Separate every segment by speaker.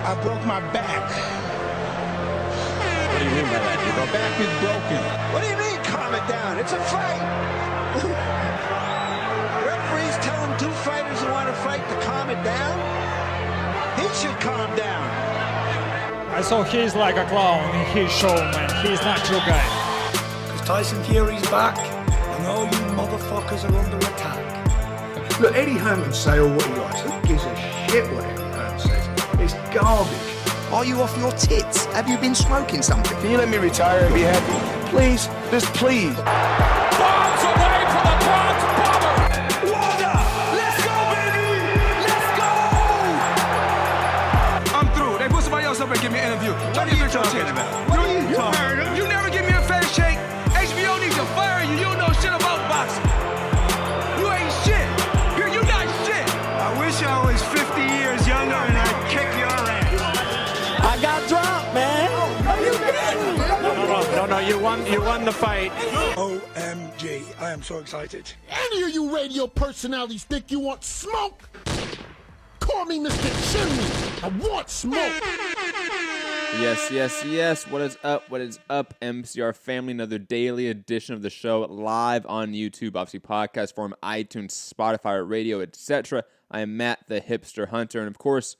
Speaker 1: I broke my back.
Speaker 2: What do you mean by that?
Speaker 1: My back is broken.
Speaker 3: What do you mean, calm it down? It's a fight. Referees telling two fighters who want to fight to calm it down? He should calm down.
Speaker 4: So he's like a clown in his show, man. He's not your guy.
Speaker 5: Because Tyson Fury's back, and all you motherfuckers are under attack.
Speaker 6: Look, Eddie Hearn can say all what he likes. Who gives a shit what Eddie Hearn says? It's garbage.
Speaker 7: Are you off your tits? Have you been smoking something?
Speaker 6: Can you let me retire and be happy? Please, just please.
Speaker 8: Bombs away from the Bronx Bomber! Wanda! Let's go, baby! Let's go!
Speaker 5: I'm through. They put somebody else up and give me an interview.
Speaker 3: What are you talking about? What are you talking about?
Speaker 5: You never give me a fair shake. HBO needs to fire you. You don't know shit about boxing. You ain't shit. You're not shit.
Speaker 3: I wish I was 50 years younger and I'd kick your ass.
Speaker 2: I got dropped, man.
Speaker 3: Are you kidding?
Speaker 2: No, you won the fight.
Speaker 6: OMG, I am so excited.
Speaker 9: Any of you radio personalities think you want smoke? Call me Mr. Chimney. I want smoke.
Speaker 10: Yes. What is up, MCR family? Another daily edition of the show live on YouTube, obviously podcast form, iTunes, Spotify, radio, etc. I am Matt, the hipster hunter, and of course,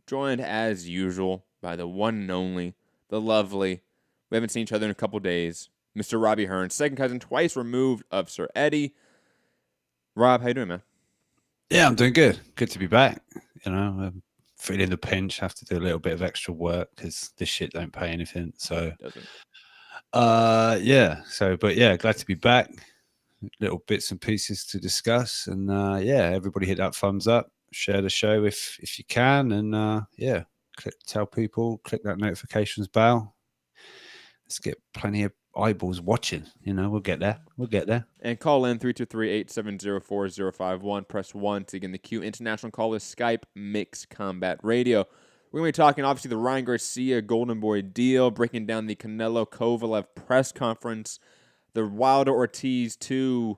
Speaker 10: joined as usual by the one and only, the lovely, we haven't seen each other in a couple days, Mr. Robbie Hearn, second cousin, twice removed of Sir Eddie. Rob, how you doing, man?
Speaker 11: Yeah, I'm doing good. Good to be back. You know, I'm feeling the pinch. Have to do a little bit of extra work because this shit don't pay anything. So, but glad to be back. Little bits and pieces to discuss, and everybody hit that thumbs up, share the show if you can, and tell people, click that notifications bell. Let's get plenty of eyeballs watching. You know, we'll get there.
Speaker 10: And call in 323-870-4051. Press 1 to get in the queue. International call is Skype Mix Combat Radio. We're going to be talking, obviously, the Ryan Garcia-Golden Boy deal, breaking down the Canelo-Kovalev press conference, the Wilder Ortiz 2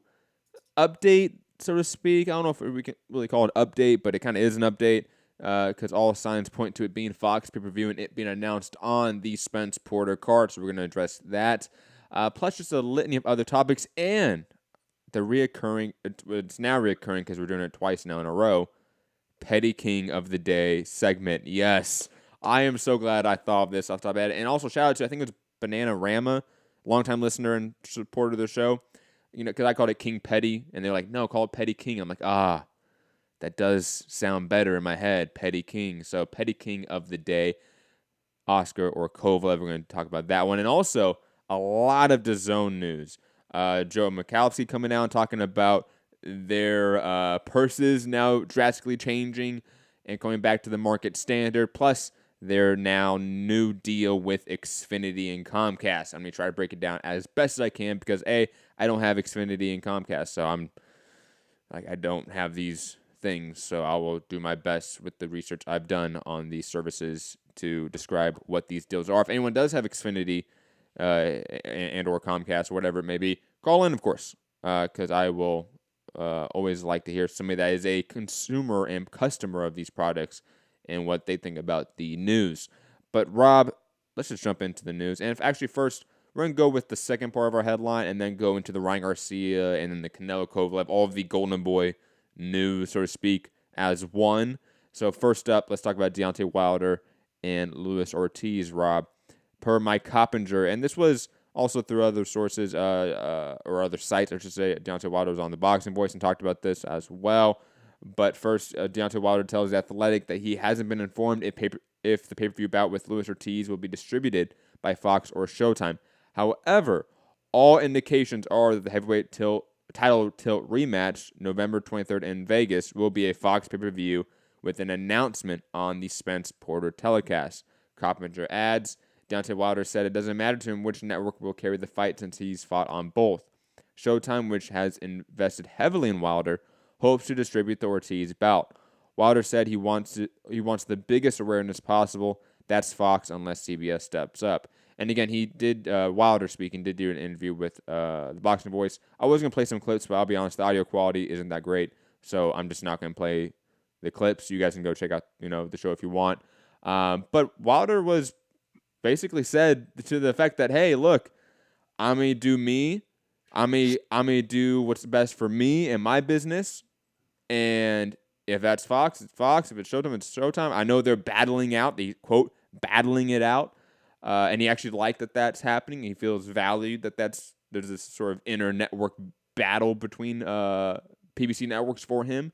Speaker 10: update, so to speak. I don't know if we can really call it update, but it kind of is an update because all signs point to it being Fox pay-per-view and it being announced on the Spence Porter card, so we're going to address that. Plus just a litany of other topics and the reoccurring, it's now reoccurring because we're doing it twice now in a row, Petty King of the Day segment. Yes, I am so glad I thought of this off the top of my head. And also shout out to, I think it was Banana Rama, longtime listener and supporter of the show, you know, because I called it King Petty, and they're like, no, call it Petty King. I'm like, that does sound better in my head, Petty King. So Petty King of the Day, Oscar or Kovalev. We're going to talk about that one. And also a lot of DAZN news. Joe McCalskey coming out and talking about their purses now drastically changing and going back to the market standard. Plus their now new deal with Xfinity and Comcast. I'm going to try to break it down as best as I can because, I don't have Xfinity and Comcast. So I don't have these things, so I will do my best with the research I've done on these services to describe what these deals are. If anyone does have Xfinity and or Comcast or whatever it may be, call in, of course, because I will always like to hear somebody that is a consumer and customer of these products and what they think about the news. But Rob, let's just jump into the news. And first, we're going to go with the second part of our headline and then go into the Ryan Garcia and then the Canelo Kovalev, all of the Golden Boy news, so to speak, as one. So first up, let's talk about Deontay Wilder and Luis Ortiz, Rob. Per Mike Coppinger, and this was also through other sources or other sites, I should say. Deontay Wilder was on the Boxing Voice and talked about this as well. But first, Deontay Wilder tells The Athletic that he hasn't been informed if the pay-per-view bout with Luis Ortiz will be distributed by Fox or Showtime. However, all indications are that the heavyweight title tilt rematch, November 23rd in Vegas, will be a Fox pay-per-view with an announcement on the Spence Porter telecast. Coppinger adds, Deontay Wilder said it doesn't matter to him which network will carry the fight since he's fought on both. Showtime, which has invested heavily in Wilder, hopes to distribute the Ortiz bout. Wilder said he wants the biggest awareness possible. That's Fox unless CBS steps up. And again, Wilder speaking, did do an interview with the Boxing Voice. I was going to play some clips, but I'll be honest, the audio quality isn't that great, so I'm just not going to play the clips. You guys can go check out the show if you want. But Wilder was basically said to the effect that, hey, look, I'm going to do me. I'm going to do what's best for me and my business. And if that's Fox, it's Fox. If it's Showtime, it's Showtime. I know they're battling out, the quote, battling it out. And he actually liked that that's happening. He feels valued that there's this sort of inner network battle between PBC networks for him.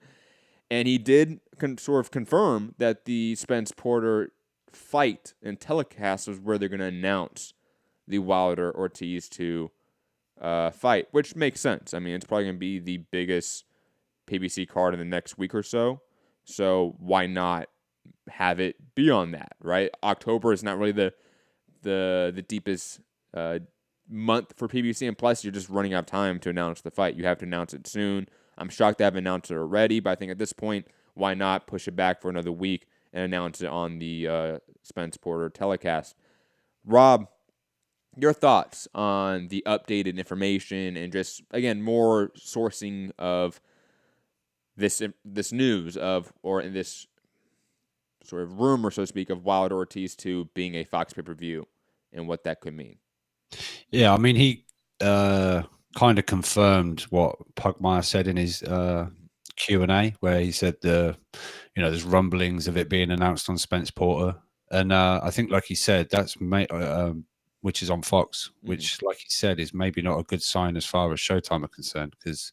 Speaker 10: And he did sort of confirm that the Spence Porter fight and telecast was where they're going to announce the Wilder Ortiz 2 fight, which makes sense. I mean, it's probably going to be the biggest PBC card in the next week or so. So why not have it be on that, right? October is not really the deepest month for PBC, and plus you're just running out of time to announce the fight. You have to announce it soon. I'm shocked they haven't announced it already, but I think at this point, why not push it back for another week and announce it on the Spence Porter telecast? Rob, your thoughts on the updated information and just, again, more sourcing of this news or in this sort of rumor, so to speak, of Wilder Ortiz 2 being a Fox pay-per-view and what that could mean.
Speaker 11: Yeah, I mean, he kind of confirmed what Pugmire said in his Q&A, where he said there's rumblings of it being announced on Spence Porter, and I think, like he said, that's which is on Fox, which, like he said, is maybe not a good sign as far as Showtime are concerned, because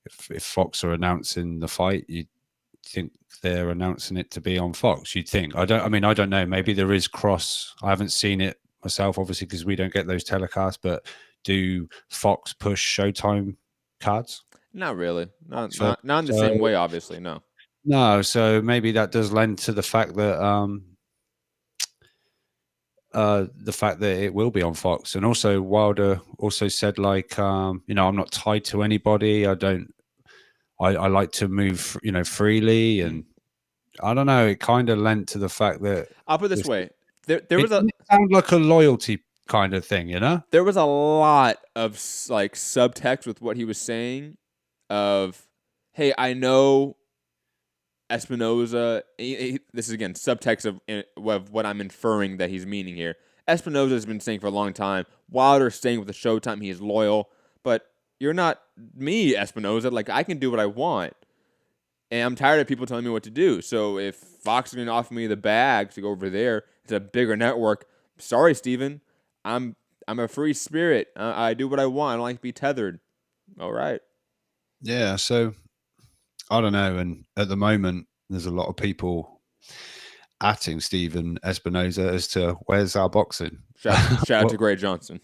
Speaker 11: if Fox are announcing the fight, you'd think they're announcing it to be on Fox. You'd think. I don't know. Maybe there is cross. I haven't seen it myself, obviously, because we don't get those telecasts. But do Fox push Showtime cards?
Speaker 10: Not really. Not in the same way, obviously. No.
Speaker 11: No. So maybe that does lend to the fact that it will be on Fox. And also Wilder also said, like, I'm not tied to anybody. I like to move, freely, and I don't know. It kind of lent to the fact that
Speaker 10: I'll put it this way: there was
Speaker 11: it sounded like a loyalty kind of thing, There
Speaker 10: was a lot of like subtext with what he was saying. Of, hey, I know Espinoza. This is again subtext of what I'm inferring that he's meaning here. Espinoza has been saying for a long time. Wilder's staying with the Showtime. He is loyal, but you're not me, Espinoza. Like, I can do what I want. And I'm tired of people telling me what to do. So if Fox is going to offer me the bag to go over there, it's a bigger network. Sorry, Steven. I'm a free spirit. I do what I want. I don't like to be tethered. All right.
Speaker 11: Yeah, so I don't know. And at the moment, there's a lot of people atting Steven Espinoza as to where's our boxing.
Speaker 10: Shout out to Gray Johnson.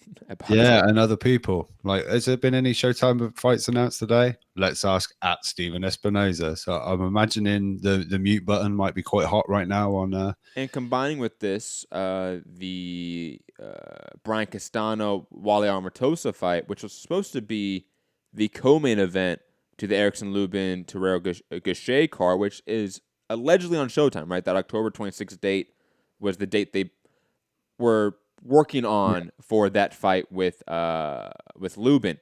Speaker 11: Yeah, and other people. Like, has there been any Showtime fights announced today? Let's ask at Steven Espinoza. So I'm imagining the mute button might be quite hot right now on.
Speaker 10: And combining with this, the Brian Castano Wale Armatosa fight, which was supposed to be the co-main event to the Erickson Lubin Terrell Gachet card, which is allegedly on Showtime, right? That October 26th date was the date they were working on for that fight with Lubin.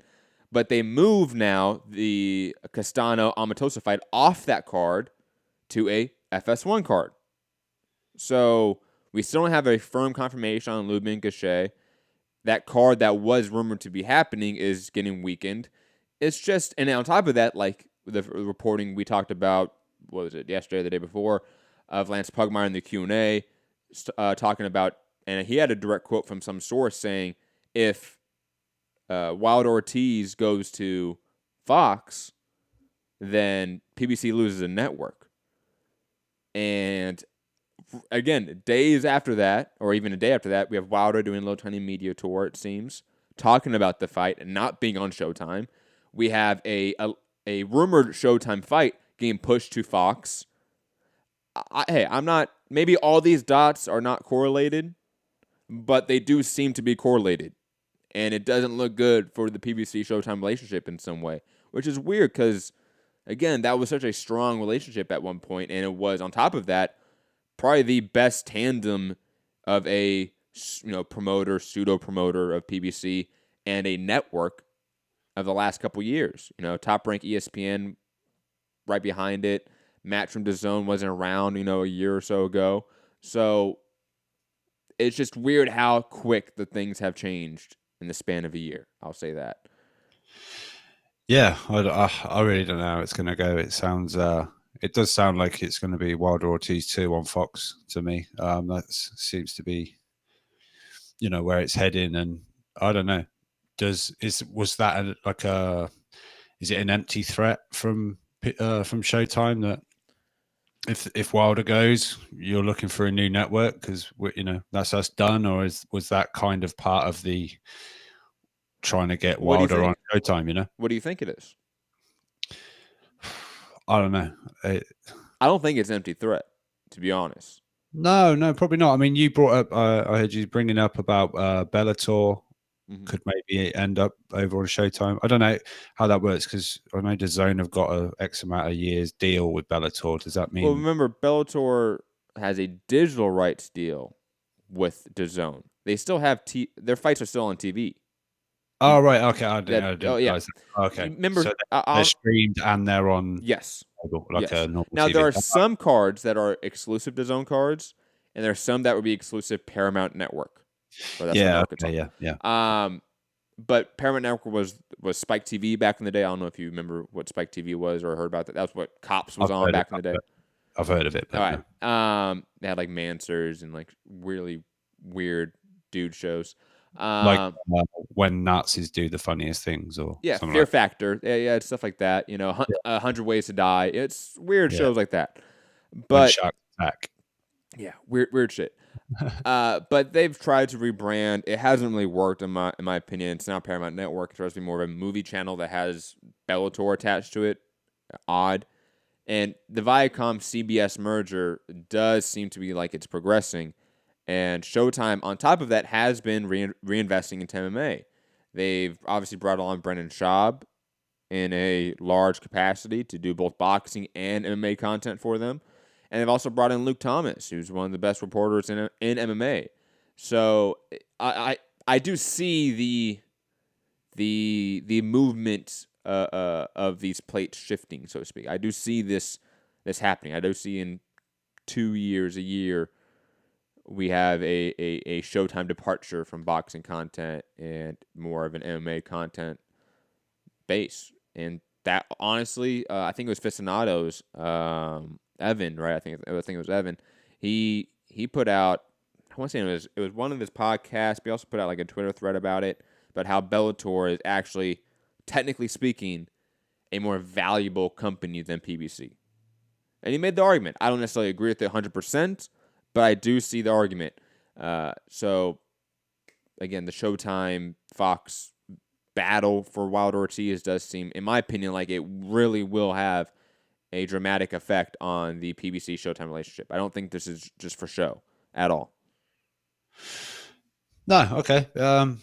Speaker 10: But they moved now the Castano Amatosa fight off that card to a FS1 card. So we still don't have a firm confirmation on Lubin Gachet. That card that was rumored to be happening is getting weakened. It's just, and on top of that, like the reporting we talked about, what was it, yesterday or the day before, of Lance Pugmire in the Q&A, talking about, and he had a direct quote from some source saying, if Wilder Ortiz goes to Fox, then PBC loses a network. And again, days after that, or even a day after that, we have Wilder doing a little tiny media tour, it seems, talking about the fight and not being on Showtime. We have a rumored Showtime fight getting pushed to Fox. I'm not, maybe all these dots are not correlated, but they do seem to be correlated. And it doesn't look good for the PBC Showtime relationship in some way, which is weird because, again, that was such a strong relationship at one point, and it was, on top of that, probably the best tandem of a promoter, pseudo-promoter of PBC and a network of the last couple years. Top rank ESPN right behind it. Match from DAZN wasn't around, a year or so ago. So it's just weird how quick the things have changed in the span of a year. I'll say that.
Speaker 11: Yeah, I really don't know how it's going to go. It sounds, it does sound like it's going to be Wilder Ortiz 2 on Fox to me. That seems to be, where it's heading. And I don't know. Was that is it an empty threat from Showtime that if Wilder goes, you're looking for a new network because that's us done, or was that kind of part of the trying to get Wilder on Showtime?
Speaker 10: What do you think it is?
Speaker 11: I don't know.
Speaker 10: I don't think it's an empty threat, to be honest.
Speaker 11: No, probably not. I mean, you brought up. I heard you bringing up about Bellator. Could maybe end up over on Showtime. I don't know how that works because I know DAZN have got a X amount of years deal with Bellator. Does that mean?
Speaker 10: Well, remember, Bellator has a digital rights deal with DAZN. They still have their fights are still on TV.
Speaker 11: Oh right, okay. I didn't
Speaker 10: yeah.
Speaker 11: Okay.
Speaker 10: Remember,
Speaker 11: so they're streamed and they're on.
Speaker 10: Yes.
Speaker 11: Like a normal
Speaker 10: now
Speaker 11: TV.
Speaker 10: There are some cards that are exclusive DAZN cards, and there are some that would be exclusive Paramount Network.
Speaker 11: Yeah.
Speaker 10: But Paramount Network was Spike TV back in the day. I don't know if you remember what Spike TV was or heard about that. That was what Cops was on back in the day.
Speaker 11: I've heard of it.
Speaker 10: All right. They had like Mansers and like really weird dude shows.
Speaker 11: When Nazis do the funniest things, or
Speaker 10: Fear Factor. Yeah, stuff like that. 100 Ways to Die. It's weird shows like that. But
Speaker 11: Shark Attack.
Speaker 10: Yeah, weird shit. But they've tried to rebrand. It hasn't really worked in my opinion. It's now Paramount Network. It's supposed to be more of a movie channel that has Bellator attached to it. Odd. And the Viacom CBS merger does seem to be like it's progressing. And Showtime, on top of that, has been reinvesting into MMA. They've obviously brought on Brendan Schaub in a large capacity to do both boxing and MMA content for them. And they've also brought in Luke Thomas, who's one of the best reporters in MMA. So I do see the movement of these plates shifting, so to speak. I do see this happening. I do see in 2 years, a year, we have a Showtime departure from boxing content and more of an MMA content base. And that, honestly, I think it was Ficinato's Evan, right? I think it was Evan. He put out, I want to say it was one of his podcasts, but he also put out like a Twitter thread about it, about how Bellator is actually, technically speaking, a more valuable company than PBC. And he made the argument. I don't necessarily agree with it 100%, but I do see the argument. So, again, the Showtime Fox battle for Wilder Ortiz does seem, in my opinion, like it really will have a dramatic effect on the PBC Showtime relationship. I don't think this is just for show at all.
Speaker 11: No, okay. I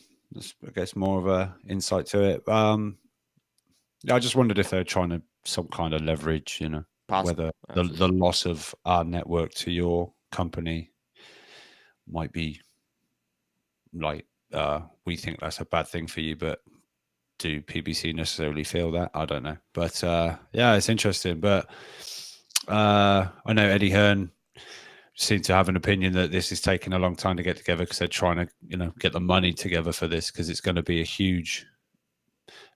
Speaker 11: guess more of a insight to it. I just wondered if they're trying to some kind of leverage,
Speaker 10: Possibly.
Speaker 11: whether the loss of our network to your company might be like we think that's a bad thing for you, but do PBC necessarily feel that? I don't know. But yeah, it's interesting. But I know Eddie Hearn seemed to have an opinion that this is taking a long time to get together because they're trying to, get the money together for this because it's going to be a huge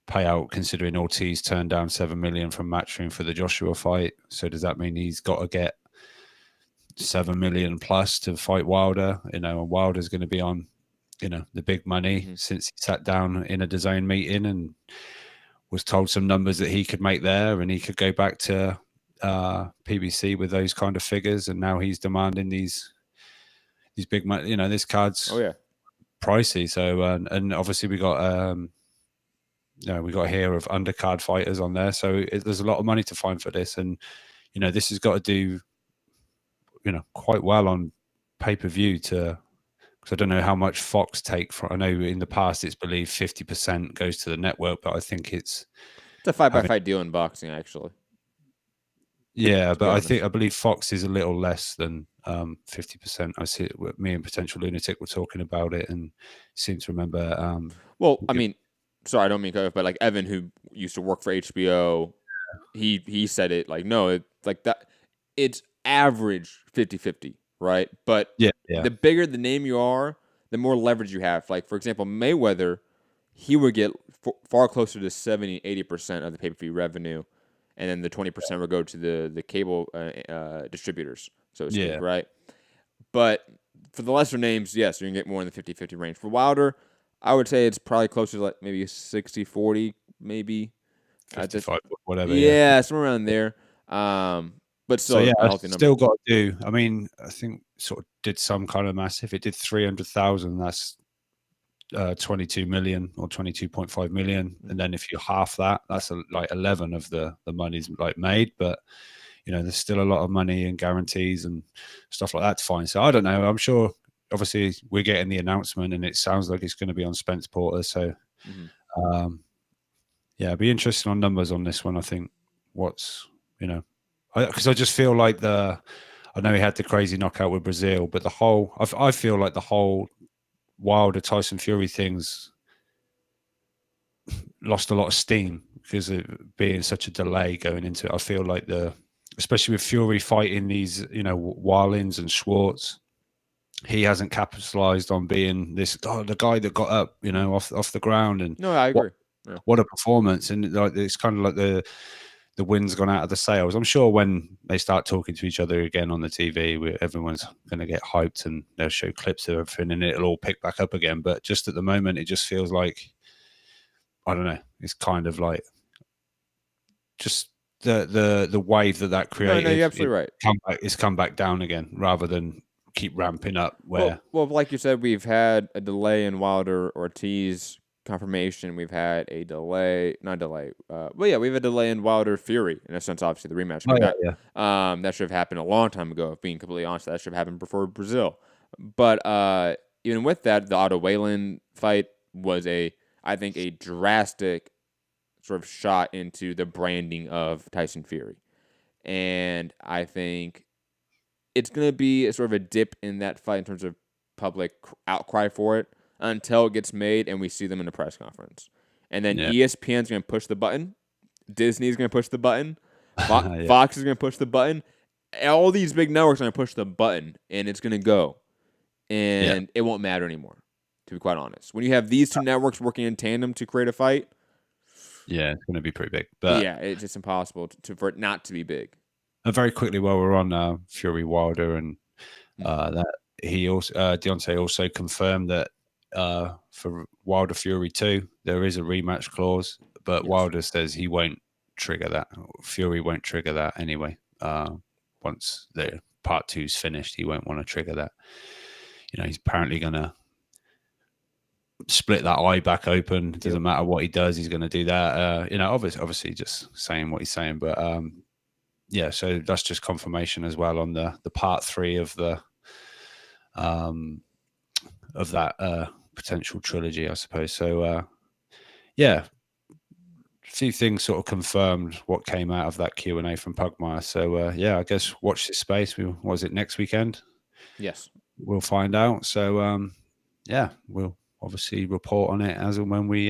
Speaker 11: payout considering Ortiz turned down $7 million from Matchroom for the Joshua fight. So does that mean he's got to get $7 million plus to fight Wilder? And Wilder's going to be on the big money since he sat down in a DAZN meeting and was told some numbers that he could make there and he could go back to PBC with those kind of figures. And now he's demanding these big money, this card's pricey. So, and obviously we got, we got here of undercard fighters on there. So there's a lot of money to find for this. And, this has got to do, quite well on pay-per-view because I don't know how much Fox take from. I know in the past it's believed 50% goes to the network, but I think it's
Speaker 10: a fight-by-fight deal in boxing, actually.
Speaker 11: Yeah, but I believe Fox is a little less than 50%. I see it. Me and Potential Lunatic were talking about it and seem to remember.
Speaker 10: I mean, sorry, I don't mean to cut off, but like Evan, who used to work for HBO, he said it like, no, it's like that. It's average 50-50 right? But
Speaker 11: Yeah.
Speaker 10: the bigger the name you are, the more leverage you have. Like, for example, Mayweather, he would get far closer to 70, 80% of the pay-per-view revenue, and then the 20% would go to the cable distributors, so to speak, right? But for the lesser names, yes, you're going to get more in the 50-50 range. For Wilder, I would say it's probably closer to like maybe 60-40, maybe.
Speaker 11: 55, whatever.
Speaker 10: Yeah, somewhere around there. But still,
Speaker 11: so yeah,
Speaker 10: a healthy number.
Speaker 11: still got to do. I mean, I think sort of did some kind of math. If it did 300,000, that's 22 million or 22.5 million. And then if you half that, that's like 11 of the money's like made. But you know, there's still a lot of money and guarantees and stuff like that to find. So I don't know. I'm sure. Obviously, we're getting the announcement, and it sounds like it's going to be on Spence Porter. So, yeah, it'd be interesting on numbers on this one. I think what's, you know, because I just feel like I know he had the crazy knockout with Brazil, but I feel like the whole Wilder Tyson Fury things lost a lot of steam because of being such a delay going into it. I feel like especially with Fury fighting these, you know, Warlins and Schwartz, he hasn't capitalized on being the guy that got up, you know, off the ground. And
Speaker 10: no, I agree.
Speaker 11: What a performance! And like it's kind of like the wind's gone out of the sails. I'm sure when they start talking to each other again on the TV, everyone's going to get hyped and they'll show clips of everything, and it'll all pick back up again. But just at the moment, it just feels like, I don't know. It's kind of like just the wave that created.
Speaker 10: No, you're absolutely right.
Speaker 11: It's come back down again rather than keep ramping up.
Speaker 10: Well, like you said, we've had a delay in Wilder Ortiz confirmation. We've had a delay, we've a delay in Wilder Fury, in a sense. Obviously, the rematch. That should have happened a long time ago. If being completely honest, that should have happened before Brazil. But even with that, the Otto Whalen fight was I think a drastic sort of shot into the branding of Tyson Fury, and I think it's going to be a sort of a dip in that fight in terms of public outcry for it until it gets made and we see them in a press conference. And then ESPN's going to push the button. Disney's going to push the button. Fox is going to push the button. All these big networks are going to push the button, and it's going to go. And it won't matter anymore, to be quite honest. When you have these two networks working in tandem to create a fight,
Speaker 11: yeah, it's going to be pretty big. But
Speaker 10: yeah, it's just impossible for it not to be big.
Speaker 11: Very quickly, while we're on Fury Wilder, and that Deontay also confirmed that for Wilder Fury 2, there is a rematch clause, but Wilder says he won't trigger that. Fury won't trigger that anyway. Once the part 2's finished, he won't want to trigger that. You know, he's apparently going to split that eye back open. It doesn't matter what he does, he's going to do that. You know, obviously just saying what he's saying, but yeah, so that's just confirmation as well on the part 3 of that potential trilogy, I suppose. So yeah, a few things sort of confirmed what came out of that Q&A from Pugmire. So yeah, I guess watch this space. Was it next weekend?
Speaker 10: Yes,
Speaker 11: we'll find out. So yeah, we'll obviously report on it as and when we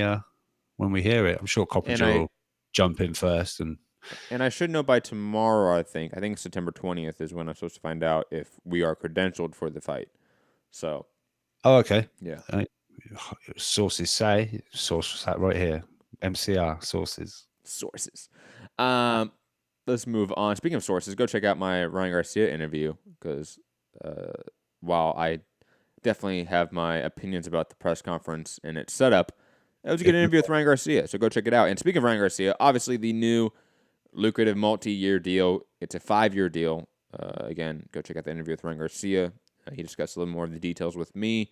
Speaker 11: hear it. I'm sure Coppinger will jump in first.
Speaker 10: And I should know by tomorrow, I think September 20th is when I'm supposed to find out if we are credentialed for the fight. So.
Speaker 11: Oh, okay.
Speaker 10: Yeah.
Speaker 11: Sources say. Source right here. MCR sources.
Speaker 10: Let's move on. Speaking of sources, go check out my Ryan Garcia interview, because while I definitely have my opinions about the press conference and its setup, it was a good interview with Ryan Garcia. So go check it out. And speaking of Ryan Garcia, obviously the new lucrative multi-year deal. It's a 5-year deal. Again, go check out the interview with Ryan Garcia. He discussed a little more of the details with me.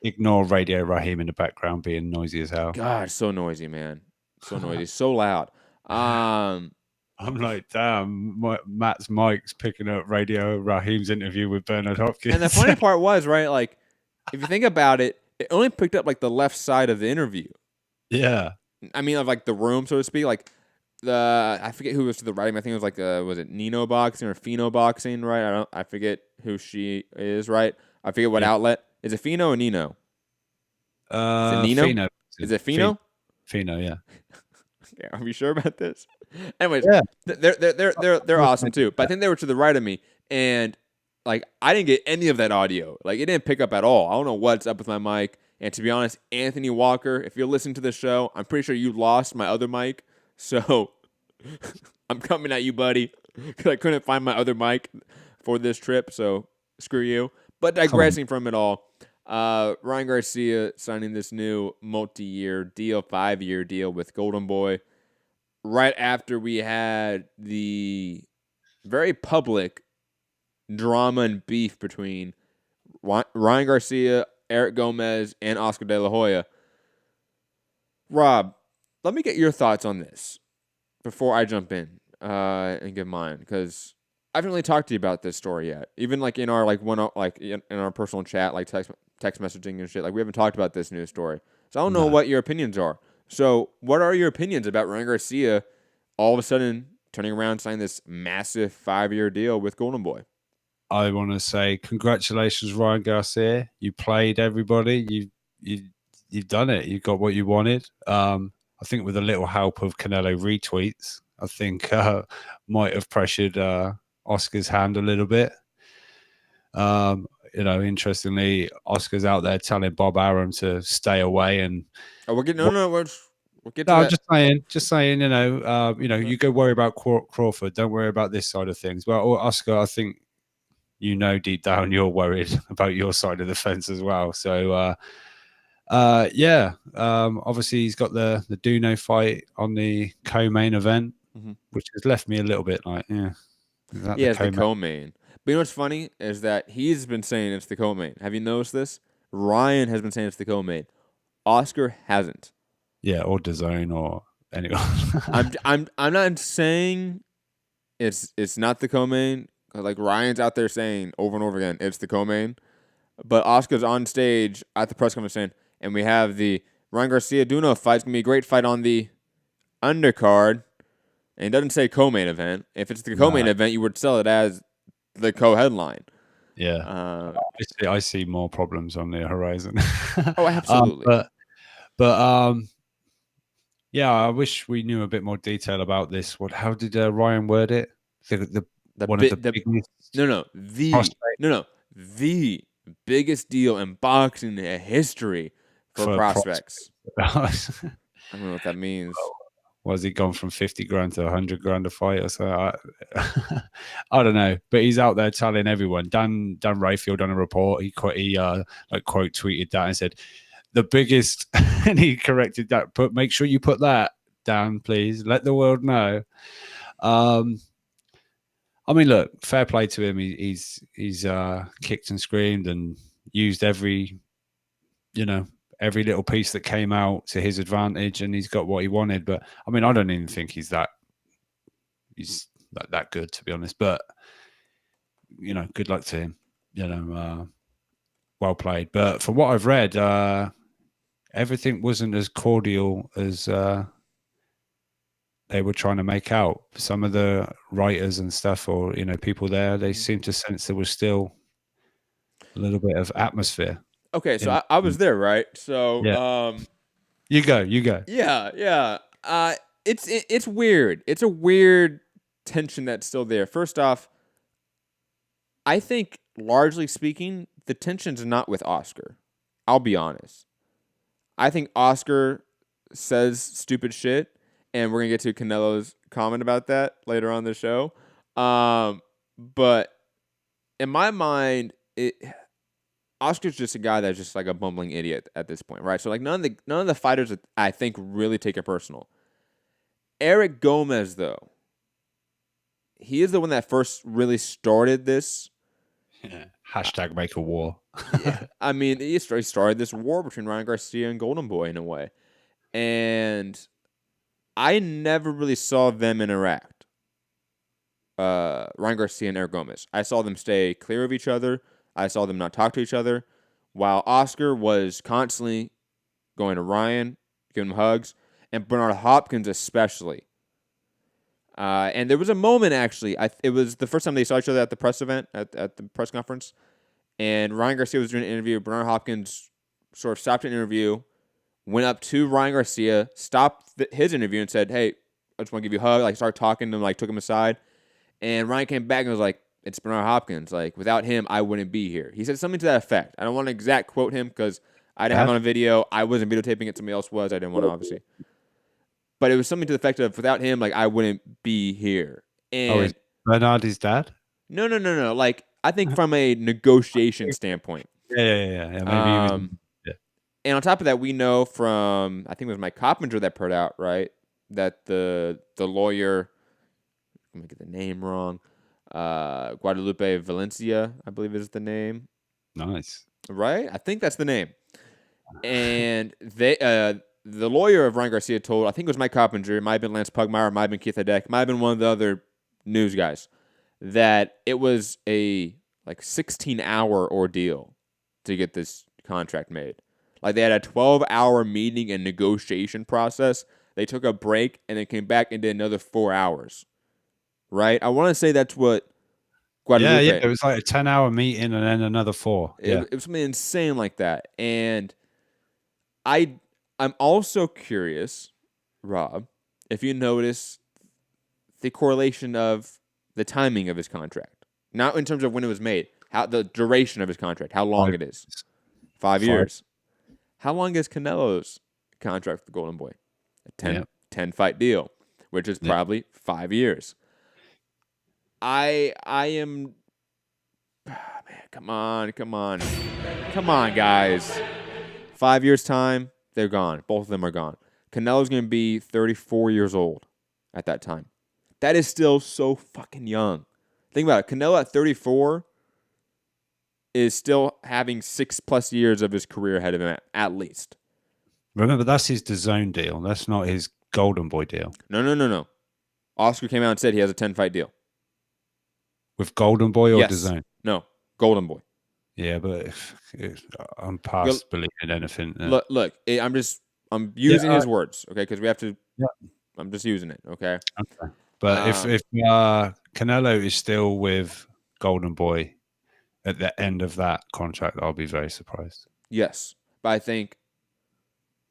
Speaker 11: Ignore Radio Raheem in the background being noisy as hell.
Speaker 10: God, so noisy, man. So noisy, so loud.
Speaker 11: I'm like, damn, Matt's mic's picking up Radio Raheem's interview with Bernard Hopkins.
Speaker 10: And the funny part was, right, like, if you think about it, it only picked up, like, the left side of the interview.
Speaker 11: Yeah.
Speaker 10: I mean, of, like, the room, so to speak. Like, I forget who was to the right. I think it was, like, was it Nino Boxing or Fino Boxing, right? I forget who she is, right? I forget what outlet. Is it Fino or Nino? Is it Nino?
Speaker 11: Fino.
Speaker 10: Is it Fino?
Speaker 11: Fino, yeah.
Speaker 10: Yeah, are we sure about this? Anyways, yeah. They're awesome too. But I think they were to the right of me, and like I didn't get any of that audio. Like it didn't pick up at all. I don't know what's up with my mic. And to be honest, Anthony Walker, if you're listening to the show, I'm pretty sure you lost my other mic. So I'm coming at you, buddy, because I couldn't find my other mic for this trip. So screw you. But digressing from it all, Ryan Garcia signing this new multi-year deal, 5-year deal with Golden Boy, right after we had the very public drama and beef between Ryan Garcia, Eric Gomez, and Oscar De La Hoya. Rob, let me get your thoughts on this before I jump in and give mine, because I haven't really talked to you about this story yet. Even like in our in our personal chat, like text messaging and shit. Like we haven't talked about this news story, so I don't know what your opinions are. So, what are your opinions about Ryan Garcia all of a sudden turning around and signing this massive 5-year deal with Golden Boy?
Speaker 11: I want to say congratulations, Ryan Garcia. You played everybody. You've done it. You got what you wanted. I think with a little help of Canelo retweets, I think might have pressured Oscar's hand a little bit. Interestingly, Oscar's out there telling Bob Arum to stay away, and
Speaker 10: we'll get we'll get to
Speaker 11: no,
Speaker 10: that.
Speaker 11: just saying, you go worry about Crawford. Don't worry about this side of things. Well, Oscar, I think deep down you're worried about your side of the fence as well. So, obviously he's got the Duno fight on the co-main event, which has left me a little bit like,
Speaker 10: it's the co-main. But you know what's funny is that he's been saying it's the co-main. Have you noticed this? Ryan has been saying it's the co-main. Oscar hasn't.
Speaker 11: Yeah, or DAZN or anyone.
Speaker 10: I'm not saying it's not the co-main. Like Ryan's out there saying over and over again it's the co-main, but Oscar's on stage at the press conference saying, and we have the Ryan Garcia Duno fight. It's gonna be a great fight on the undercard, and it doesn't say co-main event. If it's the co-main event, you would sell it as the co-headline.
Speaker 11: Yeah, I see more problems on the horizon.
Speaker 10: Oh, absolutely.
Speaker 11: I wish we knew a bit more detail about this. How did Ryan word it? The biggest deal in boxing history for prospects. I don't know what that means. Was he gone from 50 grand to 100 grand a fight or so? I don't know, but he's out there telling everyone. Dan Rayfield on a report, he quote tweeted that and said the biggest, and he corrected that. Make sure you put that down, please. Let the world know. I mean, look, fair play to him. He's kicked and screamed and used every little piece that came out to his advantage, and he's got what he wanted. But I mean, I don't even think he's that good, to be honest. But good luck to him. Well played. But from what I've read, everything wasn't as cordial as they were trying to make out. Some of the writers and stuff, or people there, they seem to sense there was still a little bit of atmosphere.
Speaker 10: Okay, so I was there, right? So,
Speaker 11: you go.
Speaker 10: Yeah. It's weird. It's a weird tension that's still there. First off, I think largely speaking, the tension's not with Oscar. I'll be honest. I think Oscar says stupid shit, and we're gonna get to Canelo's comment about that later on in the show. But in my mind, Oscar's just a guy that's just like a bumbling idiot at this point, right? So like none of the fighters that I think really take it personal. Eric Gomez, though, he is the one that first really started this.
Speaker 11: Hashtag make a war.
Speaker 10: Yeah, I mean, he started this war between Ryan Garcia and Golden Boy in a way, and I never really saw them interact. Ryan Garcia and Eric Gomez. I saw them stay clear of each other. I saw them not talk to each other, while Oscar was constantly going to Ryan, giving him hugs, and Bernard Hopkins especially. And there was a moment, actually, it was the first time they saw each other at the press event, at the press conference, and Ryan Garcia was doing an interview. Bernard Hopkins sort of stopped an interview, went up to Ryan Garcia, stopped his interview, and said, "Hey, I just want to give you a hug." Like, started talking to him, like, took him aside. And Ryan came back and was like, it's Bernard Hopkins. Like, without him, I wouldn't be here. He said something to that effect. I don't want to exact quote him because I didn't have it on a video. I wasn't videotaping it. Somebody else was. I didn't want to, obviously. But it was something to the effect of, without him, like, I wouldn't be here. And
Speaker 11: is Bernard his dad?
Speaker 10: No. Like, I think from a negotiation standpoint.
Speaker 11: Yeah. Maybe he was,
Speaker 10: And on top of that, we know from, I think it was Mike Coppinger that put out, right, that the lawyer, I'm going to get the name wrong, Guadalupe Valencia, I believe is the name.
Speaker 11: Nice.
Speaker 10: Right? I think that's the name. And they, the lawyer of Ryan Garcia told, I think it was Mike Coppinger, it might have been Lance Pugmire, it might have been Keith Hedek, it might have been one of the other news guys, that it was a 16-hour ordeal to get this contract made. Like, they had a 12-hour meeting and negotiation process. They took a break and then came back and did another 4 hours. Right? I want to say that's what Guadalupe.
Speaker 11: Yeah. It was like a 10-hour meeting and then another 4.
Speaker 10: It was something insane like that. And I'm also curious, Rob, if you notice the correlation of the timing of his contract. Not in terms of when it was made, how the duration of his contract, how long it is. 5 years. How long is Canelo's contract with the Golden Boy? A 10 fight deal, which is probably 5 years. I am, man, come on, guys. 5 years time, they're gone. Both of them are gone. Canelo's going to be 34 years old at that time. That is still so fucking young. Think about it. Canelo at 34 is still having 6+ years of his career ahead of him at least.
Speaker 11: Remember, that's his DAZN deal. That's not his Golden Boy deal.
Speaker 10: No. Oscar came out and said he has a 10-fight deal.
Speaker 11: With Golden Boy or
Speaker 10: yes.
Speaker 11: DAZN?
Speaker 10: No, Golden Boy.
Speaker 11: Yeah, but I'm past believing anything.
Speaker 10: Look, I'm using his words, okay? Because we have to. Yeah. I'm just using it, okay?
Speaker 11: Okay. But if Canelo is still with Golden Boy at the end of that contract, I'll be very surprised.
Speaker 10: Yes, but I think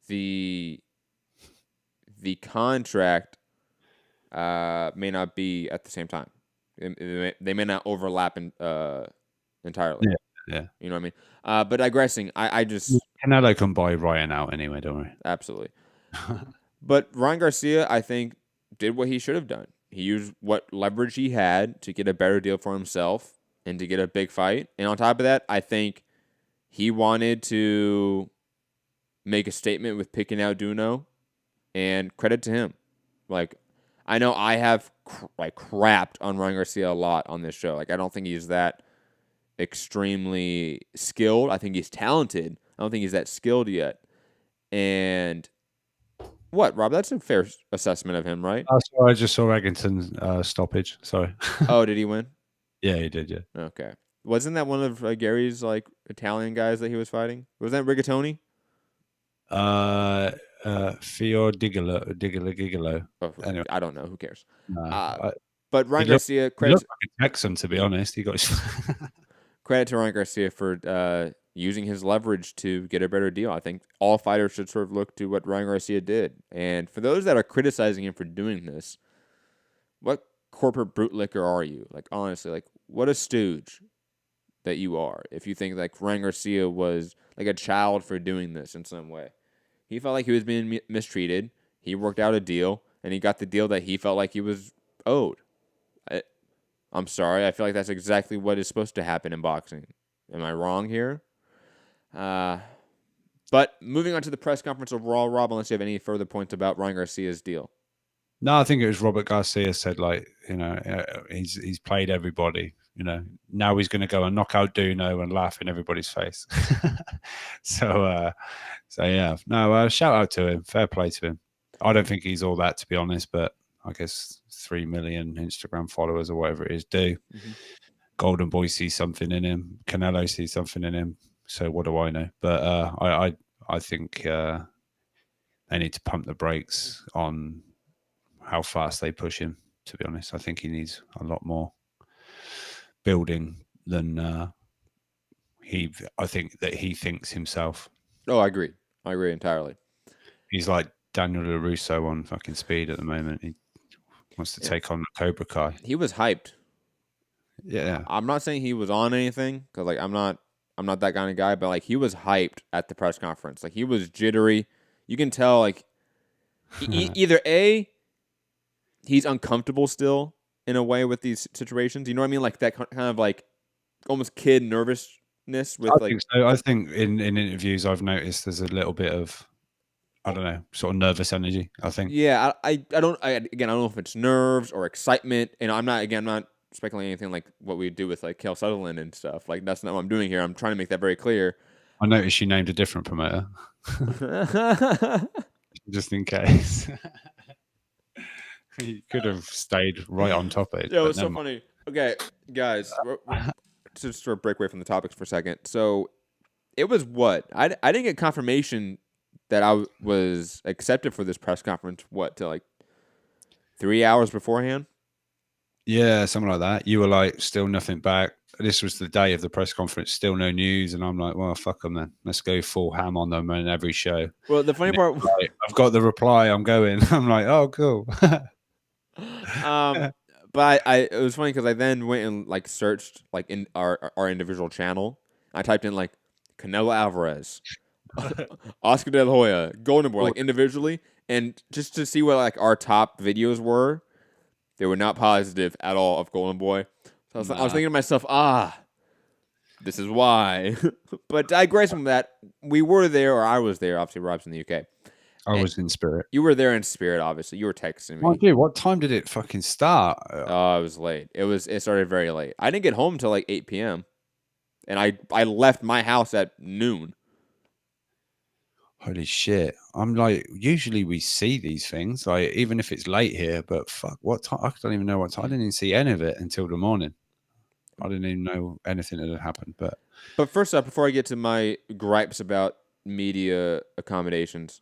Speaker 10: the contract may not be at the same time. They may not overlap entirely.
Speaker 11: Yeah.
Speaker 10: You know what I mean? But digressing, I just
Speaker 11: Canelo can buy Ryan out anyway, don't worry.
Speaker 10: Absolutely. But Ryan Garcia, I think, did what he should have done. He used what leverage he had to get a better deal for himself and to get a big fight. And on top of that, I think he wanted to make a statement with picking out Duno, and credit to him. Like, I know I have crapped on Ryan Garcia a lot on this show. Like, I don't think he's that extremely skilled. I think he's talented. I don't think he's that skilled yet. And what, Rob? That's a fair assessment of him, right?
Speaker 11: I just saw Egginton stoppage. Sorry.
Speaker 10: Oh, did he win?
Speaker 11: Yeah, he did. Yeah.
Speaker 10: Okay. Wasn't that one of Gary's Italian guys that he was fighting? Was that Rigatoni?
Speaker 11: Fior Gigolo.
Speaker 10: Oh, anyway. I don't know. Who cares?
Speaker 11: But
Speaker 10: Ryan Garcia, credit
Speaker 11: like a Texan, to be honest. He got
Speaker 10: credit to Ryan Garcia for using his leverage to get a better deal. I think all fighters should sort of look to what Ryan Garcia did. And for those that are criticizing him for doing this, what corporate brute liquor are you? Like, honestly, what a stooge that you are if you think Ryan Garcia was like a child for doing this in some way. He felt like he was being mistreated. He worked out a deal, and he got the deal that he felt like he was owed. I'm sorry. I feel like that's exactly what is supposed to happen in boxing. Am I wrong here? But moving on to the press conference overall, Rob, unless you have any further points about Ryan Garcia's deal.
Speaker 11: No, I think it was Robert Garcia said, he's played everybody. Now he's going to go and knock out Duno and laugh in everybody's face. So yeah. No, shout out to him. Fair play to him. I don't think he's all that, to be honest, but I guess 3 million Instagram followers or whatever it is do. Mm-hmm. Golden Boy sees something in him. Canelo sees something in him. So what do I know? But I think they need to pump the brakes on how fast they push him, to be honest. I think he needs a lot more building than I think that he thinks himself.
Speaker 10: Oh, I agree entirely.
Speaker 11: He's like Daniel LaRusso on fucking speed at the moment. He wants to take on Cobra Kai.
Speaker 10: He was hyped.
Speaker 11: Yeah.
Speaker 10: I'm not saying he was on anything because like I'm not that kind of guy, but like he was hyped at the press conference. Like he was jittery. You can tell like either A, he's uncomfortable still in a way with these situations. You know what I mean? Like that kind of like almost kid nervousness with
Speaker 11: I think so. I think in interviews I've noticed there's a little bit of, I don't know, sort of nervous energy, I think.
Speaker 10: Yeah, I don't know if it's nerves or excitement. And I'm not speculating anything like what we do with like Kel Sutherland and stuff. Like that's not what I'm doing here. I'm trying to make that very clear.
Speaker 11: I noticed you named a different promoter. Just in case. You could have stayed right on topic.
Speaker 10: Yeah, it was so funny. Okay, guys, just sort of break away from the topics for a second. So it was what? I didn't get confirmation that I was accepted for this press conference, till like 3 hours beforehand?
Speaker 11: Yeah, something like that. You were like, still nothing back. This was the day of the press conference, still no news. And I'm like, well, fuck them then. Let's go full ham on them in every show.
Speaker 10: Well, the funny part...
Speaker 11: Like, I've got the reply, I'm going. I'm like, oh, cool.
Speaker 10: But it was funny because I then went and like searched like in our individual channel. I typed in like Canelo Alvarez, Oscar De La Hoya, Golden Boy, like individually, and just to see what like our top videos were. They were not positive at all of Golden Boy. So I was thinking to myself, this is why. But digress from that, we were there, or I was there. Obviously, Rob's in the UK.
Speaker 11: I was in spirit.
Speaker 10: You were there in spirit, obviously. You were texting me.
Speaker 11: Oh, dude, what time did it fucking start?
Speaker 10: Oh, it was late. It started very late. I didn't get home till like 8 p.m. And I left my house at noon.
Speaker 11: Holy shit. I'm like, usually we see these things, like even if it's late here, but fuck, what time? I don't even know what time. I didn't even see any of it until the morning. I didn't even know anything that had happened. But
Speaker 10: first up, before I get to my gripes about media accommodations,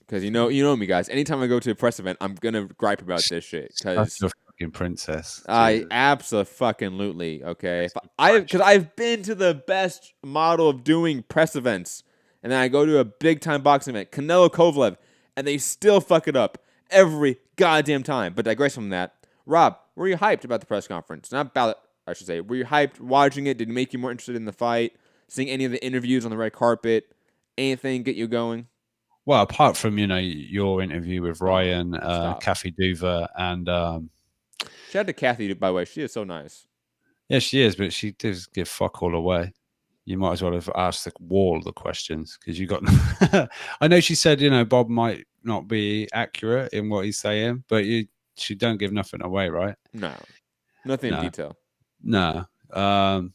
Speaker 10: because you know me, guys. Anytime I go to a press event, I'm gonna gripe about this shit.
Speaker 11: That's a fucking princess.
Speaker 10: I absolutely okay. Because I've been to the best model of doing press events. And then I go to a big-time boxing event, Canelo-Kovalev, and they still fuck it up every goddamn time. But digress from that. Rob, were you hyped about the press conference? Not about it, I should say. Were you hyped watching it? Did it make you more interested in the fight? Seeing any of the interviews on the red carpet? Anything get you going?
Speaker 11: Well, apart from, your interview with Ryan, Kathy Duva, and...
Speaker 10: Shout out to Kathy, by the way. She is so nice.
Speaker 11: Yeah, she is, but she does give fuck all away. You might as well have asked the wall the questions because you got. I know she said, Bob might not be accurate in what he's saying, but she don't give nothing away, right?
Speaker 10: No, nothing in detail.
Speaker 11: No. And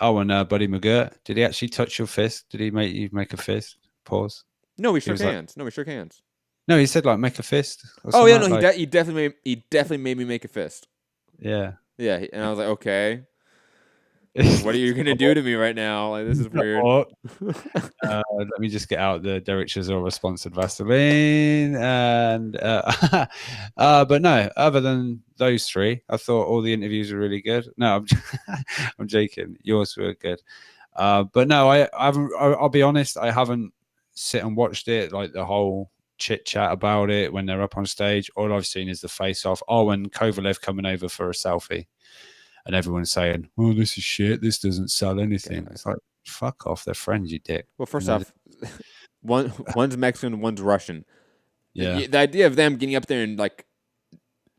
Speaker 11: Buddy McGirt, did he actually touch your fist? Did he make you make a fist? Pause.
Speaker 10: No, we shook hands. No, we shook hands.
Speaker 11: No, he said like make a fist.
Speaker 10: Oh yeah, no, he definitely made me make a fist.
Speaker 11: Yeah.
Speaker 10: Yeah, and I was like, okay. What are you gonna do to me right now? Like this is weird.
Speaker 11: Let me just get out the Derek Chisel sponsored Vaseline, and but no. Other than those three, I thought all the interviews were really good. No, I'm joking. Yours were good, but no, I haven't. I'll be honest. I haven't sit and watched it like the whole chit chat about it when they're up on stage. All I've seen is the face off. Oh, and Kovalev coming over for a selfie. And everyone's saying, "Oh, this is shit. This doesn't sell anything." It's like, fuck off. They're friends, you dick.
Speaker 10: Well, first off, one's Mexican, one's Russision.
Speaker 11: Yeah.
Speaker 10: The idea of them getting up there and like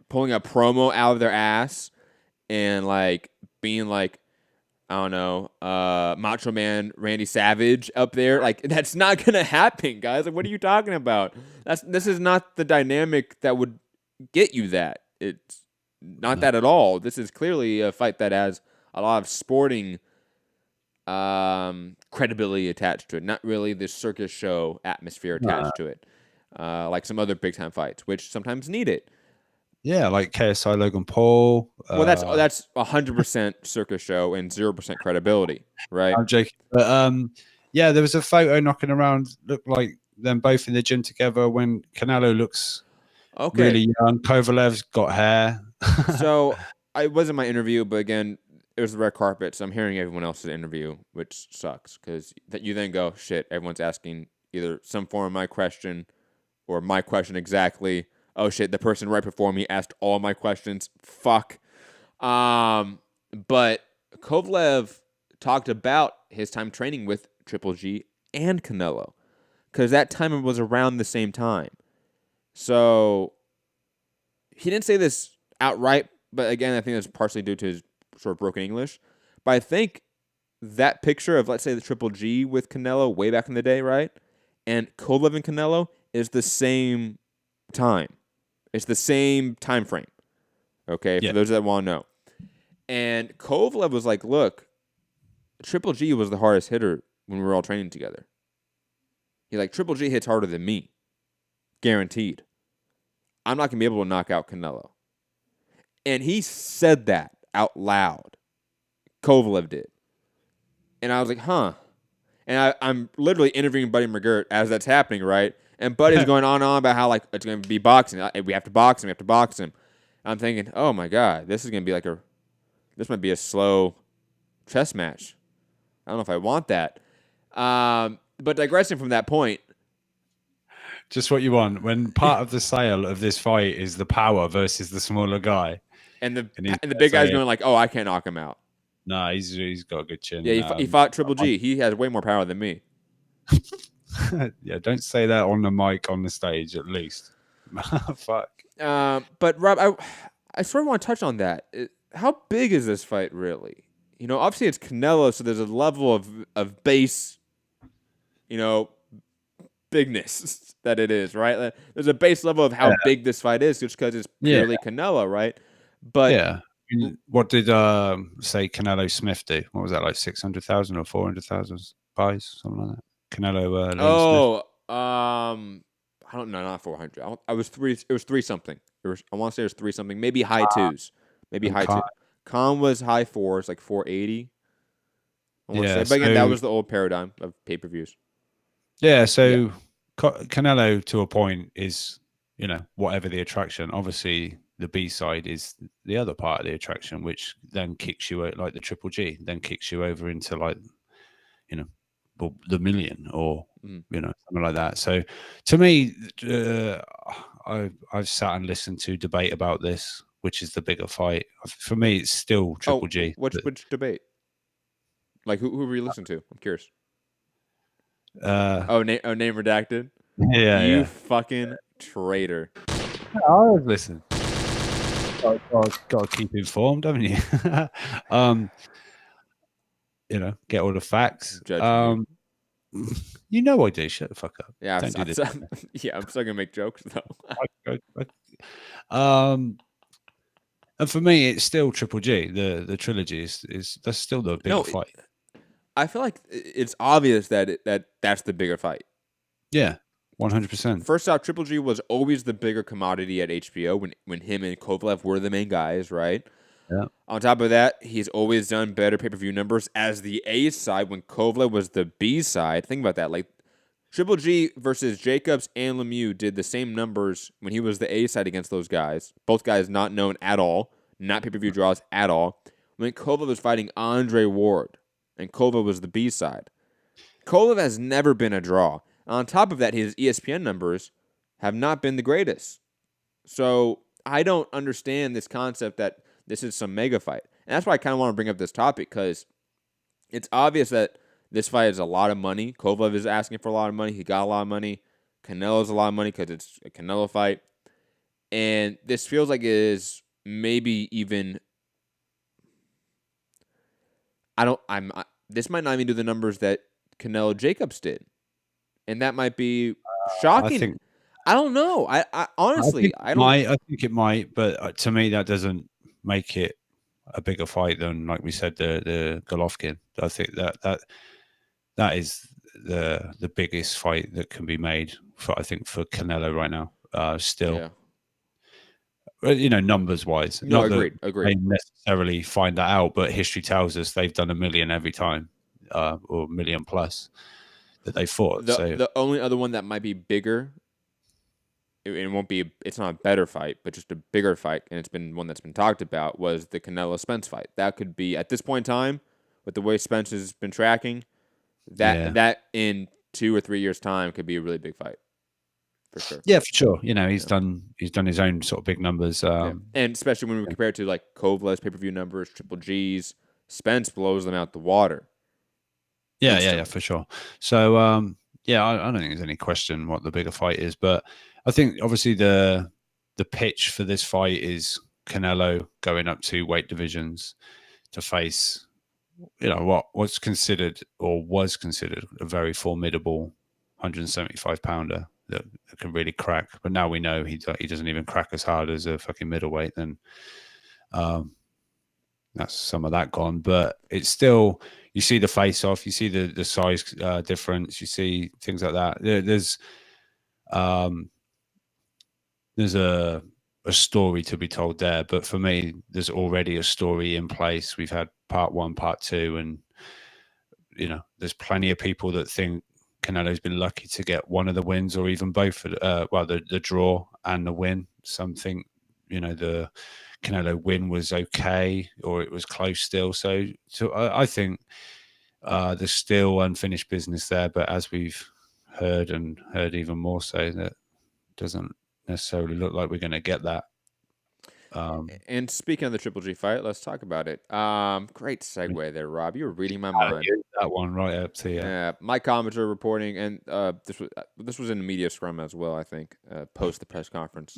Speaker 10: pulling a promo out of their ass and like being like, I don't know, Macho Man Randy Savage up there, like that's not gonna happen, guys. Like, what are you talking about? This is not the dynamic that would get you that. It's not that at all. This is clearly a fight that has a lot of sporting credibility attached to it. Not really the circus show atmosphere attached to it. Like some other big time fights, which sometimes need it.
Speaker 11: Yeah, like KSI Logan Paul.
Speaker 10: Well, that's 100% circus show and 0% credibility, right?
Speaker 11: I'm joking. But yeah, there was a photo knocking around, looked like them both in the gym together when Canelo looks really young. Kovalev's got hair.
Speaker 10: So it wasn't my interview, but again, it was the red carpet, so I'm hearing everyone else's interview, which sucks because you then go, shit, everyone's asking either some form of my question or my question exactly. Oh shit, the person right before me asked all my questions. Fuck. But Kovalev talked about his time training with Triple G and Canelo because that time was around the same time. So he didn't say this outright, but again, I think that's partially due to his sort of broken English. But I think that picture of, let's say, the Triple G with Canelo way back in the day, right? And Kovalev and Canelo is the same time. It's the same time frame. Okay, for those that want to know. And Kovalev was like, look, Triple G was the hardest hitter when we were all training together. He's like, Triple G hits harder than me. Guaranteed. I'm not going to be able to knock out Canelo. And he said that out loud. Kovalev did. And I was like, huh. And I'm literally interviewing Buddy McGirt as that's happening, right? And Buddy's going on and on about how, like, it's going to be boxing. We have to box him. We have to box him. I'm thinking, oh, my God, this is going to be like this might be a slow chess match. I don't know if I want that. But digressing from that point.
Speaker 11: Just what you want. When part of the sale of this fight is the power versus the smaller guy.
Speaker 10: And the big guy's going like, oh, I can't knock him out.
Speaker 11: No, he's got a good chin.
Speaker 10: Yeah, he fought Triple G. He has way more power than me.
Speaker 11: Yeah, don't say that on the mic on the stage, at least. Fuck.
Speaker 10: But Rob, I sort of want to touch on that. How big is this fight really? You know, obviously it's Canelo, so there's a level of base, bigness that it is, right? There's a base level of how big this fight is just because it's purely Canelo, right? But
Speaker 11: what did say Canelo Smith do? What was that, like 600,000 or 400,000 buys, something like that? Canelo. Smith?
Speaker 10: I don't know, not 400. It was three something. I want to say it was three something, maybe high twos, maybe high two. Khan was high fours, like 480. I want to say, but again, that was the old paradigm of pay-per-views.
Speaker 11: Yeah, so Canelo to a point is, whatever the attraction. Obviously, the B side is the other part of the attraction, which then kicks you out like the Triple G, then kicks you over into like, the million or something like that. So to me, I've sat and listened to debate about this, which is the bigger fight. For me, it's still Triple G.
Speaker 10: Which debate? Like who were you listening to? I'm curious. Name redacted.
Speaker 11: Yeah,
Speaker 10: you fucking traitor.
Speaker 11: I always listen. Got to keep informed, haven't you? Get all the facts. I do. Shut the fuck up.
Speaker 10: Yeah,
Speaker 11: Don't do this.
Speaker 10: I'm still gonna make jokes though.
Speaker 11: And for me, it's still Triple G. The trilogy is that's still the bigger fight.
Speaker 10: I feel like it's obvious that that's the bigger fight.
Speaker 11: Yeah, 100%.
Speaker 10: First off, Triple G was always the bigger commodity at HBO when him and Kovalev were the main guys, right?
Speaker 11: Yeah.
Speaker 10: On top of that, he's always done better pay-per-view numbers as the A side when Kovalev was the B side. Think about that. Like Triple G versus Jacobs and Lemieux did the same numbers when he was the A side against those guys. Both guys not known at all, not pay-per-view draws at all. When Kovalev was fighting Andre Ward and Kovalev was the B side. Kovalev has never been a draw. On top of that, his ESPN numbers have not been the greatest. So I don't understand this concept that this is some mega fight. And that's why I kind of want to bring up this topic, because it's obvious that this fight is a lot of money. Kovalev is asking for a lot of money. He got a lot of money. Canelo's a lot of money because it's a Canelo fight. And this feels like it is maybe even... this might not even do the numbers that Canelo Jacobs did. And that might be shocking. I don't know. I honestly, I
Speaker 11: think it might, but to me, that doesn't make it a bigger fight than, like we said, the Golovkin. I think that is the biggest fight that can be made for Canelo right now. Still, numbers wise.
Speaker 10: No,
Speaker 11: not
Speaker 10: agreed.
Speaker 11: They necessarily find that out, but history tells us they've done 1 million every time, or 1 million plus that they fought.
Speaker 10: The only other one that might be bigger. It's not a better fight, but just a bigger fight, and it's been one that's been talked about, was the Canelo-Spence fight. That could be, at this point in time, with the way Spence has been tracking, that in 2 or 3 years' time could be a really big fight. for sure.
Speaker 11: Yeah, for sure. You know, he's done his own sort of big numbers.
Speaker 10: And especially when we compare it to like Kovalev's pay-per-view numbers, Triple G's, Spence blows them out the water.
Speaker 11: Yeah, for sure. So, I don't think there's any question what the bigger fight is, but I think obviously the pitch for this fight is Canelo going up 2 weight divisions to face, what was considered a very formidable 175 pounder that can really crack. But now we know he doesn't even crack as hard as a fucking middleweight. Then that's some of that gone, but it's still, you see the face off, you see the size difference, you see things like that. There's a story to be told there, but for me, there's already a story in place. We've had part 1, part 2, and there's plenty of people that think Canelo's been lucky to get one of the wins or even both. The draw and the win. Some think the Canelo win was okay or it was close still. So I think there's still unfinished business there, but as we've heard even more so, that doesn't necessarily look like we're going to get that.
Speaker 10: And speaking of the Triple G fight, let's talk about it. Great segue there, Rob. You were reading my mind.
Speaker 11: That one right up to you.
Speaker 10: Yeah, my commenter reporting, and this was in the media scrum as well, I think, post the press conference.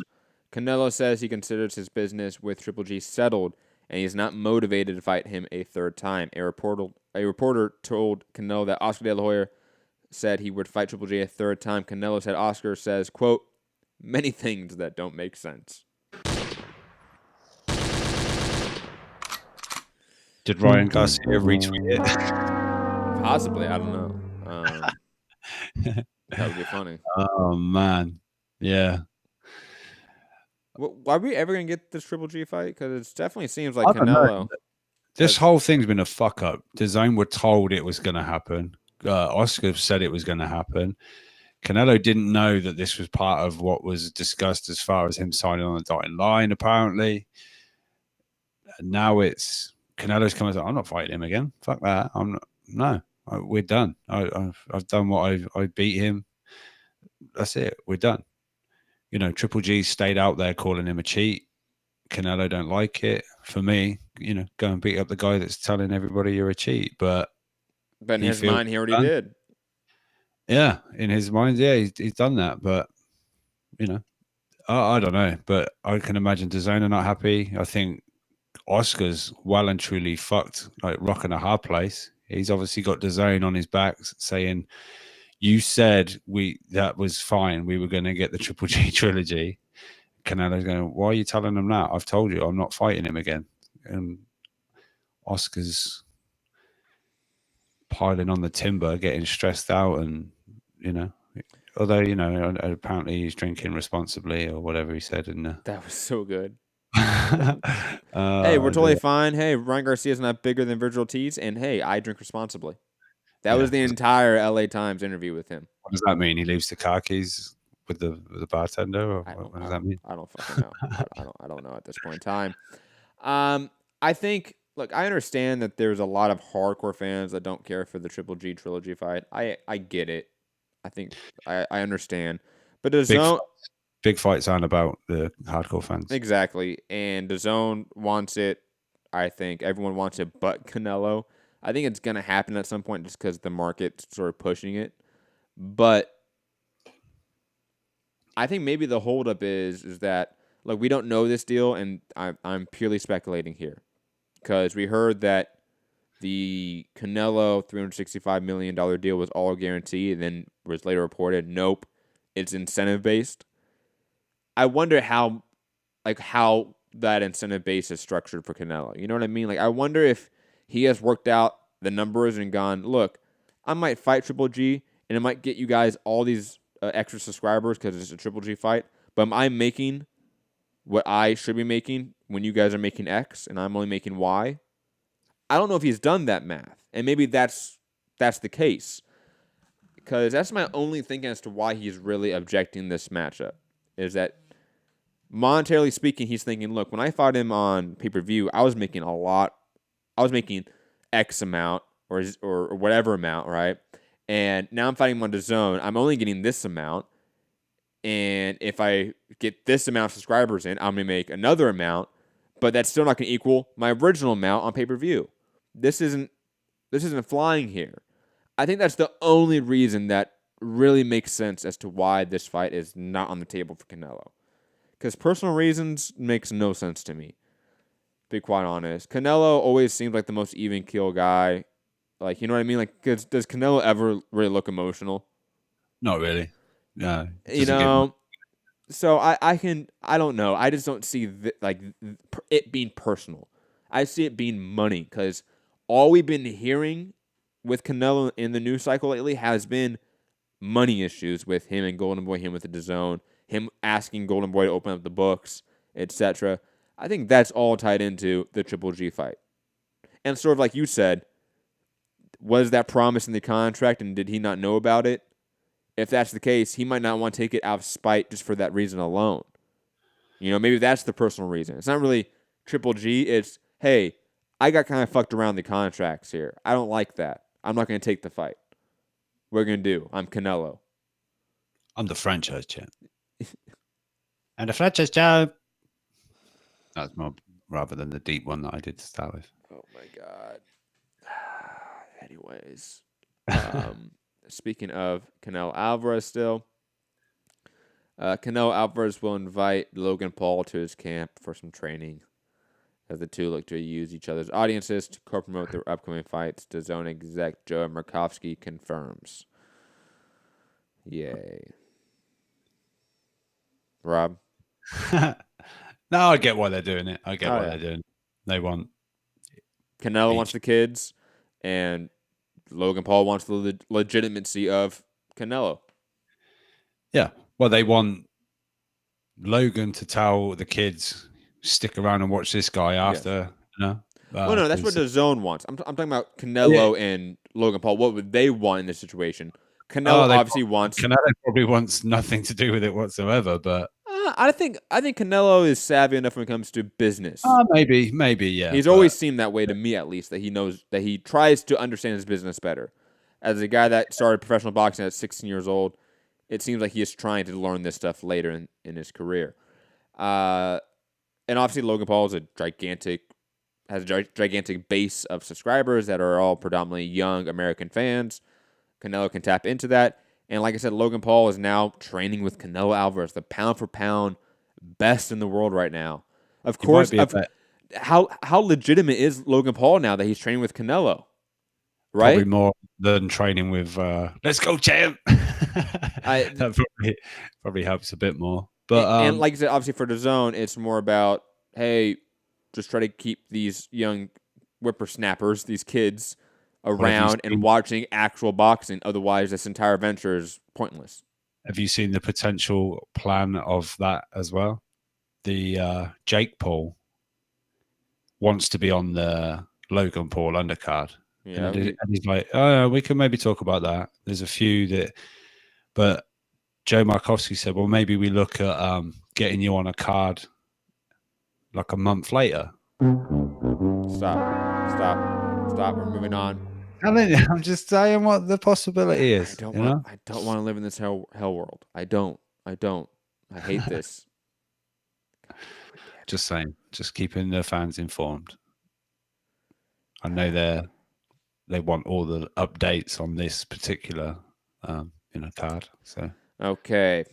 Speaker 10: Canelo says he considers his business with Triple G settled, and he's not motivated to fight him a third time. A reporter told Canelo that Oscar De La Hoya said he would fight Triple G a third time. Canelo said Oscar says, quote, many things that don't make sense.
Speaker 11: Did Ryan Garcia retweet it?
Speaker 10: Possibly, I don't know. That would be funny.
Speaker 11: Oh man, yeah.
Speaker 10: Are we ever gonna get this Triple G fight? Because it definitely seems like Canelo.
Speaker 11: This whole thing's been a fuck up. DAZN were told it was going to happen. Oscar said it was going to happen. Canelo didn't know that this was part of what was discussed as far as him signing on the dotted line, apparently. And now it's Canelo's coming and saying, I'm not fighting him again. Fuck that. We're done. I've done what I beat him. That's it. We're done. Triple G stayed out there calling him a cheat. Canelo don't like it. For me, go and beat up the guy that's telling everybody you're a cheat. But
Speaker 10: in his mind, he already did.
Speaker 11: Yeah, in his mind, yeah, he's done that. But I don't know. But I can imagine DAZN are not happy. I think Oscar's well and truly fucked, like rock in a hard place. He's obviously got DAZN on his back saying, you said that was fine. We were going to get the Triple G trilogy. Canelo's going, why are you telling them that? I've told you I'm not fighting him again. And Oscar's piling on the timber, getting stressed out, and although apparently he's drinking responsibly or whatever he said. And
Speaker 10: that was so good. Hey, we're totally fine. Hey, Ryan Garcia's not bigger than Virgil Ortiz, and hey, I drink responsibly. That was the entire LA Times interview with him.
Speaker 11: What does that mean? He leaves the car keys with the bartender, or what does that mean?
Speaker 10: I don't fucking know. I don't know at this point in time. I think, look, I understand that there's a lot of hardcore fans that don't care for the Triple G trilogy fight. I get it. I think I understand. But
Speaker 11: big fights aren't about the hardcore fans.
Speaker 10: Exactly. And DAZN wants it. I think everyone wants it but Canelo. I think it's going to happen at some point just because the market's sort of pushing it. But I think maybe the holdup is that, look, we don't know this deal, and I'm purely speculating here. Because we heard that the Canelo $365 million deal was all guaranteed, and then was later reported, nope, it's incentive-based. I wonder how that incentive base is structured for Canelo. You know what I mean? Like, I wonder if he has worked out the numbers and gone, look, I might fight Triple G, and it might get you guys all these extra subscribers because it's a Triple G fight, but am I making what I should be making when you guys are making X and I'm only making Y? I don't know if he's done that math, and maybe that's the case, because that's my only thinking as to why he's really objecting this matchup, is that monetarily speaking, he's thinking, look, when I fought him on pay-per-view, I was making a lot. I was making X amount or whatever amount, right? And now I'm fighting him on DAZN. I'm only getting this amount. And if I get this amount of subscribers in, I'm going to make another amount, but that's still not going to equal my original amount on pay-per-view. This isn't flying here. I think that's the only reason that really makes sense as to why this fight is not on the table for Canelo. Because personal reasons makes no sense to me, to be quite honest. Canelo always seems like the most even keel guy. Like, you know what I mean? Like, does Canelo ever really look emotional?
Speaker 11: Not really. No.
Speaker 10: You know, so I don't know. I just don't see it being personal. I see it being money, because all we've been hearing with Canelo in the news cycle lately has been money issues with him and Golden Boy, him with the DAZN, him asking Golden Boy to open up the books, etc. I think that's all tied into the Triple G fight. And sort of like you said, was that promise in the contract and did he not know about it? If that's the case, he might not want to take it out of spite just for that reason alone. You know, maybe that's the personal reason. It's not really Triple G. It's, hey, I got kind of fucked around the contracts here. I don't like that. I'm not going to take the fight. What are you going to do? I'm Canelo.
Speaker 11: I'm the franchise champ. And the franchise champ. That's more rather than the deep one that I did to start with.
Speaker 10: Oh, my God. Anyways. Speaking of Canelo Alvarez still, Canelo Alvarez will invite Logan Paul to his camp for some training as the two look to use each other's audiences to co-promote their upcoming fights. DAZN exec Joe Markovsky confirms. Yay. Rob?
Speaker 11: No, I get why they're doing it. I get why they're doing it. They want...
Speaker 10: Canelo wants the kids, and Logan Paul wants the legitimacy of Canelo.
Speaker 11: Yeah. Well, they want Logan to tell the kids, stick around and watch this guy after. Yes. You know?
Speaker 10: Well, no, that's what DAZN wants. I'm talking about Canelo and Logan Paul. What would they want in this situation? Canelo obviously wants...
Speaker 11: Canelo probably wants nothing to do with it whatsoever, but...
Speaker 10: I think Canelo is savvy enough when it comes to business.
Speaker 11: Maybe, yeah.
Speaker 10: He's always seemed that way to me, at least, that he knows, that he tries to understand his business better. As a guy that started professional boxing at 16 years old, it seems like he is trying to learn this stuff later in his career. And obviously, Logan Paul is has a gigantic base of subscribers that are all predominantly young American fans. Canelo can tap into that. And like I said, Logan Paul is now training with Canelo Alvarez, the pound-for-pound best in the world right now. Of course, how legitimate is Logan Paul now that he's training with Canelo? Right?
Speaker 11: Probably more than training with let's go, champ. That probably helps a bit more. But
Speaker 10: and like I said, obviously for DAZN, it's more about, hey, just try to keep these young whippersnappers, these kids, around and watching actual boxing. Otherwise, this entire venture is pointless.
Speaker 11: Have you seen the potential plan of that as well? The Jake Paul wants to be on the Logan Paul undercard.
Speaker 10: Yeah,
Speaker 11: and he's like, oh, we can maybe talk about that. There's a few that, but Joe Markovsky said, well, maybe we look at getting you on a card like a month later.
Speaker 10: Stop. We're moving on.
Speaker 11: I'm just saying what the possibility is.
Speaker 10: I don't want to live in this hell world. I don't. I hate this.
Speaker 11: Just saying. Just keeping the fans informed. I know they want all the updates on this particular card. So
Speaker 10: okay,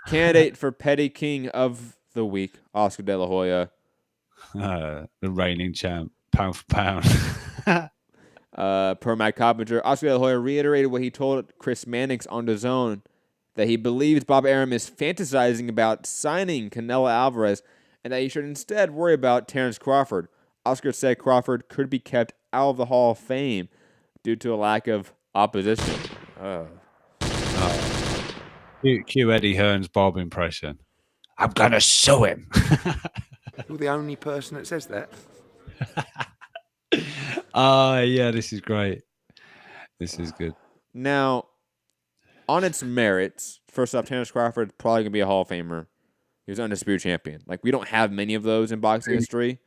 Speaker 10: candidate for Petty King of the Week, Oscar De La Hoya,
Speaker 11: the reigning champ, pound for pound.
Speaker 10: Per Matt Coppinger, Oscar De La Hoya reiterated what he told Chris Mannix on DAZN, that he believes Bob Arum is fantasizing about signing Canelo Alvarez and that he should instead worry about Terrence Crawford. Oscar said Crawford could be kept out of the Hall of Fame due to a lack of opposition.
Speaker 11: Cue Eddie Hearn's Bob impression. I'm going to sue him.
Speaker 7: You're the only person that says that.
Speaker 11: Yeah, this is great. This is good.
Speaker 10: Now, on its merits, first off, Terrence Crawford is probably going to be a Hall of Famer. He was undisputed champion. Like, we don't have many of those in boxing history.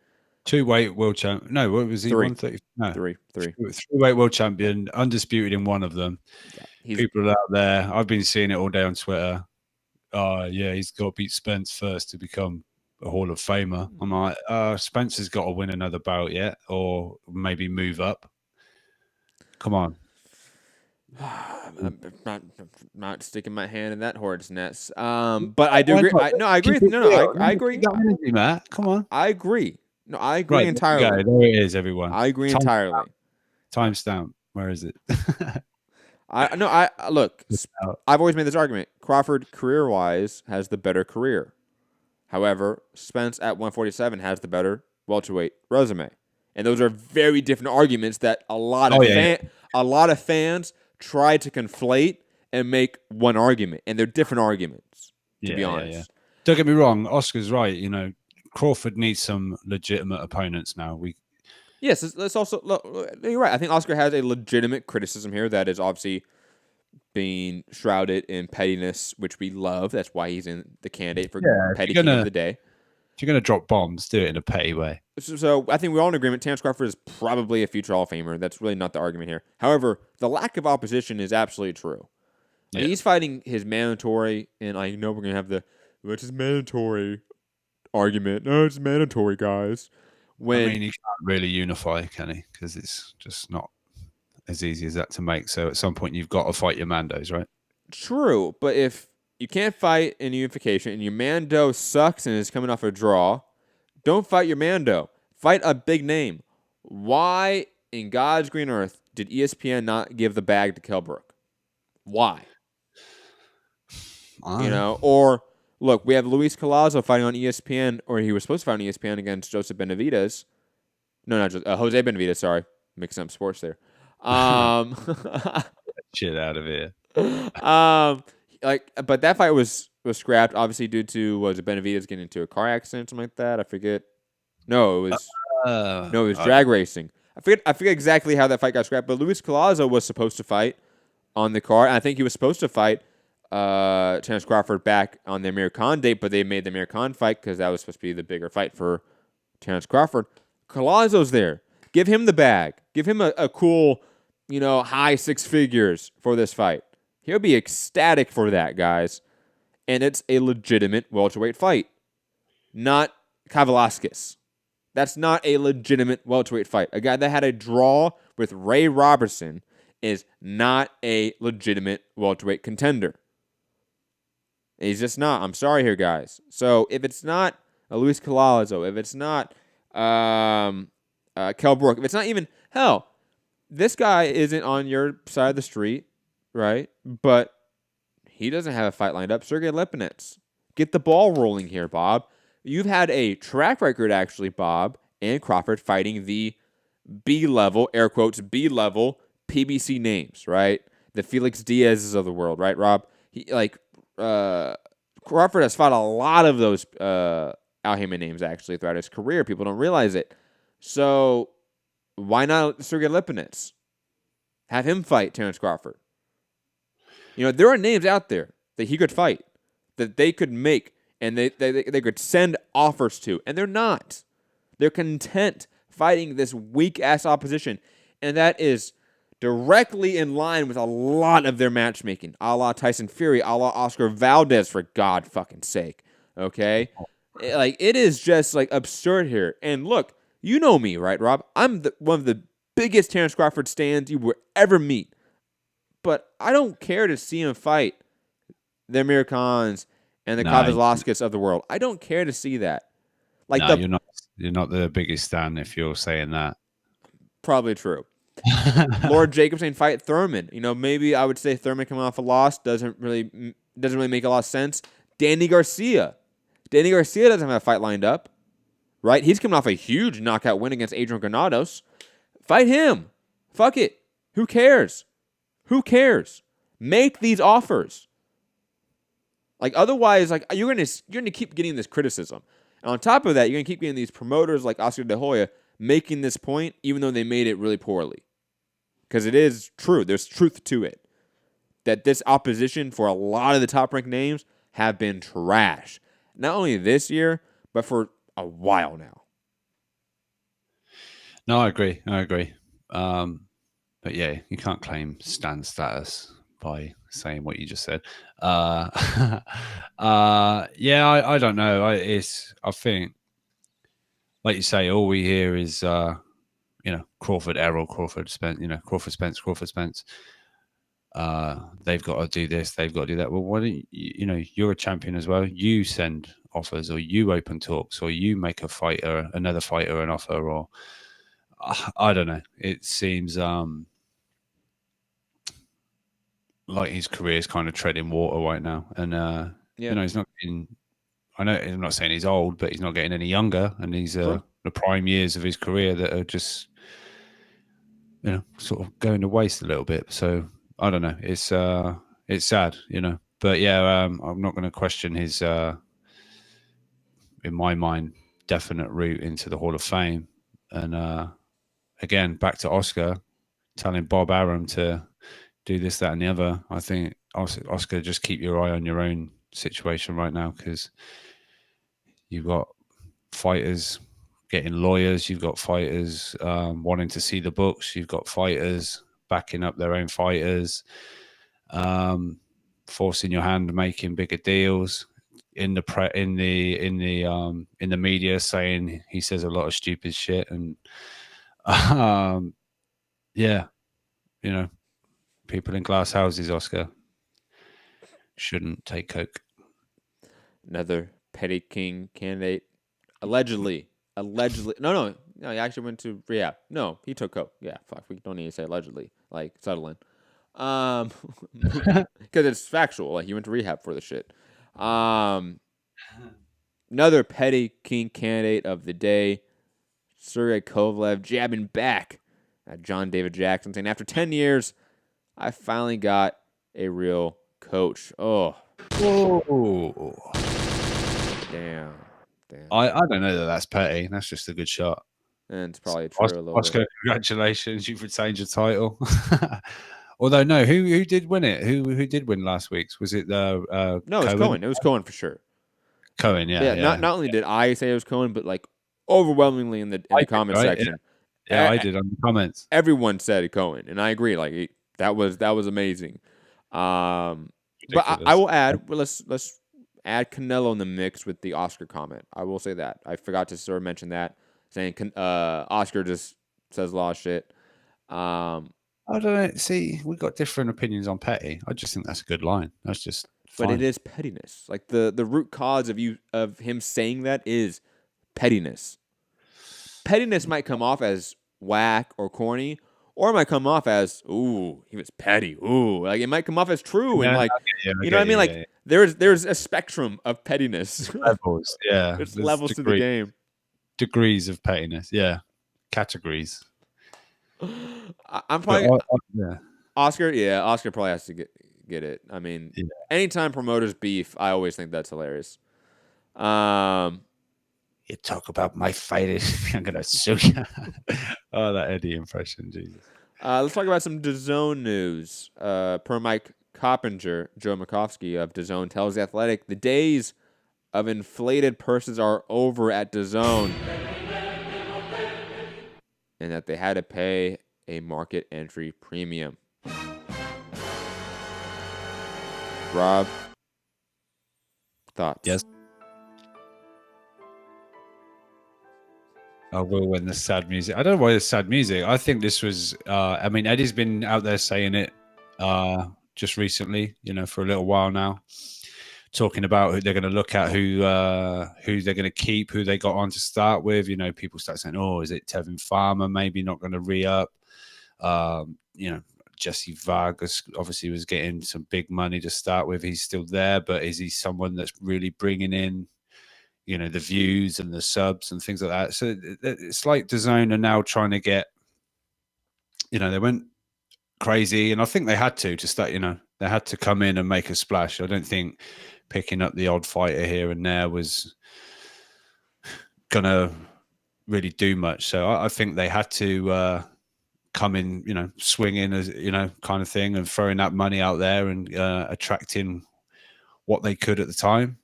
Speaker 11: Two-weight world champion. No, what was he?
Speaker 10: Three.
Speaker 11: 130? No.
Speaker 10: Three.
Speaker 11: Three-weight world champion, undisputed in one of them. Yeah, people out there, I've been seeing it all day on Twitter. yeah, he's got to beat Spence first to become a Hall of Famer. I'm like, Spencer's got to win another bout yet, or maybe move up. Come on.
Speaker 10: I'm not sticking my hand in that horse nest. But I do agree. I agree. I agree.
Speaker 11: Energy, Matt. Come on.
Speaker 10: I agree. No, I agree entirely.
Speaker 11: There it is, everyone.
Speaker 10: I agree entirely.
Speaker 11: Timestamp. Where is it?
Speaker 10: Look. I've always made this argument. Crawford, career-wise, has the better career. However, Spence at 147 has the better welterweight resume, and those are very different arguments that a lot of fans try to conflate and make one argument, and they're different arguments. To be honest,
Speaker 11: yeah. Don't get me wrong. Oscar's right. You know, Crawford needs some legitimate opponents now.
Speaker 10: Yes, let's also look. You're right. I think Oscar has a legitimate criticism here that is obviously being shrouded in pettiness, which we love. That's why he's in the candidate for petty king of the day.
Speaker 11: If you're going to drop bombs, do it in a petty way.
Speaker 10: So I think we're all in agreement. Terrence Crawford is probably a future Hall of Famer. That's really not the argument here. However, the lack of opposition is absolutely true. Yeah. He's fighting his mandatory, and I know we're going to have which is mandatory argument. No, it's mandatory, guys.
Speaker 11: I mean, he can't really unify, can he? Because it's just not as easy as that to make. So at some point, you've got to fight your Mandos, right?
Speaker 10: True, but if you can't fight in unification and your Mando sucks and is coming off a draw, don't fight your Mando. Fight a big name. Why in God's green earth did ESPN not give the bag to Kell Brook? Why? Or look, we have Luis Collazo fighting on ESPN, or he was supposed to fight on ESPN against Joseph Benavidez. No, not Jose Benavidez. Sorry, mixing up sports there.
Speaker 11: Shit out of here.
Speaker 10: But that fight was scrapped, obviously due to Benavidez getting into a car accident, something like that. I forget. No, it was drag racing. I forget exactly how that fight got scrapped. But Luis Collazo was supposed to fight on the card. I think he was supposed to fight Terrence Crawford back on the Amir Khan date, but they made the Amir Khan fight because that was supposed to be the bigger fight for Terrence Crawford. Collazo's there. Give him the bag. Give him a cool, high six figures for this fight. He'll be ecstatic for that, guys. And it's a legitimate welterweight fight. Not Kovalev. That's not a legitimate welterweight fight. A guy that had a draw with Ray Robertson is not a legitimate welterweight contender. He's just not. I'm sorry here, guys. So if it's not a Luis Collazo, if it's not Kell Brook, if it's not even, hell, this guy isn't on your side of the street, right? But he doesn't have a fight lined up. Sergey Lipinets. Get the ball rolling here, Bob. You've had a track record, actually, Bob and Crawford, fighting the B-level, air quotes, B-level PBC names, right? The Felix Diaz's of the world, right, Rob? Crawford has fought a lot of those Al Haymon names, actually, throughout his career. People don't realize it. So why not Sergey Lipinets? Have him fight Terrence Crawford. There are names out there that he could fight, that they could make, and they could send offers to, and they're not. They're content fighting this weak-ass opposition, and that is directly in line with a lot of their matchmaking, a la Tyson Fury, a la Oscar Valdez, for God fucking sake, okay? It is just, absurd here. And look, you know me, right, Rob? I'm one of the biggest Terrence Crawford stans you will ever meet. But I don't care to see him fight the Amir Khans and the Kovalev of the world. I don't care to see that.
Speaker 11: You're not the biggest stan if you're saying that.
Speaker 10: Probably true. Lord Jacobson fight Thurman. Maybe I would say Thurman coming off a loss doesn't really make a lot of sense. Danny Garcia doesn't have a fight lined up, right? He's coming off a huge knockout win against Adrian Granados. Fight him. Fuck it. Who cares? Make these offers. Otherwise, you're gonna keep getting this criticism. And on top of that, you're gonna keep getting these promoters like Oscar De Hoya making this point, even though they made it really poorly. Because it is true. There's truth to it. That this opposition for a lot of the top-ranked names have been trash. Not only this year, but for a while now.
Speaker 11: No, I agree. But yeah, you can't claim stan status by saying what you just said. Yeah, I don't know. I think, like you say, all we hear is Crawford, Errol, Crawford, Spence, Crawford, Spence. They've got to do this, they've got to do that. Well, why don't you're a champion as well. You send offers, or you open talks, or you make another fighter an offer, or I don't know. It seems like his career is kind of treading water right now, and he's not getting. I know I'm not saying he's old, but he's not getting any younger, and he's the prime years of his career that are just sort of going to waste a little bit. So I don't know. It's sad, But yeah, I'm not going to question his, in my mind, definite route into the Hall of Fame. And again, back to Oscar, telling Bob Arum to do this, that, and the other. I think Oscar, just keep your eye on your own situation right now, because you've got fighters getting lawyers, you've got fighters wanting to see the books, you've got fighters backing up their own fighters, forcing your hand, making bigger deals in the media, saying he says a lot of stupid shit, and people in glass houses, Oscar, shouldn't take coke.
Speaker 10: Another petty king candidate, allegedly. No, he actually went to rehab. No, he took coke. Yeah, fuck, we don't need to say allegedly. Like, settle in. Because it's factual. Like, he went to rehab for the shit. Another petty king candidate of the day, Sergey Kovalev, jabbing back at John David Jackson, saying, after 10 years, I finally got a real coach. Oh. Damn.
Speaker 11: I don't know that that's petty. That's just a good shot.
Speaker 10: And it's probably true a little
Speaker 11: Oscar,
Speaker 10: bit.
Speaker 11: Congratulations, you've retained your title. Although no, who did win it? Who did win last week's? Was it
Speaker 10: No, it was Cohen. It was Cohen for sure.
Speaker 11: Cohen, yeah.
Speaker 10: Not only did I say it was Cohen, but like overwhelmingly in the comment section.
Speaker 11: Yeah, I did on the comments.
Speaker 10: Everyone said Cohen, and I agree. Like that was amazing. But I will add. Well, let's add Canelo in the mix with the Oscar comment. I will say that. I forgot to sort of mention that, saying Oscar just says a lot of shit.
Speaker 11: I don't know. See, we got different opinions on petty. I just think that's a good line. That's just fine.
Speaker 10: But it is pettiness. Like the root cause of him saying that is pettiness. Pettiness might come off as whack or corny, or it might come off as, ooh, he was petty. Ooh, like it might come off as true, and like you know what I mean. Like there's a spectrum of pettiness.
Speaker 11: Levels, yeah.
Speaker 10: There's levels to the game.
Speaker 11: Degrees of pettiness, yeah. Categories.
Speaker 10: I'm probably Oscar. Yeah, Oscar probably has to get it. I mean, anytime promoters beef, I always think that's hilarious.
Speaker 11: You talk about my fighters, I'm gonna sue you. Oh, that Eddie impression, Jesus.
Speaker 10: Let's talk about some DAZN news. Per Mike Coppinger, Joe Makovsky of DAZN tells The Athletic, the days of inflated purses are over at DAZN, and that they had to pay a market entry premium. Rob, thoughts?
Speaker 11: Yes. I will when the sad music. I don't know why there's sad music. I think this was. I mean, Eddie's been out there saying it just recently. For a little while now, talking about who they're going to look at, who they're going to keep, who they got on to start with. People start saying, "Oh, is it Tevin Farmer? Maybe not going to re-up." Jesse Vargas obviously was getting some big money to start with. He's still there, but is he someone that's really bringing in? The views and the subs and things like that. So it's like DAZN are now trying to get, they went crazy, and I think they had to start, they had to come in and make a splash. I don't think picking up the odd fighter here and there was going to really do much. So I think they had to come in, swing in as, kind of thing, and throwing that money out there and attracting what they could at the time.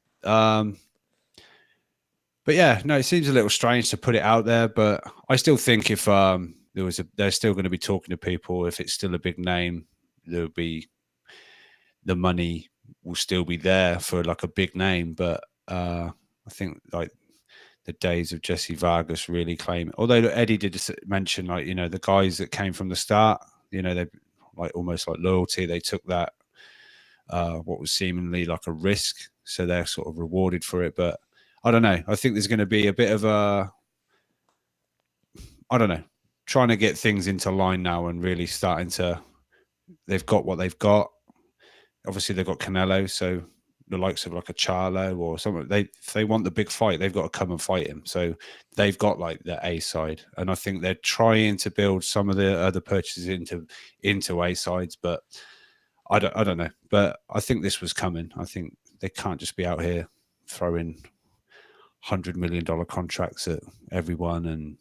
Speaker 11: But yeah, no, it seems a little strange to put it out there, but I still think if they're still going to be talking to people, if it's still a big name, there'll be the money will still be there for like a big name. But I think like the days of Jesse Vargas really claim. Although Eddie did mention, like, you know, the guys that came from the start, you know, they like almost like loyalty. They took that what was seemingly like a risk, so they're sort of rewarded for it. But I don't know. I think there's going to be a bit of a, I don't know, trying to get things into line now and really starting to. They've got what they've got. Obviously, they've got Canelo, so the likes of like a Charlo or something. If they want the big fight, they've got to come and fight him. So they've got like the A side, and I think they're trying to build some of the other purchases into A sides. But I don't know. But I think this was coming. I think they can't just be out here throwing $100 million contracts at everyone and,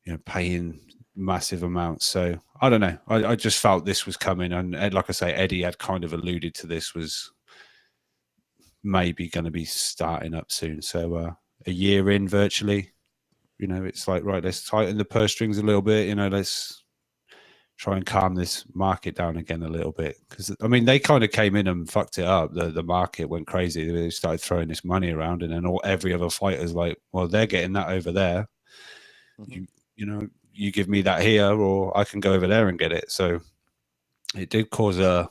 Speaker 11: you know, paying massive amounts. So I don't know. I just felt this was coming, and like I say, Eddie had kind of alluded to this was maybe going to be starting up soon. So a year in virtually, you know, it's like, right, let's tighten the purse strings a little bit, you know, let's try and calm this market down again a little bit. Because I mean, they kind of came in and fucked it up. The market went crazy. They started throwing this money around, and then every other fighter's like, well, they're getting that over there. Mm-hmm. You know, you give me that here, or I can go over there and get it. So it did cause a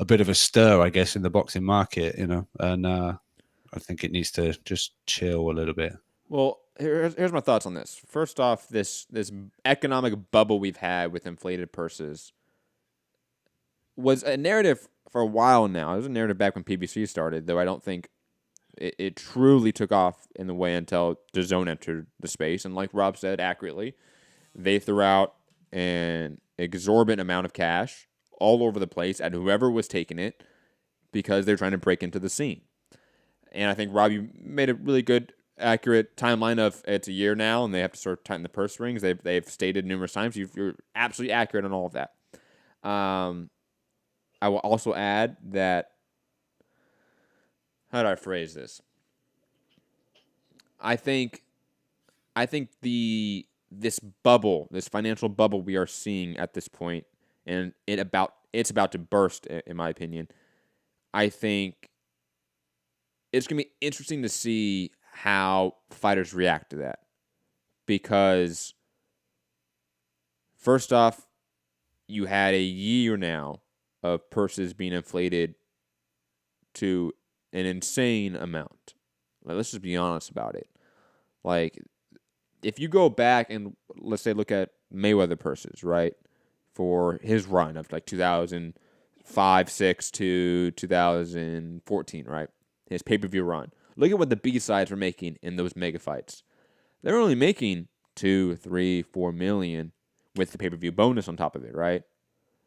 Speaker 11: bit of a stir, I guess, in the boxing market, you know, and I think it needs to just chill a little bit.
Speaker 10: Well, here's my thoughts on this. First off, this economic bubble we've had with inflated purses was a narrative for a while now. It was a narrative back when PBC started, though I don't think it truly took off in the way until DAZN entered the space. And like Rob said accurately, they threw out an exorbitant amount of cash all over the place at whoever was taking it because they're trying to break into the scene. And I think, Rob, you made a really good, accurate timeline of it's a year now, and they have to sort of tighten the purse strings. They've stated numerous times. You're absolutely accurate on all of that. I will also add that, how do I phrase this? I think this bubble, this financial bubble we are seeing at this point, and it's about to burst, in my opinion. I think it's going to be interesting to see how fighters react to that. Because, first off, you had a year now of purses being inflated to an insane amount. Like, let's just be honest about it. Like, if you go back and, let's say, look at Mayweather purses, right, for his run of like 2005, 6 to 2014, right, his pay-per-view run. Look at what the B-sides were making in those mega fights. They're only making $2, $3, $4 million with the pay-per-view bonus on top of it, right?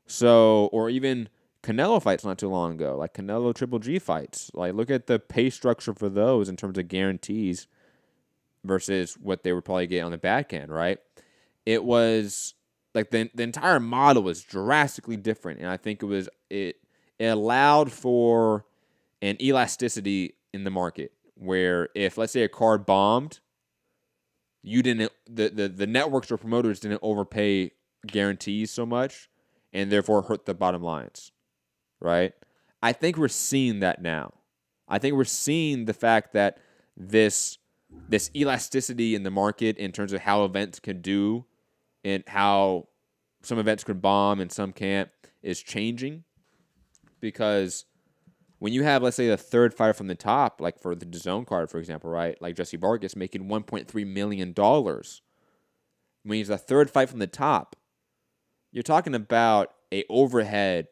Speaker 10: So, or even Canelo fights not too long ago, like Canelo Triple G fights. Like, look at the pay structure for those in terms of guarantees versus what they would probably get on the back end, right? It was like the entire model was drastically different, and I think it allowed for an elasticity in the market where if, let's say, a card bombed, you didn't the networks or promoters didn't overpay guarantees so much and therefore hurt the bottom lines, right? I think we're seeing that now. I think we're seeing the fact that this elasticity in the market in terms of how events can do and how some events could bomb and some can't is changing. Because when you have, let's say, a third fighter from the top, like for the DAZN card, for example, right, like Jesse Vargas making $1.3 million, when he's a third fight from the top, you're talking about a overhead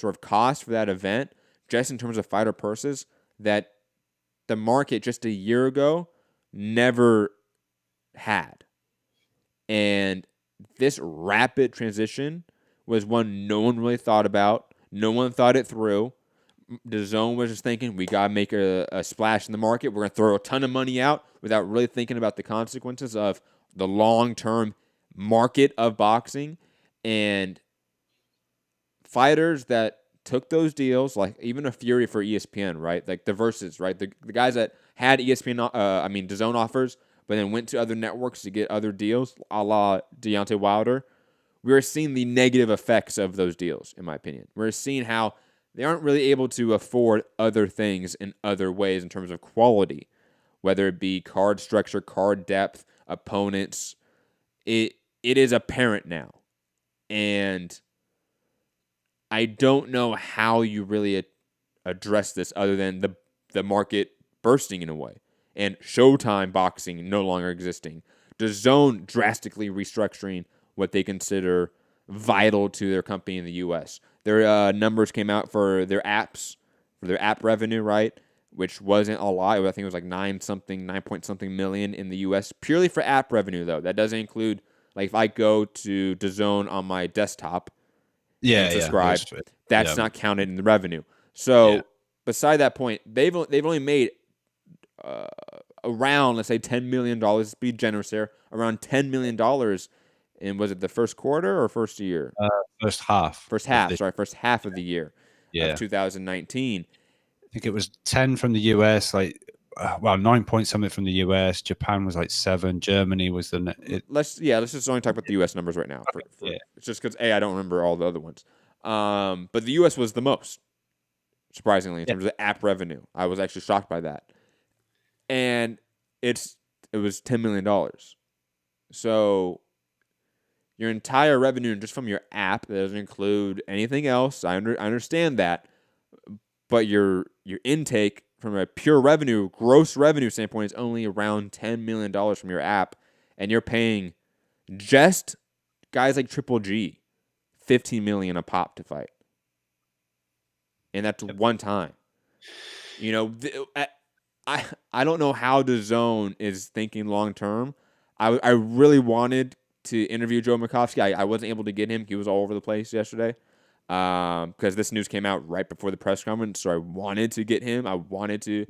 Speaker 10: sort of cost for that event, just in terms of fighter purses, that the market just a year ago never had. And this rapid transition was one no one really thought about. No one thought it through. DAZN was just thinking, we got to make a splash in the market. We're going to throw a ton of money out without really thinking about the consequences of the long-term market of boxing. And fighters that took those deals, like even a Fury for ESPN, right? Like the Versus, right? The guys that had DAZN offers, but then went to other networks to get other deals, a la Deontay Wilder. We are seeing the negative effects of those deals, in my opinion. We're seeing how they aren't really able to afford other things in other ways in terms of quality, whether it be card structure, card depth, opponents. It is apparent now. And I don't know how you really address this other than the market bursting in a way and Showtime boxing no longer existing. DAZN drastically restructuring what they consider vital to their company in the U.S. Their numbers came out for their apps, for their app revenue, right? Which wasn't a lot. I think it was like 9 point something million in the U.S. purely for app revenue, though. That doesn't include, like, if I go to DAZN on my desktop and subscribe, that's not counted in the revenue. So, beside that point, they've only made around, let's say, $10 million. Let's be generous there. Around $10 million in, was it the first quarter or first year?
Speaker 11: First half.
Speaker 10: First half of the year of 2019.
Speaker 11: I think it was 10 from the US, 9 point something from the US. Japan was like 7. Germany was
Speaker 10: let's just only talk about the US numbers right now. It's just because I don't remember all the other ones. But the US was the most, surprisingly, in terms of app revenue. I was actually shocked by that. And it was $10 million. So your entire revenue just from your app, that doesn't include anything else. I understand that. But your intake from a pure revenue, gross revenue standpoint, is only around $10 million from your app, and you're paying just guys like Triple G $15 million a pop to fight, and that's one time. You know, I don't know how DAZN is thinking long term. I really wanted to interview Joe Makovsky. I wasn't able to get him. He was all over the place yesterday. Because this news came out right before the press conference, so I wanted to get him. I wanted to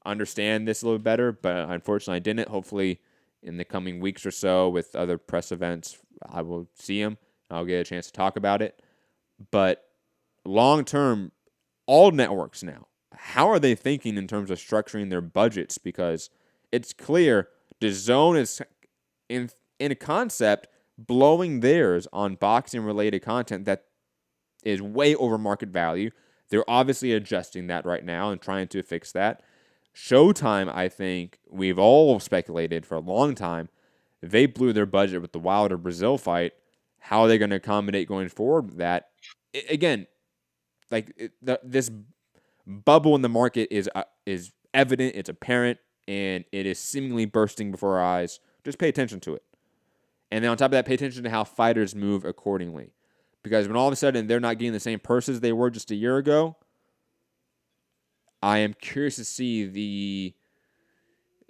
Speaker 10: understand this a little better, but unfortunately I didn't. Hopefully in the coming weeks or so with other press events, I will see him. I'll get a chance to talk about it. But long term, all networks now, how are they thinking in terms of structuring their budgets? Because it's clear DAZN is, in a concept, blowing theirs on boxing-related content that is way over market value. They're obviously adjusting that right now and trying to fix that. Showtime, I think, we've all speculated for a long time, they blew their budget with the Wilder Brazil fight. How are they going to accommodate going forward with that? Again, this bubble in the market is evident, it's apparent, and it is seemingly bursting before our eyes. Just pay attention to it. And then on top of that, pay attention to how fighters move accordingly. Because when all of a sudden they're not getting the same purses they were just a year ago, I am curious to see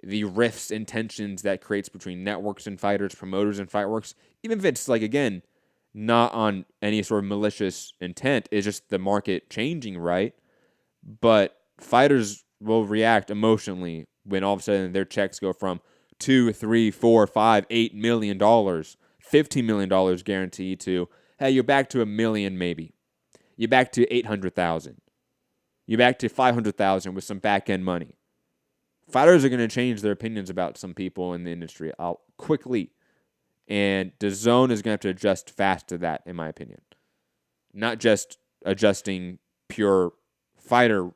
Speaker 10: the rifts and tensions that creates between networks and fighters, promoters and fightworks. Even if it's, again, not on any sort of malicious intent, it's just the market changing, right? But fighters will react emotionally when all of a sudden their checks go from $2, $3, $4, $5, $8 million, $15 million guaranteed to, hey, you're back to $1 million maybe. You're back to $800,000. You're back to $500,000 with some back-end money. Fighters are going to change their opinions about some people in the industry quickly. And DAZN is going to have to adjust fast to that, in my opinion. Not just adjusting pure fighter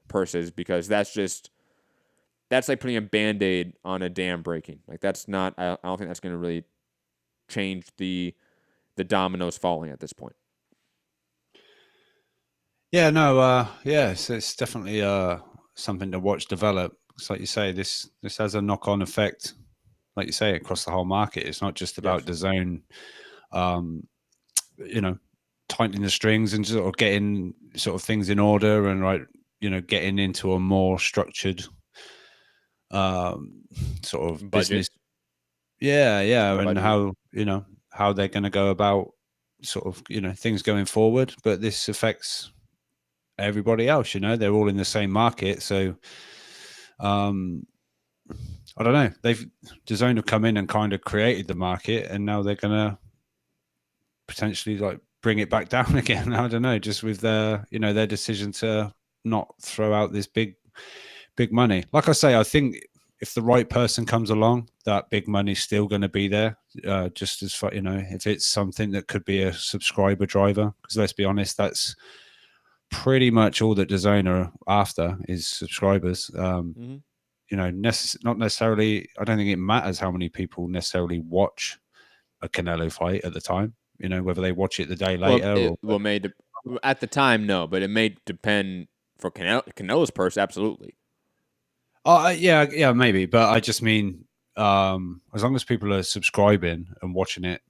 Speaker 10: purses, because that's like putting a Band-Aid on a dam breaking. That's not, I don't think that's going to really change the dominoes falling at this point.
Speaker 11: Yeah, no, it's definitely something to watch develop. It's like you say, this has a knock-on effect, like you say, across the whole market. It's not just about DAZN, tightening the strings and sort of getting sort of things in order and getting into a more structured sort of business. And how they're going to go about sort of things going forward. But this affects everybody else. They're all in the same market, so I don't know. DAZN have come in and kind of created the market, and now they're going to potentially bring it back down again. I don't know, just with their decision to not throw out this big money. Like I say, I think if the right person comes along, that big money's still going to be there. Just as far, if it's something that could be a subscriber driver, because let's be honest, that's pretty much all that DAZN are after is subscribers. You know, not necessarily. I don't think it matters how many people necessarily watch a Canelo fight at the time. You know, whether they watch it the day later.
Speaker 10: At the time, no, but it may depend for Canelo's purse. Absolutely.
Speaker 11: Yeah, maybe. But I just mean, as long as people are subscribing and watching it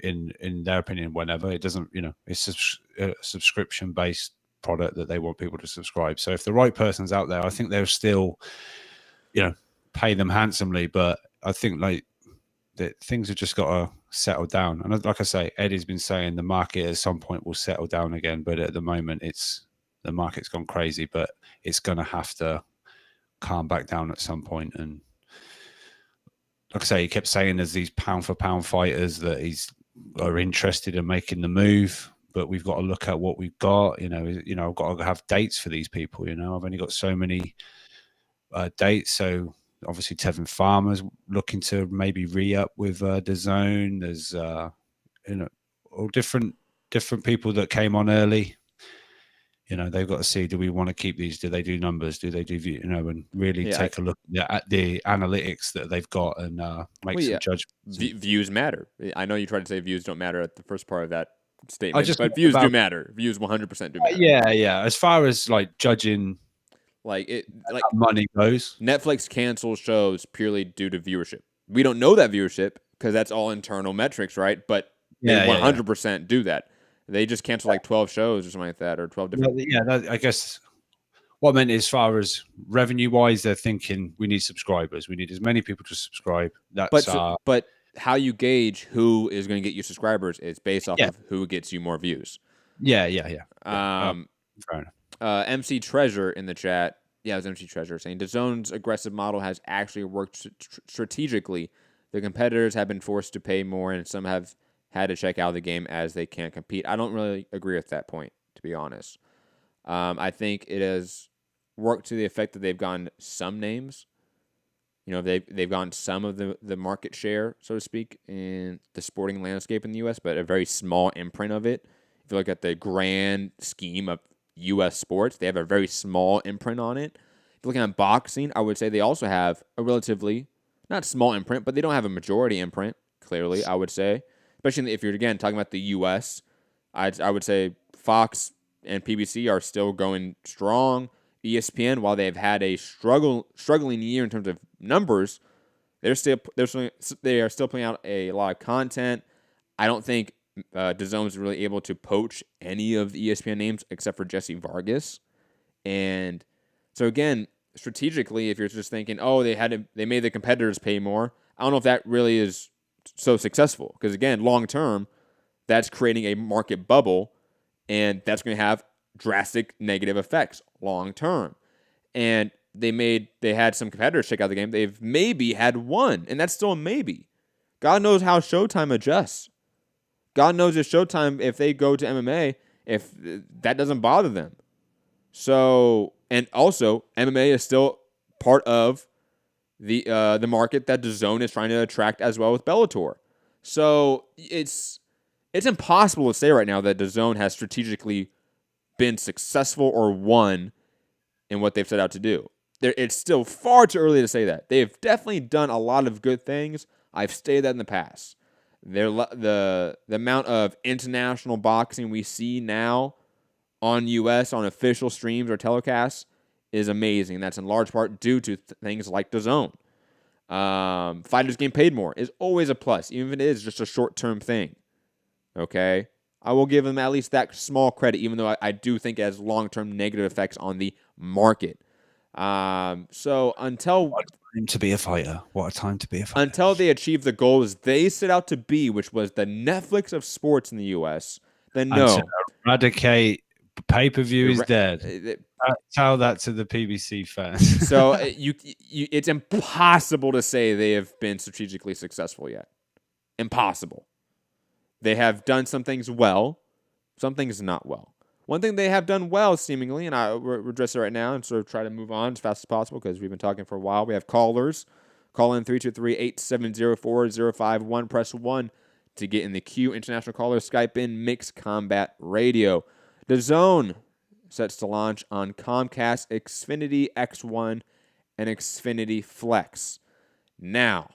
Speaker 11: in their opinion, whenever, it doesn't, you know, it's a subscription based product that they want people to subscribe. So if the right person's out there, I think they'll still, you know, pay them handsomely. But I think like that things have just got to settle down. And like I say, Eddie's been saying the market at some point will settle down again. But at the moment, the market's gone crazy. But it's going to have to calm back down at some point. And like I say, he kept saying there's these pound for pound fighters that are interested in making the move. But we've got to look at what we've got. You know, I've got to have dates for these people. You know, I've only got so many dates. So obviously Tevin Farmer's looking to maybe re-up with DAZN. There's you know, all different people that came on early. You know, they've got to see, do we want to keep these? Do they do numbers? Do they do, you know, and really take a look at the analytics that they've got and make some judgments.
Speaker 10: Views matter. I know you tried to say views don't matter at the first part of that statement, but views do matter. Views 100% do matter.
Speaker 11: Yeah. As far as like judging,
Speaker 10: like
Speaker 11: money goes,
Speaker 10: Netflix cancels shows purely due to viewership. We don't know that viewership because that's all internal metrics, right? But they 100% do that. They just cancel like 12 shows or something like that, or 12 different.
Speaker 11: I guess what I meant as far as revenue-wise, they're thinking we need subscribers. We need as many people to subscribe.
Speaker 10: But how you gauge who is going to get you subscribers is based off of who gets you more views.
Speaker 11: Yeah. Fair enough.
Speaker 10: MC Treasure in the chat. Yeah, it was MC Treasure saying DAZN's aggressive model has actually worked strategically. The competitors have been forced to pay more, and some have had to check out of the game as they can't compete. I don't really agree with that point, to be honest. I think it has worked to the effect that they've gotten some names. You know, they've gotten some of the market share, so to speak, in the sporting landscape in the U.S., but a very small imprint of it. If you look at the grand scheme of U.S. sports, they have a very small imprint on it. If you're looking at boxing, I would say they also have a relatively, not small imprint, but they don't have a majority imprint, clearly, I would say. Especially if you're, again, talking about the U.S., I would say Fox and PBC are still going strong. ESPN, while they've had a struggling year in terms of numbers, they are still putting out a lot of content. I don't think DAZN is really able to poach any of the ESPN names except for Jesse Vargas. And so again, strategically, if you're just thinking, oh, they made the competitors pay more, I don't know if that really is so successful, because again, long term, that's creating a market bubble, and that's going to have drastic negative effects long term. And they had some competitors check out the game. They've maybe had one, and that's still a maybe. God knows how Showtime adjusts. God knows if Showtime, if they go to MMA, if that doesn't bother them. So, and also MMA is still part of the market that DAZN is trying to attract as well with Bellator. So it's impossible to say right now that DAZN has strategically been successful or won in what they've set out to do. It's still far too early to say that. They've definitely done a lot of good things. I've stated that in the past. The amount of international boxing we see now on U.S. on official streams or telecasts is amazing. That's in large part due to things like DAZN. Fighters getting paid more is always a plus, even if it is just a short-term thing. Okay? I will give them at least that small credit, even though I do think it has long-term negative effects on the market. So until...
Speaker 11: What a time to be a fighter. What a time to be a fighter.
Speaker 10: Until they achieve the goals they set out to be, which was the Netflix of sports in the U.S., then no.
Speaker 11: Eradicate pay-per-view is dead. Tell that to the PBC fans.
Speaker 10: So it's impossible to say they have been strategically successful yet. Impossible. They have done some things well, some things not well. One thing they have done well, seemingly, and we'll address it right now and sort of try to move on as fast as possible because we've been talking for a while. We have callers. Call in 323-870-4051. Press 1 to get in the queue. International callers, Skype in Mixed Combat Radio. DAZN sets to launch on Comcast Xfinity X1 and Xfinity Flex. Now,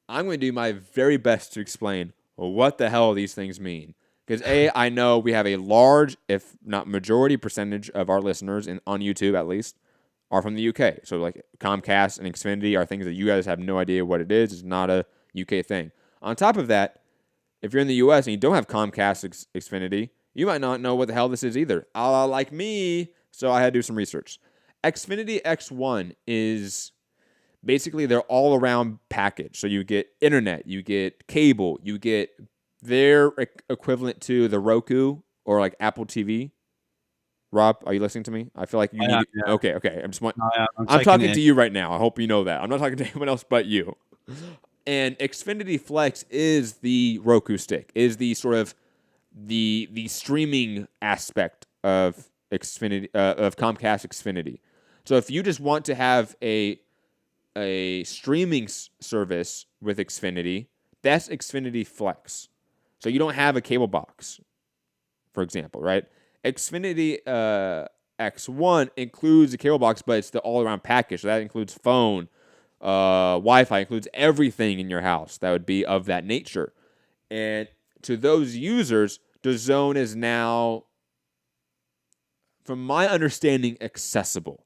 Speaker 10: I'm going to do my very best to explain what the hell these things mean. Because I know we have a large, if not majority percentage of our listeners on YouTube at least are from the UK. So like Comcast and Xfinity are things that you guys have no idea what it is. It's not a UK thing. On top of that, if you're in the US and you don't have Comcast Xfinity, you might not know what the hell this is either. Like me, so I had to do some research. Xfinity X1 is basically their all-around package. So you get internet, you get cable, you get their equivalent to the Roku or like Apple TV. Rob, are you listening to me? I feel like you need. Yeah. Okay. I'm talking to you right now. I hope you know that. I'm not talking to anyone else but you. And Xfinity Flex is the Roku stick, is the sort of the streaming aspect of Xfinity of Comcast Xfinity. So if you just want to have a streaming service with Xfinity, that's Xfinity Flex. So you don't have a cable box, for example, right? Xfinity X1 includes a cable box, but it's the all-around package. So that includes phone, Wi-Fi, includes everything in your house that would be of that nature. And to those users, DAZN is now, from my understanding, accessible.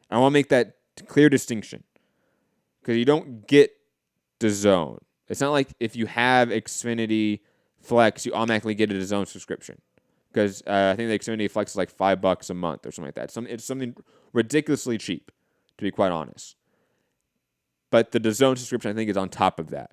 Speaker 10: I want to make that clear distinction because you don't get DAZN. It's not like if you have Xfinity Flex, you automatically get a DAZN subscription. Because I think the Xfinity Flex is like $5 a month or something like that. It's something ridiculously cheap, to be quite honest. But the DAZN subscription, I think, is on top of that,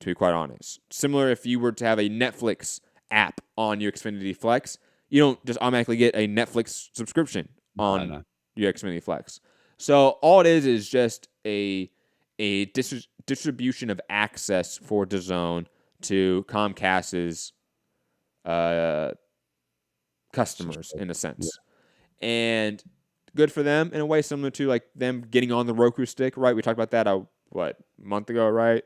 Speaker 10: to be quite honest. Similar if you were to have a Netflix app on your Xfinity Flex, you don't just automatically get a Netflix subscription on your Xfinity Flex. So all it is just a distribution of access for DAZN to Comcast's customers in a sense. Yeah. And good for them in a way, similar to like them getting on the Roku stick, right? We talked about that a month ago, right?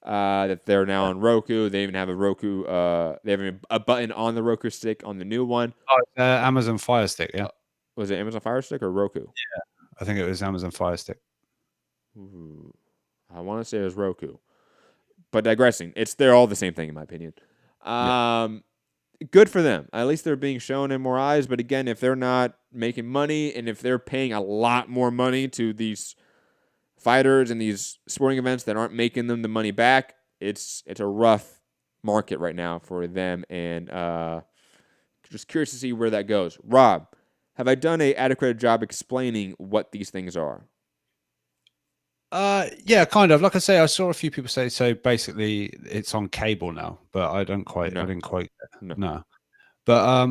Speaker 10: That they're now on Roku. They even have a Roku they have a button on the Roku stick on the new one.
Speaker 11: Oh, Amazon Fire Stick, yeah.
Speaker 10: Was it Amazon Fire Stick or Roku?
Speaker 11: Yeah, I think it was Amazon Fire Stick.
Speaker 10: I want to say it was Roku. But digressing, they're all the same thing in my opinion. Good for them. At least they're being shown in more eyes. But again, if they're not making money and if they're paying a lot more money to these fighters and these sporting events that aren't making them the money back, it's a rough market right now for them. And just curious to see where that goes. Rob, have I done an adequate job explaining what these things are?
Speaker 11: Yeah, kind of. Like I say, I saw a few people say so. Basically, it's on cable now, but I didn't quite. No. But I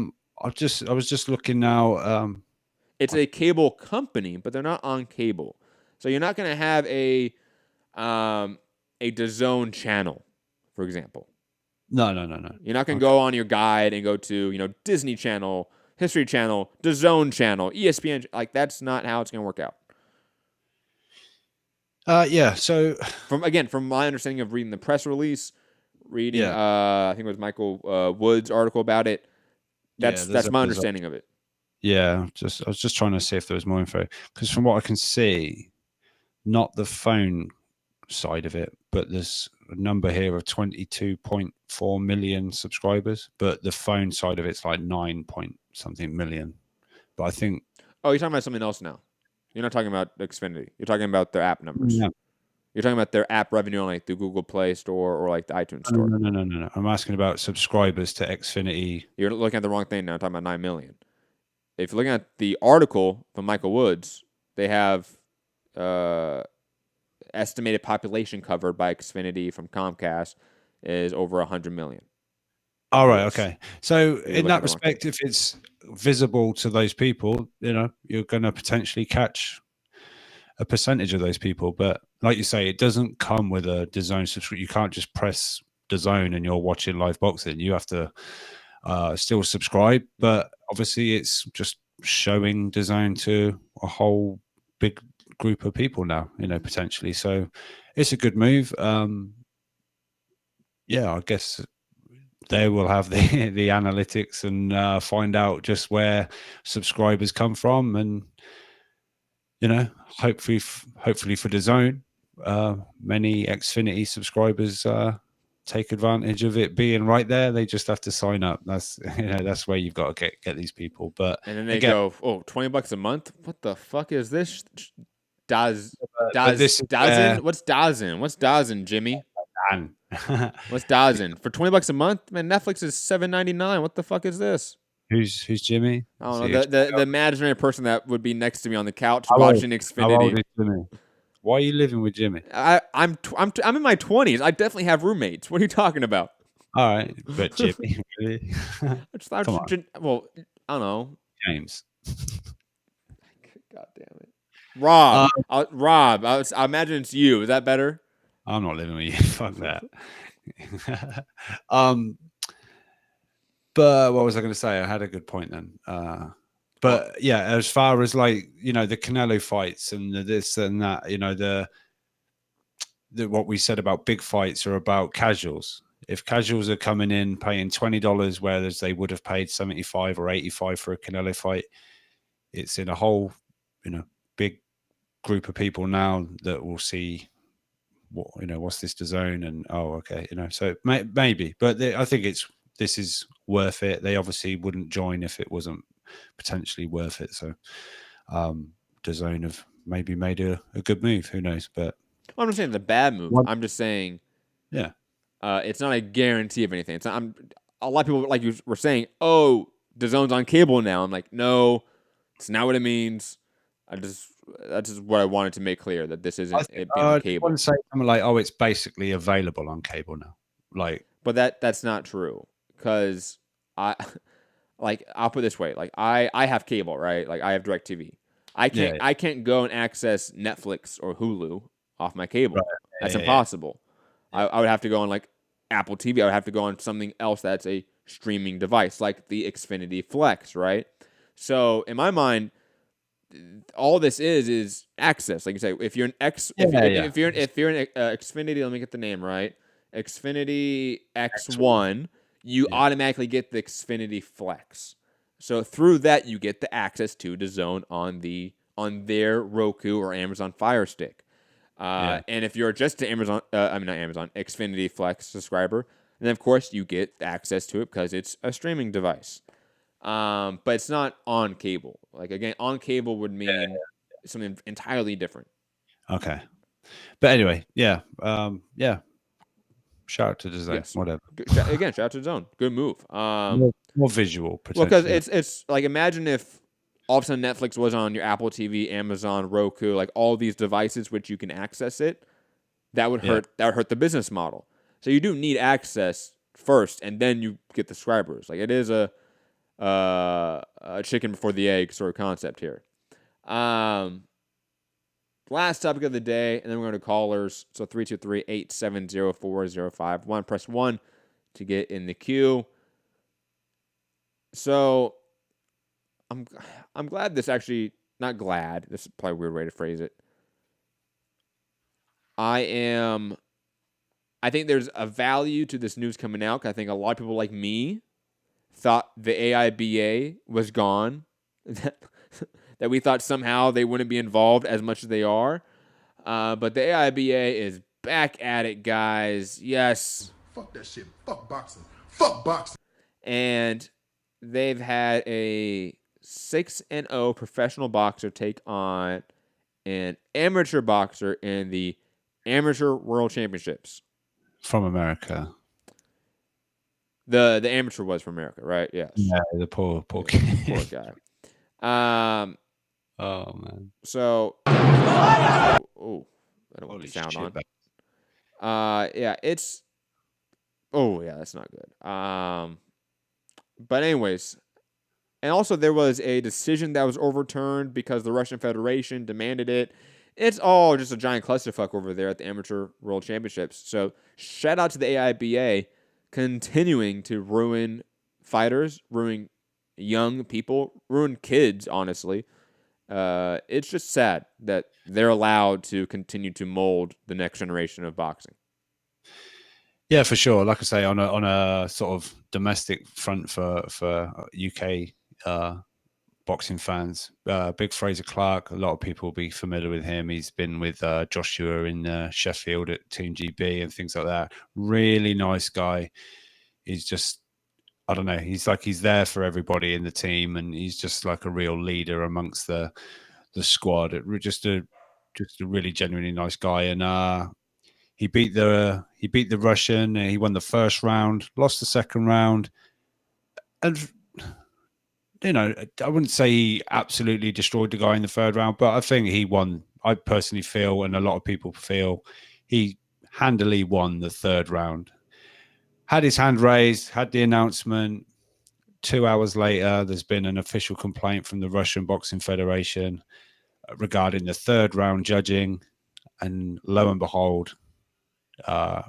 Speaker 11: was just looking now.
Speaker 10: It's a cable company, but they're not on cable, so you're not going to have a DAZN channel, for example.
Speaker 11: No.
Speaker 10: You're not going to go on your guide and go to Disney Channel, History Channel, DAZN Channel, ESPN. Like that's not how it's going to work out.
Speaker 11: Yeah. So
Speaker 10: from my understanding of reading the press release, I think it was Michael Wood's article about it. That's my understanding of it.
Speaker 11: Yeah. I was just trying to see if there was more info because from what I can see, not the phone side of it, but there's a number here of 22.4 million subscribers, but the phone side of it's like 9 point something million. But I think.
Speaker 10: Oh, you're talking about something else now. You're not talking about Xfinity. You're talking about their app numbers.
Speaker 11: No.
Speaker 10: You're talking about their app revenue on like the Google Play Store or like the iTunes Store.
Speaker 11: No. I'm asking about subscribers to Xfinity.
Speaker 10: You're looking at the wrong thing now. I'm talking about 9 million. If you're looking at the article from Michael Woods, they have estimated population covered by Xfinity from Comcast is over 100 million.
Speaker 11: All right. Okay. So in that respect, if it's visible to those people, you're going to potentially catch a percentage of those people. But like you say, it doesn't come with a DAZN subscription. You can't just press DAZN and you're watching live boxing. You have to still subscribe. But obviously, it's just showing DAZN to a whole big group of people now, potentially. So it's a good move. Yeah, I guess they will have the analytics and find out just where subscribers come from, and hopefully for DAZN, many Xfinity subscribers take advantage of it being right there. They just have to sign up. That's where you've got to get these people. But
Speaker 10: and then they go, oh, $20 a month. What the fuck is this? DAZN? What's DAZN? What's DAZN, Jimmy? What's DAZN? For $20 a month, man, Netflix is $7.99. What the fuck is this?
Speaker 11: Who's Jimmy?
Speaker 10: I don't know. The imaginary person that would be next to me on the couch watching Xfinity.
Speaker 11: How old is Jimmy? Why are you living with Jimmy?
Speaker 10: I'm in my 20s. I definitely have roommates. What are you talking about?
Speaker 11: All right, but Jimmy, really? Come on.
Speaker 10: Well, I don't know.
Speaker 11: James.
Speaker 10: God damn it. Rob. Rob. I imagine it's you. Is that better?
Speaker 11: I'm not living with you. Fuck that. But what was I going to say? I had a good point then. But yeah, as far as like, the Canelo fights and this and that, the what we said about big fights are about casuals. If casuals are coming in paying $20, whereas they would have paid 75 or 85 for a Canelo fight, it's in a whole, big group of people now that will see what's this DAZN, and okay, so maybe, but I think this is worth it. They obviously wouldn't join if it wasn't potentially worth it. So DAZN have maybe made a good move. Who knows? But
Speaker 10: I'm not saying the bad move. I'm just saying,
Speaker 11: yeah,
Speaker 10: it's not a guarantee of anything. A lot of people, like you were saying, oh, DAZN's on cable now. I'm like, no, it's not what it means. That's just what I wanted to make clear, that this isn't it being on cable.
Speaker 11: I want to say something like, oh, it's basically available on cable now.
Speaker 10: But that's not true, because I'll put it this way, like I have cable, right? Like I have DirecTV. I can't go and access Netflix or Hulu off my cable. Right. That's impossible. Yeah. I would have to go on like Apple TV. I would have to go on something else that's a streaming device, like the Xfinity Flex, right? So in my mind, all this is access. Like you say, if you're an if you're an Xfinity, let me get the name right. Xfinity X1, you automatically get the Xfinity Flex. So through that, you get the access to DAZN on their Roku or Amazon Fire Stick. And if you're just an Xfinity Flex subscriber, then of course you get access to it because it's a streaming device. But it's not on cable. Like again, on cable would mean something entirely different.
Speaker 11: Okay. But anyway, shout out to DAZN,
Speaker 10: yes.
Speaker 11: Whatever.
Speaker 10: Again, shout out to DAZN. Good move.
Speaker 11: More visual,
Speaker 10: well, because it's like, imagine if all of a sudden Netflix was on your Apple TV, Amazon, Roku, like all these devices which you can access it. That would hurt. That would hurt the business model. So you do need access first, and then you get the subscribers. Like it is a chicken before the egg sort of concept here. Last topic of the day, and then we're going to callers. So 323-870-4051. Press 1 to get in the queue. So I'm glad this actually, not glad, this is probably a weird way to phrase it. I think there's a value to this news coming out, 'cause I think a lot of people like me thought the AIBA was gone, that we thought somehow they wouldn't be involved as much as they are. But the AIBA is back at it, guys. Yes.
Speaker 9: Fuck that shit. Fuck boxing. Fuck boxing.
Speaker 10: And they've had a 6-0 professional boxer take on an amateur boxer in the Amateur World Championships.
Speaker 11: From America.
Speaker 10: The amateur was from America, right? Yes.
Speaker 11: Yeah, the poor kid.
Speaker 10: Poor guy.
Speaker 11: Oh man.
Speaker 10: So I don't want the sound on. It's that's not good. But anyways, and also there was a decision that was overturned because the Russian Federation demanded it. It's all just a giant clusterfuck over there at the Amateur World Championships. So shout out to the AIBA continuing to ruin fighters, ruin young people, ruin kids, honestly. It's just sad that they're allowed to continue to mold the next generation of boxing.
Speaker 11: Yeah, for sure. Like I say, on a sort of domestic front for UK boxing fans, big Fraser Clark. A lot of people will be familiar with him. He's been with Joshua in Sheffield at Team GB and things like that. Really nice guy. He's just, I don't know. He's there for everybody in the team, and he's just like a real leader amongst the squad. Just a really genuinely nice guy, and he beat the Russian. He won the first round, lost the second round, and I wouldn't say he absolutely destroyed the guy in the third round, but I think he won. I personally feel, and a lot of people feel, he handily won the third round. Had his hand raised, had the announcement. 2 hours later, there's been an official complaint from the Russian Boxing Federation regarding the third round judging, and lo and behold,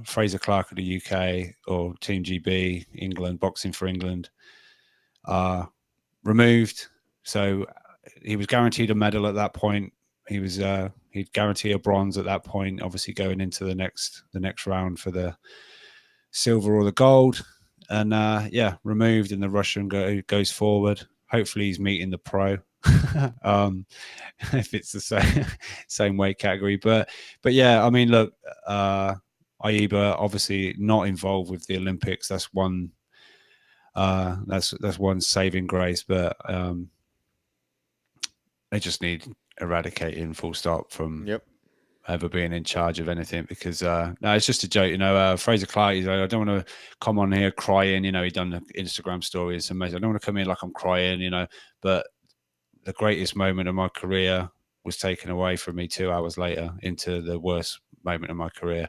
Speaker 11: Fraser Clark of the UK, or Team GB, England, Boxing for England, removed. So he was guaranteed a medal at that point. He'd guarantee a bronze at that point, obviously going into the next round for the silver or the gold. And removed, and the Russian goes forward. Hopefully he's meeting the pro. If it's the same weight category. But yeah, I mean, look, Aiba obviously not involved with the Olympics. That's one saving grace, but they just need eradicating, full stop, from ever being in charge of anything, because no, it's just a joke. Fraser Clark, I don't want to come on here crying. He done the Instagram story. It's amazing. I don't want to come in like I'm crying, but the greatest moment of my career was taken away from me 2 hours later into the worst moment of my career.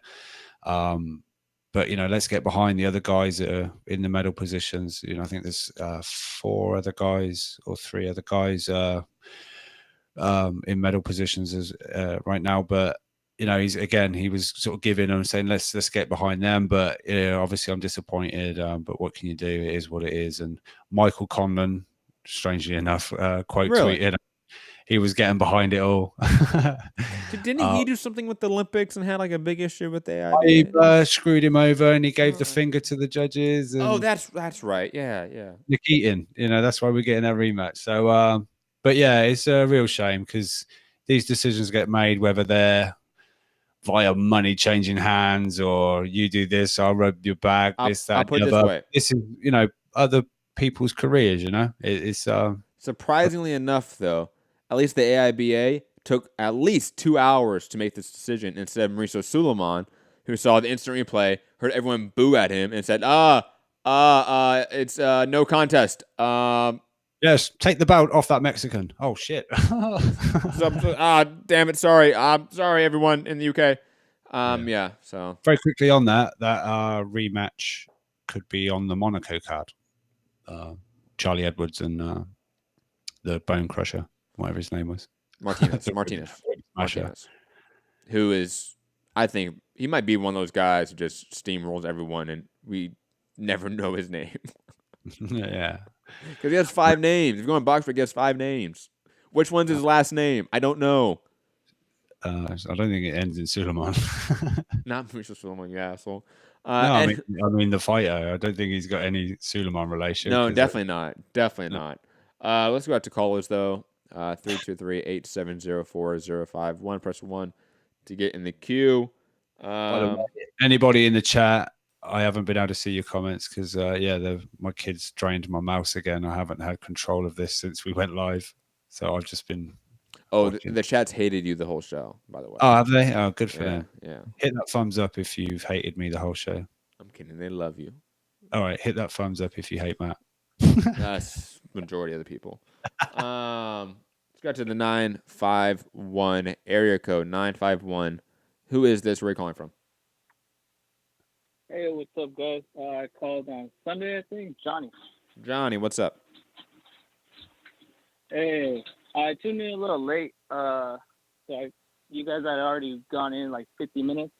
Speaker 11: But let's get behind the other guys that are in the medal positions. I think there's 4 other guys or 3 other guys in medal positions right now. But he was sort of giving them, saying let's get behind them. But obviously I'm disappointed. But what can you do? It is what it is. And Michael Conlon, strangely enough, tweeted he was getting behind it all.
Speaker 10: Didn't he do something with the Olympics and had like a big issue with the
Speaker 11: AIBA? He screwed him over, and he gave the finger to the judges. And
Speaker 10: that's right. Yeah.
Speaker 11: Nick Eaton, that's why we're getting that rematch. So, but yeah, it's a real shame, because these decisions get made, whether they're via money changing hands, or you do this, I'll rub your back, this, that,
Speaker 10: I'll put it
Speaker 11: the other.
Speaker 10: this way.
Speaker 11: This is, other people's careers, It's
Speaker 10: surprisingly enough, though, at least the AIBA took at least 2 hours to make this decision, instead of Mauricio Suleiman, who saw the instant replay, heard everyone boo at him, and said, it's no contest.
Speaker 11: Yes, take the belt off that Mexican. Oh, shit.
Speaker 10: Damn it, sorry. I'm sorry, everyone in the UK. So
Speaker 11: very quickly on that rematch could be on the Monaco card. Charlie Edwards and the Bone Crusher, whatever his name was.
Speaker 10: Martinez. Who is, I think, he might be one of those guys who just steamrolls everyone, and we never know his name.
Speaker 11: Yeah.
Speaker 10: Because he has 5 names. If you're going box, he has 5 names. Which one's his last name? I don't know.
Speaker 11: I don't think it ends in Suleiman.
Speaker 10: Not Mauricio Suleiman, you asshole.
Speaker 11: No, I mean the fighter. I don't think he's got any Suleiman relation.
Speaker 10: No, definitely not. Definitely not. Let's go out to callers, though. 323-870-4051. Press 1 to get in the queue.
Speaker 11: Anybody in the chat, I haven't been able to see your comments because, my kids drained my mouse again. I haven't had control of this since we went live. So I've just been...
Speaker 10: Oh, the chat's hated you the whole show, by the way.
Speaker 11: Oh, have they? Oh, good for them.
Speaker 10: Yeah.
Speaker 11: Hit that thumbs up if you've hated me the whole show.
Speaker 10: I'm kidding. They love you.
Speaker 11: All right. Hit that thumbs up if you hate Matt.
Speaker 10: That's majority of the people. Let's go to the 951 area code. 951. Who is this? Where are you calling from?
Speaker 12: Hey, what's up, guys? I called on Sunday, I think.
Speaker 10: Johnny, what's up?
Speaker 12: Hey, I tuned in a little late. You guys had already gone in like 50 minutes.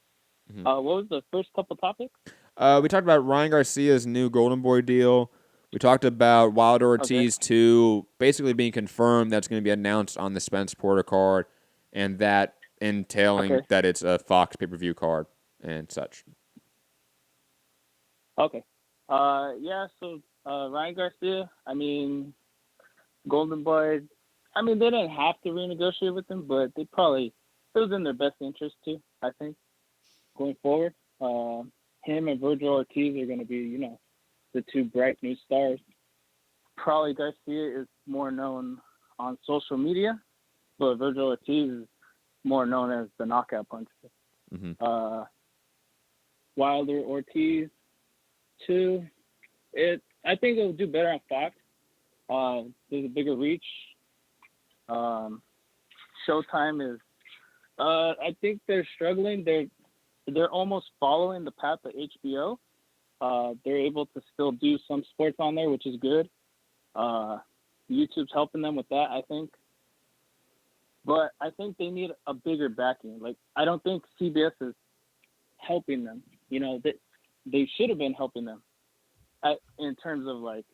Speaker 12: Mm-hmm. What was the first couple topics?
Speaker 10: We talked about Ryan Garcia's new Golden Boy deal. We talked about Wilder Ortiz 2 basically being confirmed that's going to be announced on the Spence Porter card, and that entailing that it's a Fox pay-per-view card and such.
Speaker 12: Okay. Yeah. So Ryan Garcia. I mean, Golden Boy. I mean, they didn't have to renegotiate with him, but it was in their best interest too. I think going forward, him and Virgil Ortiz are going to be, the two bright new stars. Probably Garcia is more known on social media, but Virgil Ortiz is more known as the knockout puncher.
Speaker 10: Mm-hmm.
Speaker 12: Wilder Ortiz too. I think it will do better on Fox. There's a bigger reach. Showtime is. I think they're struggling. They're almost following the path of HBO. They're able to still do some sports on there, which is good. YouTube's helping them with that, I think. But I think they need a bigger backing. Like, I don't think CBS is helping them. They should have been helping them in terms of, like,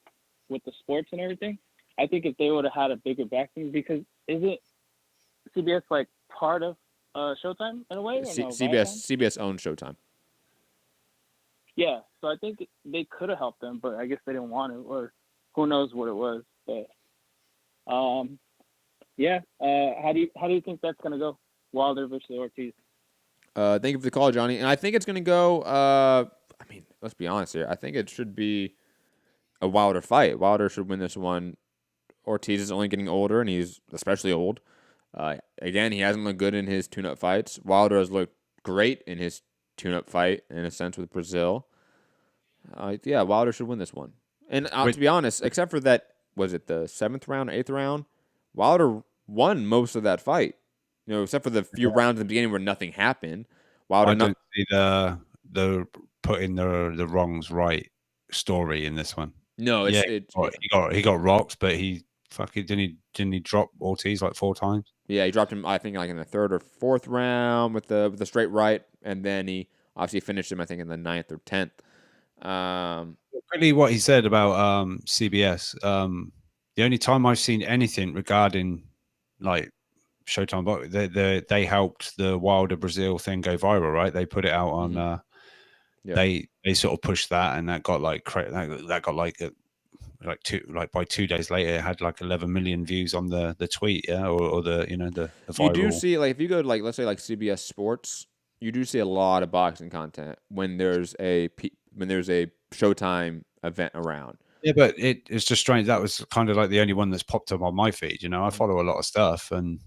Speaker 12: with the sports and everything. I think if they would have had a bigger backing, because isn't CBS, like, part of Showtime in a way? Or no,
Speaker 10: CBS owns Showtime.
Speaker 12: Yeah, so I think they could have helped them, but I guess they didn't want to, or who knows what it was. But yeah, how do you think that's gonna go? Wilder versus Ortiz.
Speaker 10: Thank you for the call, Johnny. And I think it's gonna go. I mean, let's be honest here. I think it should be a Wilder fight. Wilder should win this one. Ortiz is only getting older, and he's especially old. Again, he hasn't looked good in his tune-up fights. Wilder has looked great in his tune-up fight, in a sense, with Brazil. Yeah, Wilder should win this one. And to be honest, except for that, was it the 7th round, 8th round? Wilder won most of that fight. Except for the few rounds in the beginning where nothing happened. Wilder
Speaker 11: I don't see the putting the wrongs right story in this one.
Speaker 10: No,
Speaker 11: he got rocked, but he fucking didn't he drop Ortiz like 4 times?
Speaker 10: Yeah, he dropped him, I think, like in the 3rd or 4th round with the straight right, and then he obviously finished him, I think, in the 9th or 10th.
Speaker 11: Really, what he said about CBS. The only time I've seen anything regarding like Showtime, but they helped the Wilder Brazil thing go viral, right? They put it out on.
Speaker 10: Yeah.
Speaker 11: They sort of pushed that, and that got like by 2 days later, it had like 11 million views on the tweet, yeah, or the the viral.
Speaker 10: You do see, like, if you go to, like, let's say, like, CBS Sports, you do see a lot of boxing content when there's a Showtime event around.
Speaker 11: Yeah, but it's just strange. That was kind of like the only one that's popped up on my feed. I follow a lot of stuff, and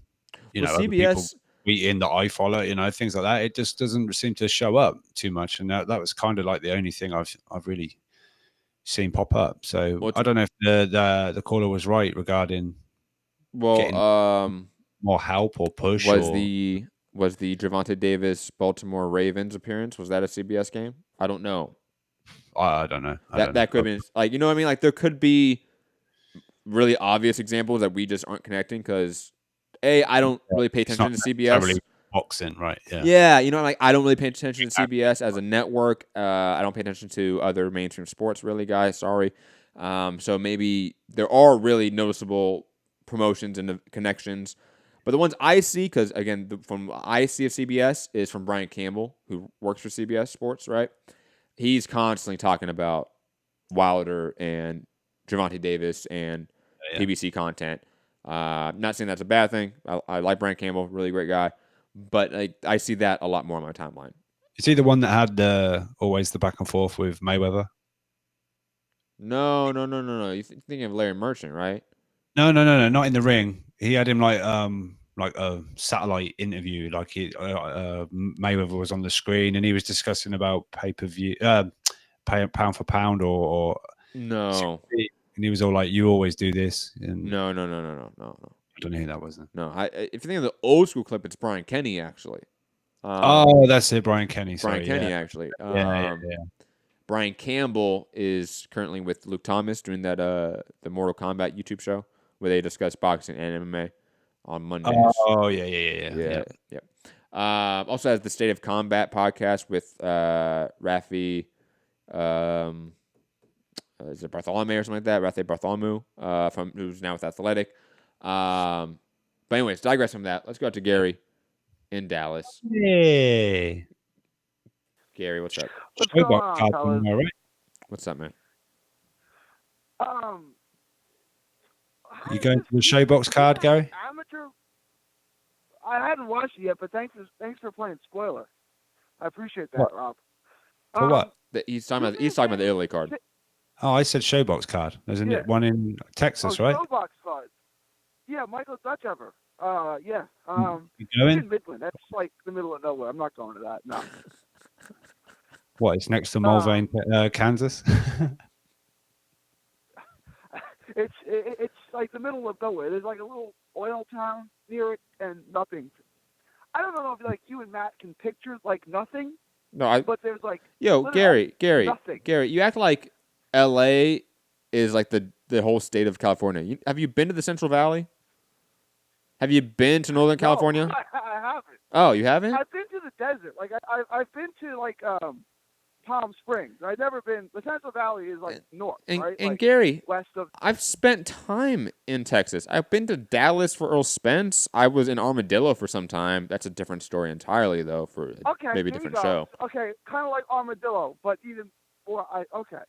Speaker 10: CBS
Speaker 11: tweeting that I follow, things like that. It just doesn't seem to show up too much, and that was kind of like the only thing I've really seen pop up. So I don't know if the caller was right regarding getting more help or push.
Speaker 10: Was the Gervonta Davis Baltimore Ravens appearance, was that a CBS game? I don't know.
Speaker 11: I don't know.
Speaker 10: That could have been, like, what I mean? Like, there could be really obvious examples that we just aren't connecting because, I don't really pay attention to CBS.
Speaker 11: Really boxing, right? Yeah.
Speaker 10: Yeah, like, I don't really pay attention to CBS as a network. I don't pay attention to other mainstream sports, really, guys. Sorry. So maybe there are really noticeable promotions and connections. But the ones I see, because, again, from I see of CBS is from Brian Campbell, who works for CBS Sports, right? He's constantly talking about Wilder and Gervonta Davis and PBC content. Not saying that's a bad thing. I like Brian Campbell, really great guy. But I see that a lot more on my timeline.
Speaker 11: Is he the one that had always the back and forth with Mayweather?
Speaker 10: No. You're thinking of Larry Merchant, right?
Speaker 11: No, not in the ring. He had him like a satellite interview. Like Mayweather was on the screen and he was discussing about pay-per-view, pound for pound, or
Speaker 10: no.
Speaker 11: And he was all like, "You always do this." And
Speaker 10: no.
Speaker 11: I don't know who that was then.
Speaker 10: No, if you think of the old school clip, it's Brian Kenny actually.
Speaker 11: That's it, Brian Kenny.
Speaker 10: Brian Kenny actually.
Speaker 11: Yeah.
Speaker 10: Brian Campbell is currently with Luke Thomas doing that the Mortal Kombat YouTube show where they discuss boxing and MMA on Mondays.
Speaker 11: Oh yeah.
Speaker 10: Also has the State of Combat podcast with Rafi, is it Bartholomew or something like that? Rafi Bartholomew, who's now with Athletic. But anyways, digress from that. Let's go out to Gary in Dallas.
Speaker 11: Hey.
Speaker 10: Gary, what's up?
Speaker 12: What's going on, fellas?
Speaker 11: Right?
Speaker 10: What's up, man?
Speaker 11: You going to the Showbox card, Gary?
Speaker 13: Amateur. I hadn't watched it yet, but thanks for playing spoiler. I appreciate that,
Speaker 11: What?
Speaker 13: Rob.
Speaker 11: For what?
Speaker 10: He's talking about the Italy card.
Speaker 11: Oh, I said Showbox card. There's one in Texas, right?
Speaker 13: Showbox card. Yeah, Michael Dutchover. Yeah.
Speaker 11: You going?
Speaker 13: In Midland. That's like the middle of nowhere. I'm not going to that. No.
Speaker 11: What? It's next to Mulvane, Kansas.
Speaker 13: It's like the middle of nowhere. There's like a little oil town near it and nothing. I don't know if like you and Matt can picture like nothing.
Speaker 10: No,
Speaker 13: but there's like
Speaker 10: Gary,
Speaker 13: nothing.
Speaker 10: Gary, you act like L.A. is like the whole state of California. Have you been to the Central Valley? Have you been to Northern California?
Speaker 13: I haven't.
Speaker 10: Oh, you haven't?
Speaker 13: I've been to the desert. Like I've been to like Palm Springs. I've never been. The Central Valley is like north, right?
Speaker 10: And
Speaker 13: like
Speaker 10: Gary,
Speaker 13: west of.
Speaker 10: I've spent time in Texas. I've been to Dallas for Earl Spence. I was in Armadillo for some time. That's a different story entirely, though, for maybe a different show.
Speaker 13: Okay, kind of like Armadillo, but even more. Okay,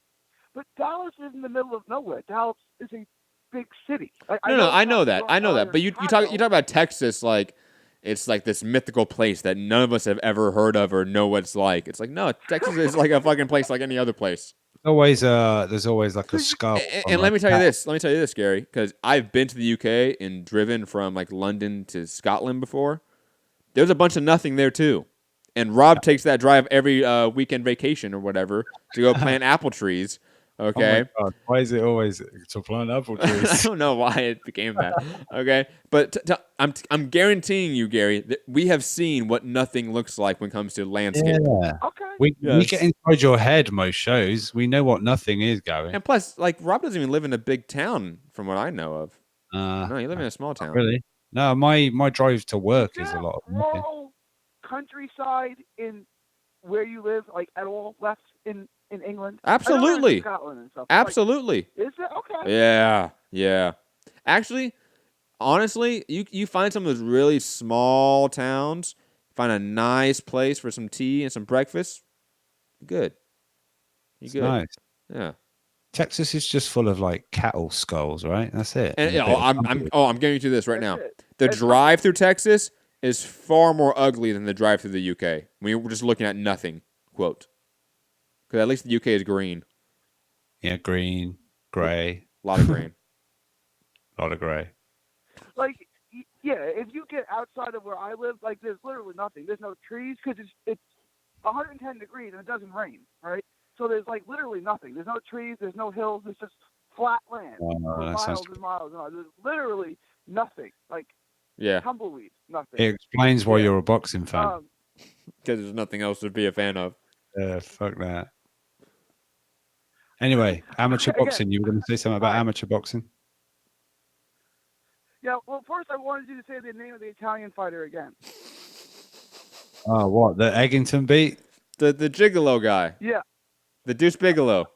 Speaker 13: but Dallas is in the middle of nowhere. Dallas is a big city.
Speaker 10: I know that. But you talk about Texas like it's like this mythical place that none of us have ever heard of or know what it's like. It's like, no, Texas is like a fucking place like any other place.
Speaker 11: There's always like a scarf.
Speaker 10: And let me tell you this, Gary, because I've been to the UK and driven from like London to Scotland before. There's a bunch of nothing there too. And Rob takes that drive every weekend vacation or whatever to go plant apple trees. Okay.
Speaker 11: Oh my God. Why is it always to plant apple trees?
Speaker 10: I don't know why it became that. Okay, but I'm guaranteeing you, Gary, that we have seen what nothing looks like when it comes to landscape.
Speaker 11: Yeah.
Speaker 13: Okay.
Speaker 11: We get inside your head most shows. We know what nothing is, Gary.
Speaker 10: And plus, like Rob doesn't even live in a big town, from what I know of. No, you live in a small town.
Speaker 11: Really? No, my drive to work is a lot of nothing.
Speaker 13: Rural countryside in where you live, like at all left in England?
Speaker 10: Absolutely.
Speaker 13: Scotland and stuff.
Speaker 10: Absolutely.
Speaker 13: Like, is it? Okay.
Speaker 10: Yeah. Actually, honestly, you find some of those really small towns, find a nice place for some tea and some breakfast. You're good.
Speaker 11: Nice.
Speaker 10: Yeah.
Speaker 11: Texas is just full of like cattle skulls, right? That's it.
Speaker 10: And I'm getting to this right now. The drive through Texas is far more ugly than the drive through the UK. When we're just looking at nothing. Quote. Because at least the UK is green.
Speaker 11: Yeah, green, grey.
Speaker 10: A lot of green.
Speaker 11: A lot of grey.
Speaker 13: Like, yeah, if you get outside of where I live, like, there's literally nothing. There's no trees because it's 110 degrees and it doesn't rain, right? So there's, like, literally nothing. There's no trees. There's no hills. It's just flat land for miles and miles and miles. There's literally nothing. Like, tumbleweed, nothing.
Speaker 11: It explains why you're a boxing fan.
Speaker 10: Because there's nothing else to be a fan of.
Speaker 11: Fuck that. Anyway, amateur boxing. You were going to say something about amateur boxing?
Speaker 13: Yeah, well, first I wanted you to say the name of the Italian fighter again.
Speaker 11: Oh, what? The Eggington beat?
Speaker 10: The Gigolo guy.
Speaker 13: Yeah.
Speaker 10: The Deuce Bigelow.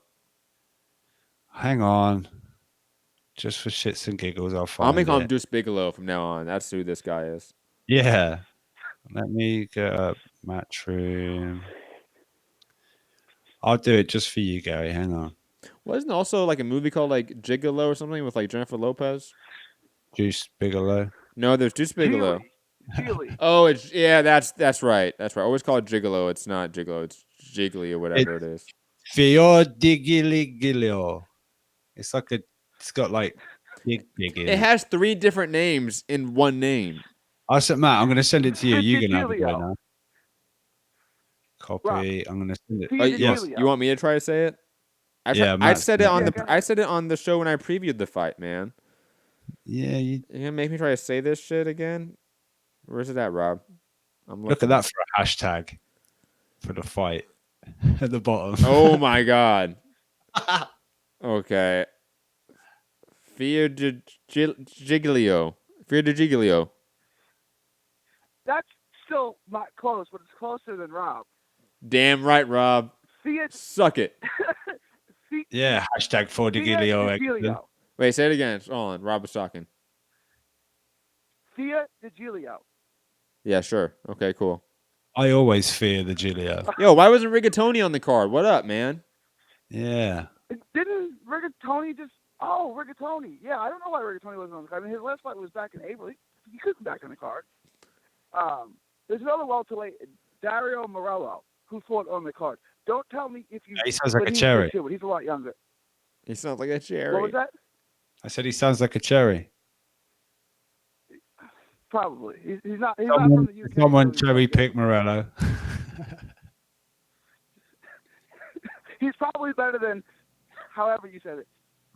Speaker 11: Hang on. Just for shits and giggles, I'll find
Speaker 10: I'm going to call him Deuce Bigelow from now on. That's who this guy is.
Speaker 11: Yeah. Let me get up Matchroom. I'll do it just for you, Gary. Hang on.
Speaker 10: Wasn't also like a movie called like Gigolo or something with like Jennifer Lopez?
Speaker 11: Deuce Bigelow.
Speaker 10: No, there's Deuce Bigelow.
Speaker 13: Gigli.
Speaker 10: Oh, that's right. That's right. I always call it Gigolo. It's not Gigolo. It's Jiggly or whatever it is.
Speaker 11: Fior di Giglio. It's got like big in
Speaker 10: it. It has 3 different names in one name.
Speaker 11: I said, Matt, I'm going to send it to you. You can have it right now. Copy. I'm going to send it.
Speaker 10: Yes. You want me to try to say it? I said it on the show when I previewed the fight, man.
Speaker 11: Yeah,
Speaker 10: you gonna make me try to say this shit again? Where's it at, Rob?
Speaker 11: Look at that for a hashtag for the fight at the bottom.
Speaker 10: Oh my god. Okay. Fear de Giglio. Fear de Giglio.
Speaker 13: That's still not close, but it's closer than Rob.
Speaker 10: Damn right, Rob. Suck it.
Speaker 11: Yeah, hashtag for de Giglio.
Speaker 10: Wait, say it again. It's on. Rob was talking.
Speaker 13: Fear de Giglio.
Speaker 10: Yeah, sure. Okay, cool.
Speaker 11: I always fear the Giglio.
Speaker 10: Yo, why wasn't Rigatoni on the card? What up, man?
Speaker 11: Yeah.
Speaker 13: Didn't Rigatoni just? Oh, Rigatoni. Yeah, I don't know why Rigatoni wasn't on the card. I mean, his last fight was back in April. He could be back on the card. There's another welterweight, Dario Morello, who fought on the card. Don't tell me if you.
Speaker 11: He sounds like a
Speaker 13: he's
Speaker 11: cherry.
Speaker 13: Too, but he's a lot younger.
Speaker 10: He sounds like a cherry.
Speaker 13: What was that?
Speaker 11: I said he sounds like a cherry.
Speaker 13: Probably. He's not. He's not from the UK.
Speaker 11: Someone cherry pick Morello.
Speaker 13: He's probably better than, however you said it.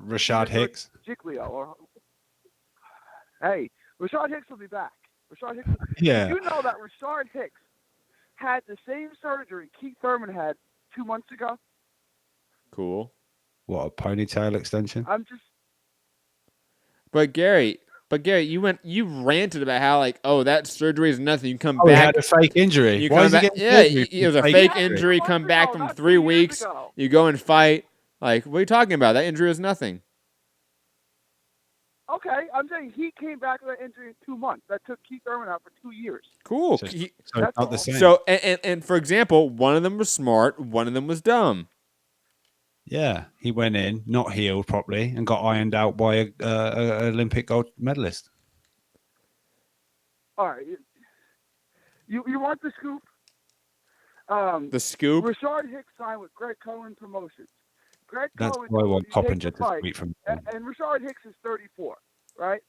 Speaker 11: Rashad Hicks.
Speaker 13: Giglio or. Hey, Rashad Hicks will be back. Rashad Hicks.
Speaker 11: Yeah.
Speaker 13: You know that Rashad Hicks had the same surgery Keith Thurman had 2 months ago.
Speaker 10: Cool.
Speaker 11: What, a ponytail extension?
Speaker 13: I'm just.
Speaker 10: But Gary, you ranted about how like, oh, that surgery is nothing. You come
Speaker 11: He
Speaker 10: back.
Speaker 11: had a fake injury.
Speaker 10: You
Speaker 11: Why
Speaker 10: come
Speaker 11: is he
Speaker 10: back.
Speaker 11: getting
Speaker 10: Yeah,
Speaker 11: injured?
Speaker 10: it was a fake injury. Come back from 3 weeks. You go and fight. Like, what are you talking about? That injury is nothing.
Speaker 13: Okay, I'm saying he came back with that injury in 2 months. That took Keith Thurman out for 2 years.
Speaker 10: Cool.
Speaker 11: So it's not the same.
Speaker 10: So and for example, one of them was smart. One of them was dumb.
Speaker 11: Yeah, he went in, not healed properly, and got ironed out by a Olympic gold medalist.
Speaker 13: All right, you want the scoop?
Speaker 10: The scoop.
Speaker 13: Rashad Hicks signed with Greg Cohen Promotions.
Speaker 11: That's
Speaker 13: Cohen
Speaker 11: why I want
Speaker 13: told him,
Speaker 11: Coppinger to tweet from.
Speaker 13: and Rashad Hicks is 34, right?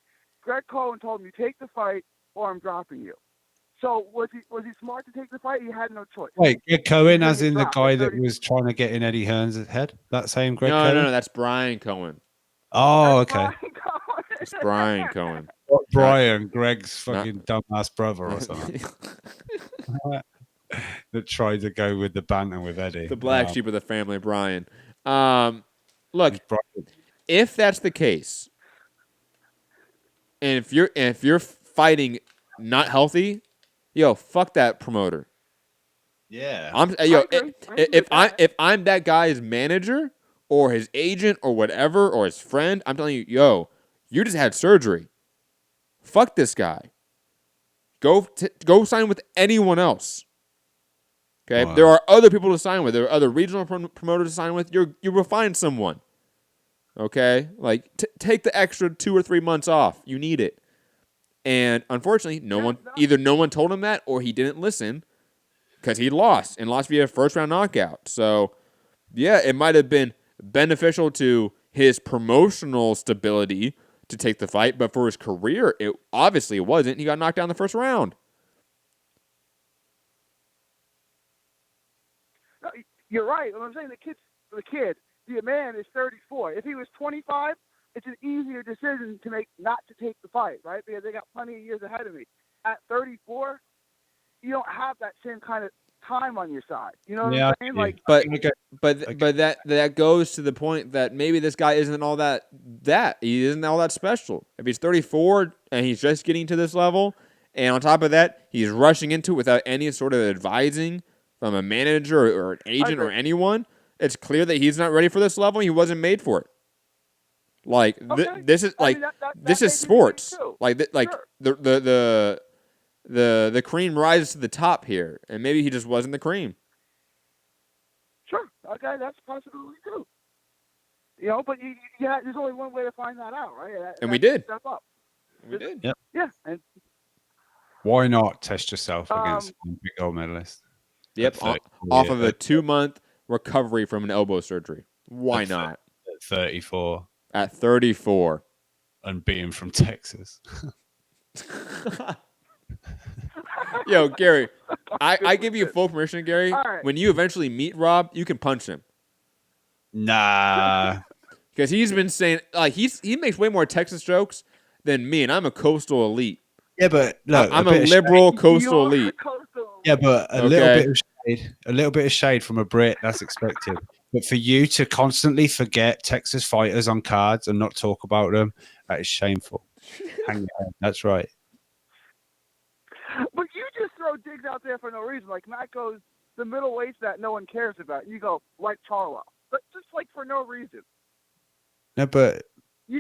Speaker 13: Greg Cohen told him, "You take the fight, or I'm dropping you." So was he smart to take the fight? He had no choice.
Speaker 11: Wait, Greg Cohen,
Speaker 13: He
Speaker 11: as in the
Speaker 13: dropped
Speaker 11: guy
Speaker 13: at
Speaker 11: that
Speaker 13: 30.
Speaker 11: was trying to get in Eddie Hearn's head? That same Greg
Speaker 10: No,
Speaker 11: Cohen?
Speaker 10: no, that's Brian Cohen.
Speaker 11: Oh, okay.
Speaker 10: It's Brian Cohen.
Speaker 11: What, Brian, Greg's fucking dumbass brother or something. That tried to go with the banter with Eddie.
Speaker 10: The black sheep of the family, Brian. Look, if that's the case, and if you're fighting not healthy, yo, fuck that promoter.
Speaker 11: Yeah.
Speaker 10: If I'm that guy's manager or his agent or whatever or his friend, I'm telling you, yo, you just had surgery. Fuck this guy. Go sign with anyone else. Okay,
Speaker 11: Wow.
Speaker 10: There are other people to sign with. There are other regional promoters to sign with. You will find someone. Okay, like take the extra 2 or 3 months off. You need it. And unfortunately, no one told him that, or he didn't listen because he lost via first round knockout. So yeah, it might have been beneficial to his promotional stability to take the fight, but for his career, it obviously wasn't. He got knocked down in the first round.
Speaker 13: No, you're right. What I'm saying, the man is 34. If he was 25, it's an easier decision to make not to take the fight, right? Because they got plenty of years ahead of me. At 34, you don't have that same kind of time on your side. You know what I'm saying? Like,
Speaker 10: but that goes to the point that maybe this guy isn't all that he isn't all that special. If he's 34 and he's just getting to this level, and on top of that, he's rushing into it without any sort of advising from a manager or an agent or anyone, it's clear that he's not ready for this level. He wasn't made for it. Like this is like this is sports. Like the cream rises to the top here, and maybe he just wasn't the cream.
Speaker 13: Sure, okay, that's a possibility too. You know, but there's only one way to find that out, right?
Speaker 10: And we did.
Speaker 13: Step up.
Speaker 10: We did.
Speaker 11: Yep.
Speaker 13: Yeah. And
Speaker 11: why not test yourself against Olympic gold medalist?
Speaker 10: Yep. Off of a 2-month recovery from an elbow surgery. Why not?
Speaker 11: At 34.
Speaker 10: At 34.
Speaker 11: And being from Texas.
Speaker 10: Yo, Gary, I give you full permission, Gary.
Speaker 13: Right.
Speaker 10: When you eventually meet Rob, you can punch him.
Speaker 11: Nah.
Speaker 10: Because he's been saying, like, he makes way more Texas jokes than me, and I'm a coastal elite.
Speaker 11: Yeah, but look,
Speaker 10: I'm a liberal coastal elite.
Speaker 11: Yeah, but a little bit of shade from a Brit, that's expected. But for you to constantly forget Texas fighters on cards and not talk about them, that is shameful. Hang your head. That's right.
Speaker 13: But you just throw digs out there for no reason. Like Matt goes, the middleweights that no one cares about. You go, like Charlo. But just like for no reason.
Speaker 11: No, but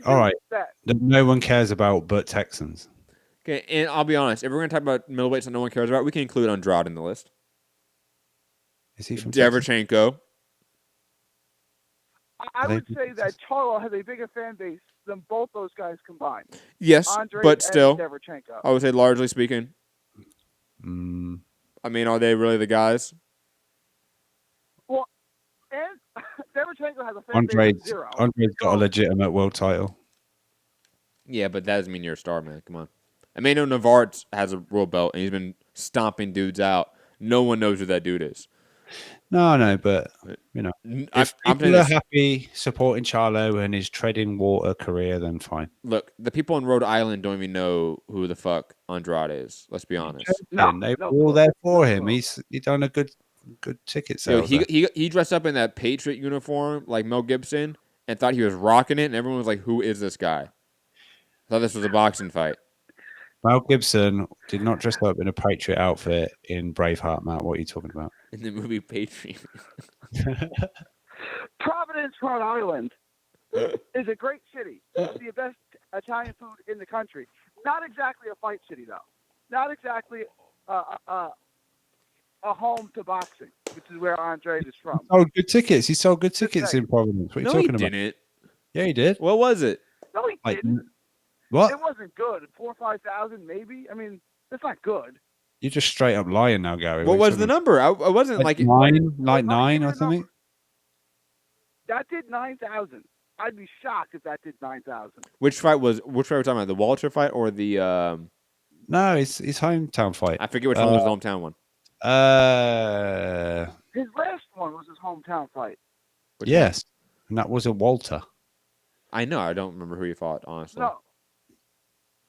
Speaker 11: all right. That no one cares about but Texans.
Speaker 10: Okay, and I'll be honest. If we're going to talk about middleweights that no one cares about, we can include Andrade in the list.
Speaker 11: Is he from
Speaker 10: Derevchenko.
Speaker 13: I would say that Charlo has a bigger fan base than both those guys combined.
Speaker 10: Yes,
Speaker 13: Andre
Speaker 10: but
Speaker 13: and
Speaker 10: still,
Speaker 13: Derevchenko.
Speaker 10: I would say largely speaking.
Speaker 11: Mm.
Speaker 10: I mean, are they really the guys?
Speaker 13: Well, and Derevchenko has a fan base of 0.
Speaker 11: Andre's got a legitimate world title.
Speaker 10: Yeah, but that doesn't mean you're a star, man. Come on. Emmanuel Navarre has a world belt, and he's been stomping dudes out. No one knows who that dude is.
Speaker 11: No, but you know, if
Speaker 10: I'm
Speaker 11: people are happy supporting Charlo and his treading water career, then fine.
Speaker 10: Look, the people in Rhode Island don't even know who the fuck Andrade is. Let's be honest.
Speaker 11: They were all there for him. He done a good ticket sales.
Speaker 10: He dressed up in that Patriot uniform like Mel Gibson and thought he was rocking it, and everyone was like, "Who is this guy?" I thought this was a boxing fight.
Speaker 11: Mel Gibson did not dress up in a Patriot outfit in Braveheart, Matt. What are you talking about?
Speaker 10: In the movie Patriot.
Speaker 13: Providence, Rhode Island is a great city. It's the best Italian food in the country. Not exactly a fight city, though. Not exactly a home to boxing, which is where Andre is from.
Speaker 11: Oh, good tickets. He sold good tickets in Providence. What are you talking about?
Speaker 10: No, he didn't.
Speaker 11: Yeah, he did.
Speaker 10: What was it?
Speaker 13: No, he didn't.
Speaker 11: What?
Speaker 13: It wasn't good. 4,000 or 5,000, maybe. I mean, that's not good.
Speaker 11: You're just straight up lying now, Gary.
Speaker 10: What was the number? I wasn't like
Speaker 11: nine or something.
Speaker 13: That did 9,000. I'd be shocked if that did 9,000.
Speaker 10: Which fight were we talking about? The Walter fight or the?
Speaker 11: No, it's his hometown fight.
Speaker 10: I forget which one was the hometown one.
Speaker 13: His last one was his hometown fight.
Speaker 11: Yes, and that was a Walter.
Speaker 10: I know. I don't remember who he fought, honestly.
Speaker 13: No.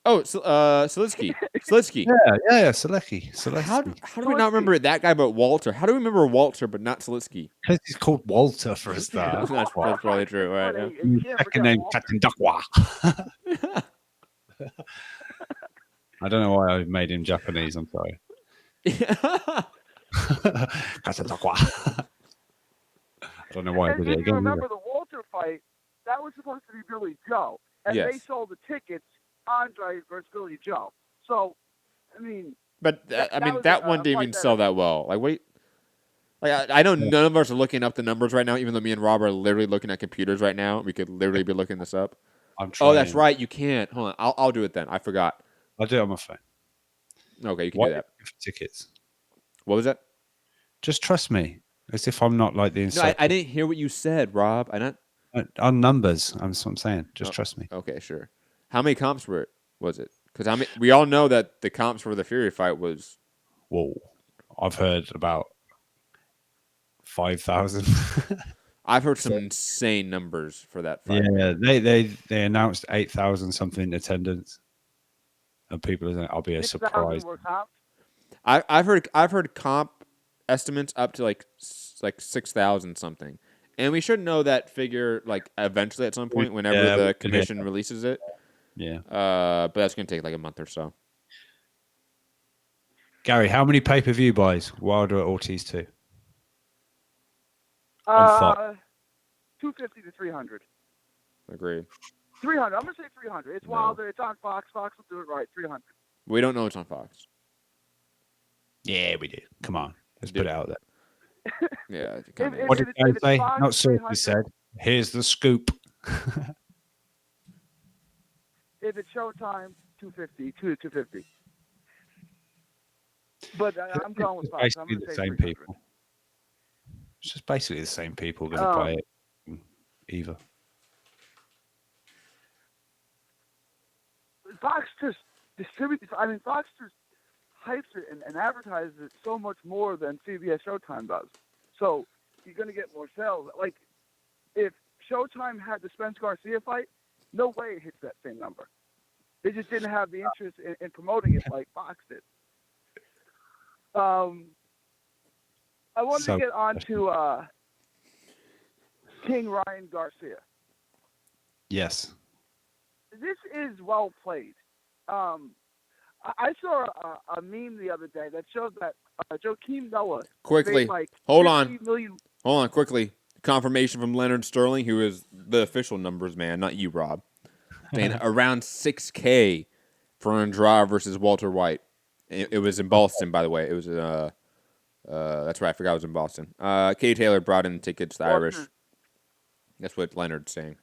Speaker 10: Oh, Silitsky. Silitsky.
Speaker 11: Yeah, Siletsky.
Speaker 10: How do we not remember that guy but Walter? How do we remember Walter but not Silitsky?
Speaker 11: Because he's called Walter for a start.
Speaker 10: That's probably true, right?
Speaker 11: Second name Captain Duckwa. I don't know why I made him Japanese. I'm sorry. Captain Duckwa. I don't know why I did it
Speaker 13: If you
Speaker 11: again.
Speaker 13: remember the Walter fight, that was supposed to be Billy Joe. And they sold the tickets Andre versus Billy Joe. So, I mean...
Speaker 10: But, that one didn't even sell that well. Like, wait... Like, I know none of us are looking up the numbers right now, even though me and Rob are literally looking at computers right now. We could literally be looking this up.
Speaker 11: I'm trying.
Speaker 10: Oh, that's right. You can't. Hold on. I'll do it then. I forgot.
Speaker 11: I'll do it on my phone.
Speaker 10: Okay, you can do that.
Speaker 11: Tickets.
Speaker 10: What was that?
Speaker 11: Just trust me. As if I'm not like the
Speaker 10: No, I didn't hear what you said, Rob.
Speaker 11: On numbers, that's what I'm saying. Just trust me.
Speaker 10: Okay, sure. How many comps was it? Because we all know that the comps for the Fury fight was...
Speaker 11: Whoa. I've heard about 5,000.
Speaker 10: I've heard some insane numbers for that fight.
Speaker 11: Yeah, they announced 8,000 something attendance. And people are saying, I'll be surprised.
Speaker 10: I've heard comp estimates up to like 6,000 something. And we should know that figure like eventually at some point whenever the commission releases it.
Speaker 11: Yeah.
Speaker 10: But that's going to take like a month or so.
Speaker 11: Gary, how many pay-per-view buys Wilder at Ortiz 2?
Speaker 13: 250 to 300.
Speaker 10: Agreed.
Speaker 13: 300. I'm going to say 300. It's Wilder. It's on Fox. Fox will do it right. 300.
Speaker 10: We don't know it's on Fox.
Speaker 11: Yeah, we do. Come on. Let's put it out there.
Speaker 10: Yeah.
Speaker 11: What did I say? Not so. He said, here's the scoop.
Speaker 13: If it's Showtime, 250, 250. But I'm going with Fox. I'm going to say
Speaker 11: same
Speaker 13: 300.
Speaker 11: people. It's just basically the same people going to buy it. Either.
Speaker 13: Fox just distributes. I mean, Fox just hypes it and advertises it so much more than CBS Showtime does. So you're going to get more sales. Like, if Showtime had the Spence Garcia fight, no way it hits that same number. They just didn't have the interest in promoting it like Fox did. I wanted to get on to King Ryan Garcia.
Speaker 11: Yes.
Speaker 13: This is well played. I saw a meme the other day that showed that Joakim Noah
Speaker 10: Quickly.
Speaker 13: made
Speaker 10: Hold
Speaker 13: $50
Speaker 10: on.
Speaker 13: million.
Speaker 10: Hold on, quickly. Confirmation from Leonard Sterling, who is the official numbers man, not you, Rob. Saying around 6K for Andrade versus Walter White. It was in Boston, by the way. It was that's right. I forgot it was in Boston. Katie Taylor brought in tickets. The Irish. That's what Leonard's saying.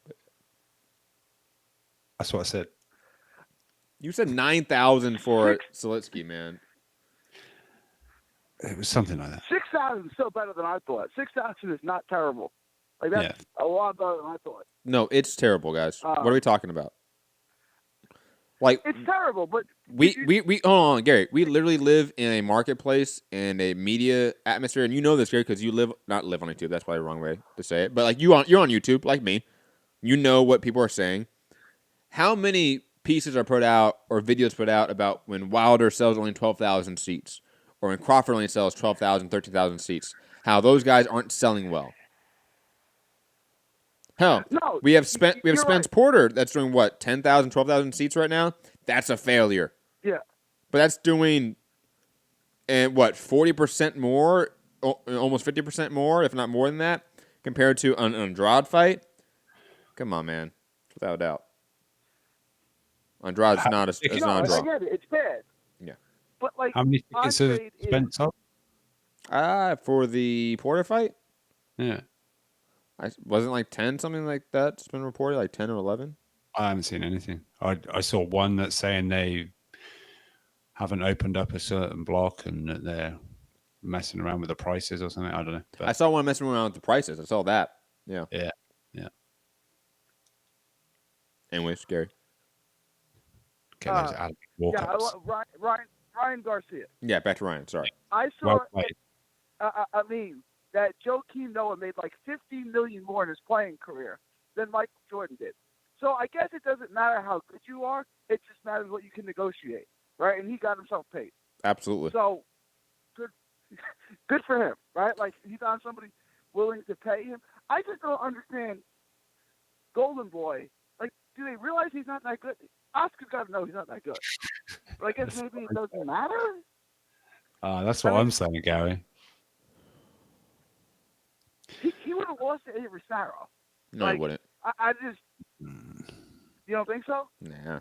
Speaker 11: That's what I said.
Speaker 10: You said 9,000 for Silitsky, man.
Speaker 11: It was something like that.
Speaker 13: 6,000 is still better than I thought. 6,000 is not terrible. Like that's a lot better than I thought.
Speaker 10: No, it's terrible, guys. What are we talking about? Like
Speaker 13: it's terrible, but
Speaker 10: we hold on, Gary. We literally live in a marketplace and a media atmosphere, and you know this, Gary, because you not live on YouTube. That's probably the wrong way to say it, but like you're on YouTube, like me. You know what people are saying. How many pieces are put out or videos put out about when Wilder sells only 12,000 seats, or when Crawford only sells 12,000, 13,000 seats? How those guys aren't selling well. Hell,
Speaker 13: no,
Speaker 10: we have Spence
Speaker 13: right.
Speaker 10: Porter that's doing what, 10,000, 12,000 seats right now? That's a failure.
Speaker 13: Yeah.
Speaker 10: But that's doing, 40% more, almost 50% more, if not more than that, compared to an Andrade fight? Come on, man. Without a doubt. Andrade's not a draw.
Speaker 13: I get it. It's bad.
Speaker 10: Yeah.
Speaker 13: But like,
Speaker 11: how many tickets have Spence up?
Speaker 10: For the Porter fight?
Speaker 11: Yeah.
Speaker 10: Wasn't like 10, something like that? It's been reported, like 10 or 11?
Speaker 11: I haven't seen anything. I saw one that's saying they haven't opened up a certain block and that they're messing around with the prices or something. I don't know. But
Speaker 10: I saw one messing around with the prices. I saw that. Yeah.
Speaker 11: Yeah.
Speaker 10: Anyway, scary.
Speaker 11: Okay,
Speaker 13: Ryan Garcia.
Speaker 10: Yeah, back to Ryan. Sorry.
Speaker 13: I saw a meme that Joakim Noah made like $15 million more in his playing career than Michael Jordan did. So I guess it doesn't matter how good you are; it just matters what you can negotiate, right? And he got himself paid.
Speaker 10: Absolutely.
Speaker 13: So good for him, right? Like he found somebody willing to pay him. I just don't understand Golden Boy. Like, do they realize he's not that good? Oscar's got to know he's not that good. But I guess maybe it doesn't matter.
Speaker 11: That's what I'm saying, Gary.
Speaker 13: He would have lost to Avery Sarro.
Speaker 10: No, he wouldn't.
Speaker 13: I just, you don't think so?
Speaker 10: Nah.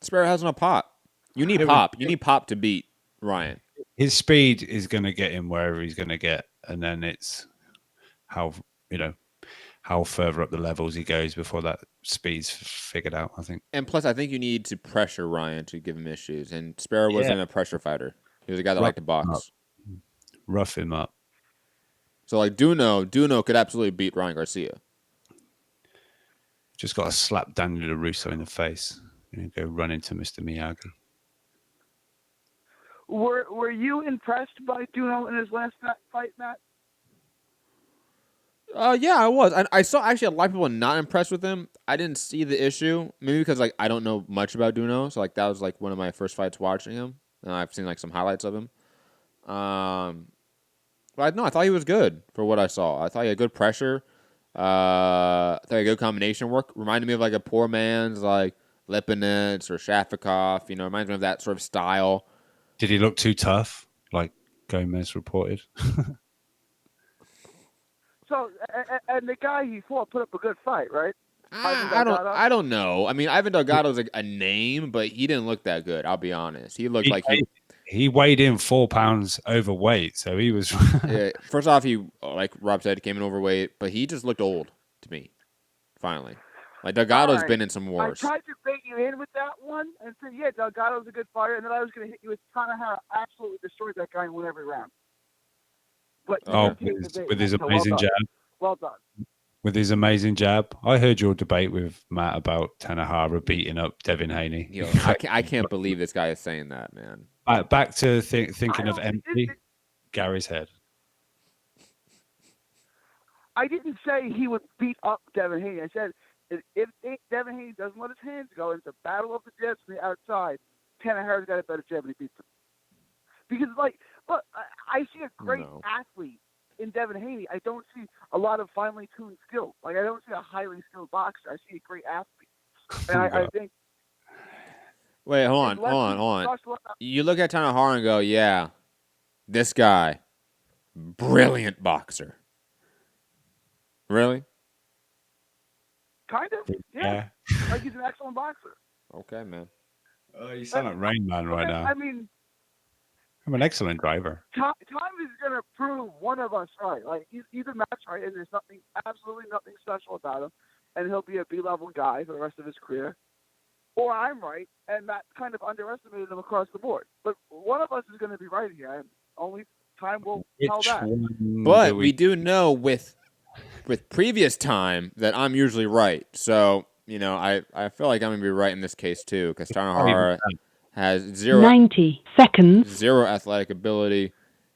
Speaker 10: Sparrow has no pop. You need pop. You need pop to beat Ryan.
Speaker 11: His speed is going to get him wherever he's going to get, and then it's how further up the levels he goes before that speed's figured out, I think.
Speaker 10: And plus, I think you need to pressure Ryan to give him issues. And Sparrow wasn't a pressure fighter. He was a guy that liked to box.
Speaker 11: Rough him up.
Speaker 10: So, like, Duno could absolutely beat Ryan Garcia.
Speaker 11: Just got to slap Daniel LaRusso in the face and go run into Mr. Miyagi.
Speaker 13: Were you impressed by Duno in his last fight, Matt?
Speaker 10: Yeah, I was. I saw actually a lot of people not impressed with him. I didn't see the issue, maybe because like I don't know much about Duno, so like that was like one of my first fights watching him, and I've seen like some highlights of him. But no, I thought he was good for what I saw. I thought he had good pressure. I thought he had good combination work. Reminded me of like a poor man's like Lipinets or Shafikov. You know, reminds me of that sort of style.
Speaker 11: Did he look too tough, like Gomez reported?
Speaker 13: So, and the guy he fought put up a good fight, right?
Speaker 10: I don't know. I mean, Ivan Delgado's like a name, but he didn't look that good. I'll be honest. He looked
Speaker 11: he weighed in 4 pounds overweight, so he was.
Speaker 10: Yeah, first off, he, like Rob said, came in overweight, but he just looked old to me. Finally, like Delgado's been in some wars.
Speaker 13: I tried to bait you in with that one and said, yeah, Delgado's a good fighter, and then I was going to hit you with Tanahara absolutely destroyed that guy and won every round. But
Speaker 11: with his amazing jab.
Speaker 13: Well done.
Speaker 11: With his amazing jab. I heard your debate with Matt about Tanahara beating up Devin Haney.
Speaker 10: Yo, I can't believe this guy is saying that, man.
Speaker 11: Back to thinking of empty, Gary's head.
Speaker 13: I didn't say he would beat up Devin Haney. I said if Devin Haney doesn't let his hands go, it's a battle of the jabs from the outside. Tanahara's got a better jab and he beats him. Because, like, look, I see a great athlete in Devin Haney. I don't see a lot of finely tuned skill. Like, I don't see a highly skilled boxer. I see a great athlete. And I think.
Speaker 10: Wait, hold on. You look at Tanahara and go, yeah, this guy, brilliant boxer. Really?
Speaker 13: Kind of, yeah. Like, he's an excellent boxer.
Speaker 10: Okay, man.
Speaker 11: Oh, you sound like Rain Man right now.
Speaker 13: I mean,
Speaker 11: I'm an excellent driver.
Speaker 13: Time is going to prove one of us right. Like, either Matt's right, and there's absolutely nothing special about him, and he'll be a B-level guy for the rest of his career, or I'm right, and Matt kind of underestimated him across the board. But one of us is going to be right here, and only time will tell that.
Speaker 10: But we do know with previous time that I'm usually right. So, I feel like I'm going to be right in this case, too, because Tanahara has
Speaker 14: 90 seconds.
Speaker 10: Zero athletic ability,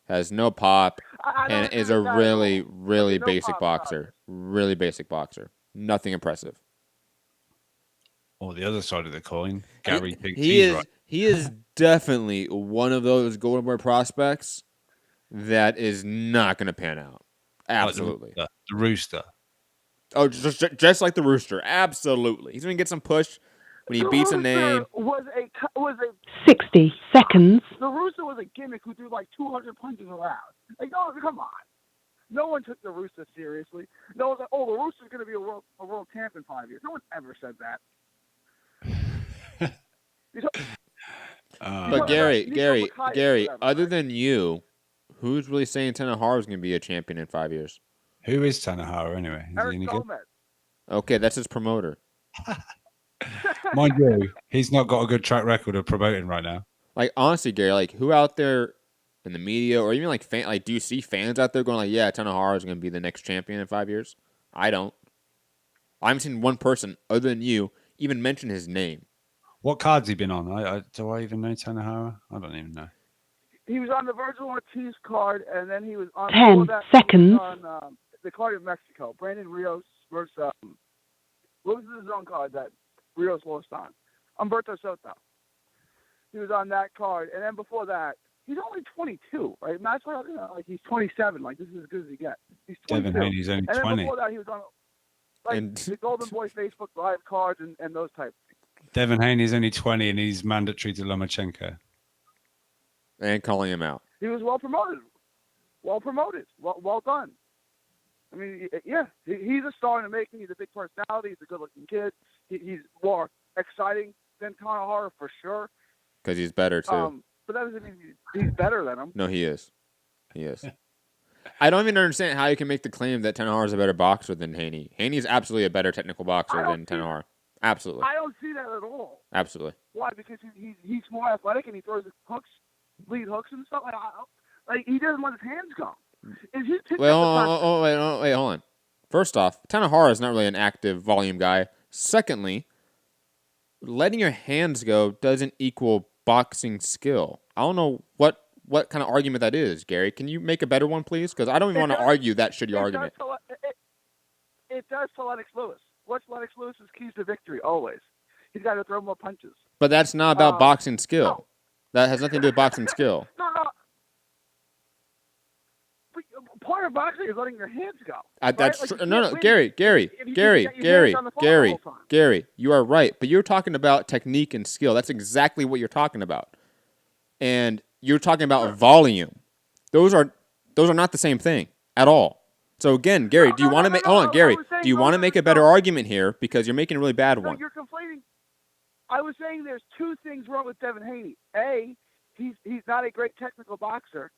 Speaker 10: has no pop, and is a really, really basic boxer. Really basic boxer. Nothing impressive.
Speaker 11: Or the other side of the coin, Gary thinks
Speaker 10: he
Speaker 11: he's
Speaker 10: is
Speaker 11: right.
Speaker 10: He is definitely one of those Golden Boy prospects that is not going to pan out. Absolutely.
Speaker 11: Like the Rooster.
Speaker 10: Oh, just like the Rooster. Absolutely. He's going to get some push when he beats a name.
Speaker 13: Was a
Speaker 14: 60 seconds.
Speaker 13: The Rooster was a gimmick who threw like 200 punches around. Like, no, come on. No one took the Rooster seriously. No one's like, the Rooster's going to be a world champ in 5 years. No one ever said that.
Speaker 10: But Gary, other than you, who's really saying Tanahara is going to be a champion in 5 years?
Speaker 11: Who is Tanahara anyway? Is he any good?
Speaker 10: Okay, that's his promoter.
Speaker 11: Mind you, he's not got a good track record of promoting right now.
Speaker 10: Like, honestly, Gary, like, who out there in the media or even like do you see fans out there going like, yeah, Tanahara is going to be the next champion in 5 years? I don't. I haven't seen one person other than you even mention his name.
Speaker 11: What card's he been on? Do I even know Tanahara? I don't even know.
Speaker 13: He was on the Virgil Ortiz card, and then he was on
Speaker 14: 10 seconds.
Speaker 13: On the card of Mexico. Brandon Rios versus what was the zone card that Rios lost on? Humberto Soto. He was on that card, and then before that, he's only 22, right? Matt's like he's 27. Like, this is as good as he gets. He's 22.
Speaker 11: Devin Haney's only 20.
Speaker 13: And then before that, he was on the Golden Boy Facebook Live cards and those types.
Speaker 11: Devin Haney's only 20, and he's mandatory to Lomachenko.
Speaker 10: And calling him out.
Speaker 13: He was well promoted. Well done. I mean, yeah, he's a star in the making. He's a big personality. He's a good-looking kid. He's more exciting than Tanahara for sure.
Speaker 10: Because he's better, too.
Speaker 13: But that doesn't mean he's better than him.
Speaker 10: No, he is. I don't even understand how you can make the claim that Tanahara is a better boxer than Haney. Haney is absolutely a better technical boxer than Tanahara. Absolutely.
Speaker 13: I don't see that at all.
Speaker 10: Absolutely.
Speaker 13: Why? Because he's more athletic and he throws hooks, lead hooks and stuff. Like he doesn't let his hands go. If he picks
Speaker 10: wait, hold on. First off, Tanahara is not really an active volume guy. Secondly, letting your hands go doesn't equal boxing skill. I don't know what kind of argument that is, Gary. Can you make a better one, please? Because I don't even want to argue that shitty argument.
Speaker 13: It does to Lennox Lewis. What's Lennox Lewis's keys to victory? Always. He's got to throw more punches.
Speaker 10: But that's not about boxing skill.
Speaker 13: No.
Speaker 10: That has nothing to do with boxing skill.
Speaker 13: No. But part of boxing is letting your hands go.
Speaker 10: That's
Speaker 13: right?
Speaker 10: true. No, Gary, you are right. But you're talking about technique and skill. That's exactly what you're talking about. And you're talking about volume. Those are not the same thing at all. So again, Gary, do you want to make? Hold on, Gary. Do you want to make a better argument here because you're making a really bad one?
Speaker 13: You're conflating. I was saying there's two things wrong with Devin Haney. A, he's not a great technical boxer.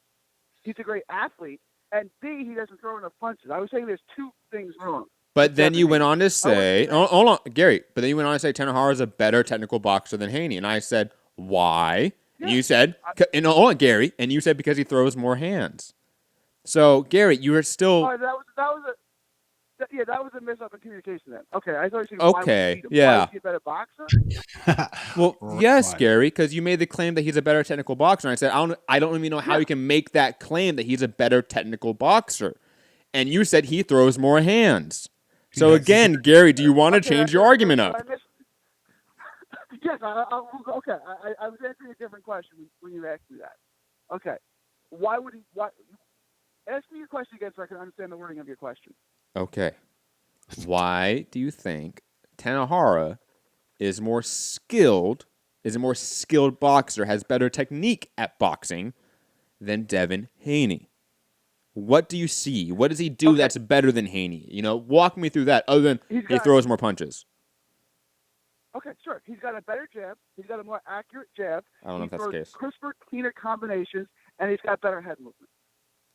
Speaker 13: He's a great athlete. And B, he doesn't throw enough punches. I was saying there's two things wrong.
Speaker 10: But then you went on to say, hold on, Gary. But then you went on to say Tanahara is a better technical boxer than Haney, and I said why? Yeah. And you said, hold on, Gary, and you said because he throws more hands. So, Gary, you were still.
Speaker 13: Oh, that was a mix-up in communication then. Okay, I thought you said
Speaker 10: okay,
Speaker 13: why is he a better boxer?
Speaker 10: Well, yes, Gary, because you made the claim that he's a better technical boxer. And I said, I don't even know how you can make that claim that he's a better technical boxer. And you said he throws more hands. So again, Gary, do you want to change your argument up?
Speaker 13: Yes, okay. I was answering a different question when you asked me that. Okay. Why would he? Ask me your question again so I can understand the wording of your question.
Speaker 10: Okay. Why do you think Tanahara is a more skilled boxer, has better technique at boxing than Devin Haney? What do you see? What does he do that's better than Haney? Walk me through that other than he throws more punches.
Speaker 13: Okay, sure. He's got a better jab. He's got a more accurate jab.
Speaker 10: I don't know if that's the case.
Speaker 13: Crisper, cleaner combinations, and he's got better head movement.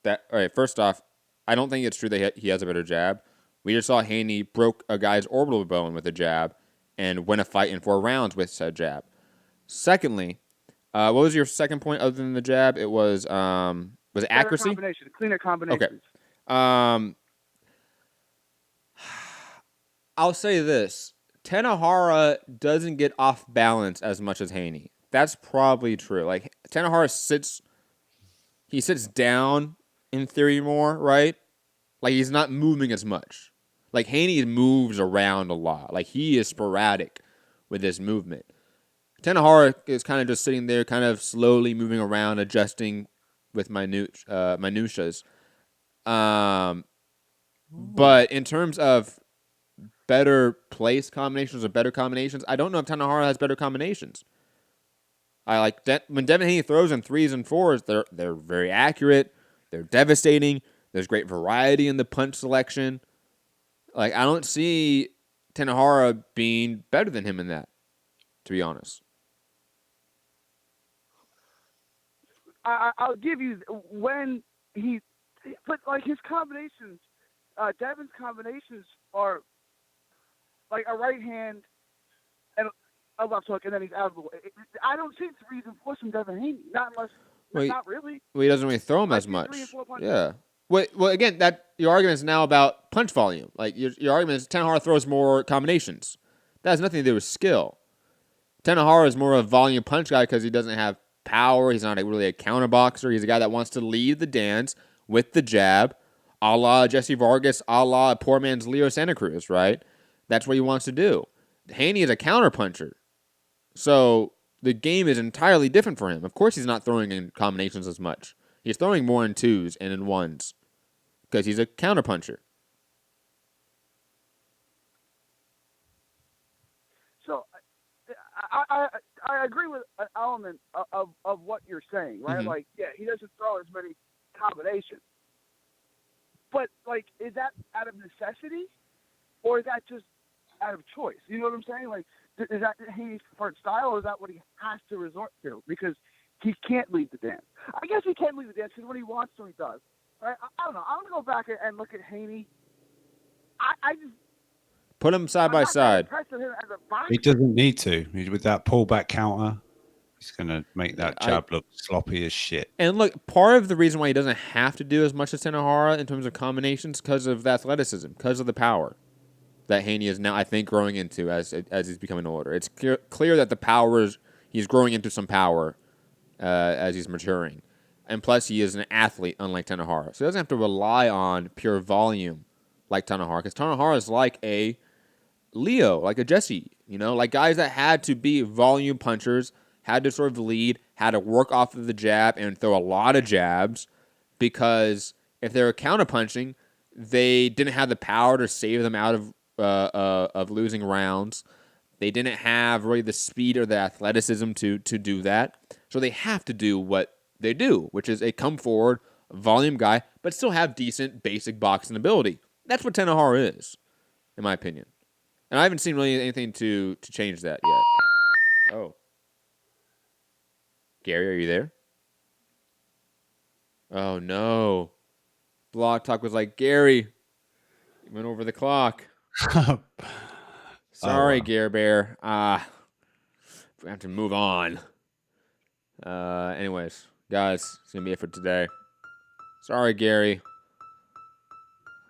Speaker 10: All right, first off, I don't think it's true that he has a better jab. We just saw Haney broke a guy's orbital bone with a jab and win a fight in 4 rounds with said jab. Secondly, what was your second point other than the jab? It was it accuracy?
Speaker 13: Combination, cleaner combinations.
Speaker 10: Okay. I'll say this. Tanahara doesn't get off balance as much as Haney. That's probably true. Like, Tanahara sits down in theory more, right? Like, he's not moving as much. Like, Haney moves around a lot. Like, he is sporadic with his movement. Tanahara is kind of just sitting there, kind of slowly moving around, adjusting with minutiae. But in terms of better place combinations or better combinations, I don't know if Tanahara has better combinations. I like when Devin Haney throws in 3s and 4s, they're very accurate. They're devastating. There's great variety in the punch selection. Like, I don't see Tanahara being better than him in that, to be honest.
Speaker 13: I'll give you when but like his combinations, Devin's combinations are like a right hand and a left hook, and then he's out of the way. I don't see 3s and 4s from Devin Haney, not really.
Speaker 10: Well, he doesn't really throw them as much. Yeah. Well, again, your argument is now about punch volume. Like, your argument is Tanahara throws more combinations. That has nothing to do with skill. Tanahara is more of a volume punch guy because he doesn't have power. He's not really a counter boxer. He's a guy that wants to lead the dance with the jab, a la Jesse Vargas, a la poor man's Leo Santa Cruz, right? That's what he wants to do. Haney is a counter puncher. So the game is entirely different for him. Of course he's not throwing in combinations as much. He's throwing more in 2s and in 1s because he's a counter puncher.
Speaker 13: So I agree with an element of what you're saying, right?
Speaker 10: Mm-hmm.
Speaker 13: Like, yeah, he doesn't throw as many combinations. But, like, is that out of necessity or is that just out of choice? You know what I'm saying? Like, is that Haney's preferred style or is that what he has to resort to? Because he can't lead the dance. I guess he can lead the dance because when he wants to, he does. Right? I don't know. I'm going to go back and look at Haney. I just...
Speaker 10: Put them side by side.
Speaker 11: He doesn't need to. With that pullback counter, he's going to make that jab look sloppy as shit.
Speaker 10: And look, part of the reason why he doesn't have to do as much as Tanahara in terms of combinations because of the athleticism, because of the power that Haney is now, I think, growing into as he's becoming older. It's clear that the power he's growing into some power as he's maturing. And plus, he is an athlete, unlike Tanahara. So he doesn't have to rely on pure volume like Tanahara, because Tanahara is like a Leo, like a Jesse, like guys that had to be volume punchers, had to sort of lead, had to work off of the jab and throw a lot of jabs, because if they were counterpunching, they didn't have the power to save them out of losing rounds. They didn't have really the speed or the athleticism to do that. So they have to do what they do, which is a come forward volume guy, but still have decent basic boxing ability. That's what Tanahara is, in my opinion. And I haven't seen really anything to change that yet. Oh. Gary, are you there? Oh, no. Blog Talk was like, Gary, you went over the clock. Sorry, Gare Bear. We have to move on. Anyways, guys, it's going to be it for today. Sorry, Gary.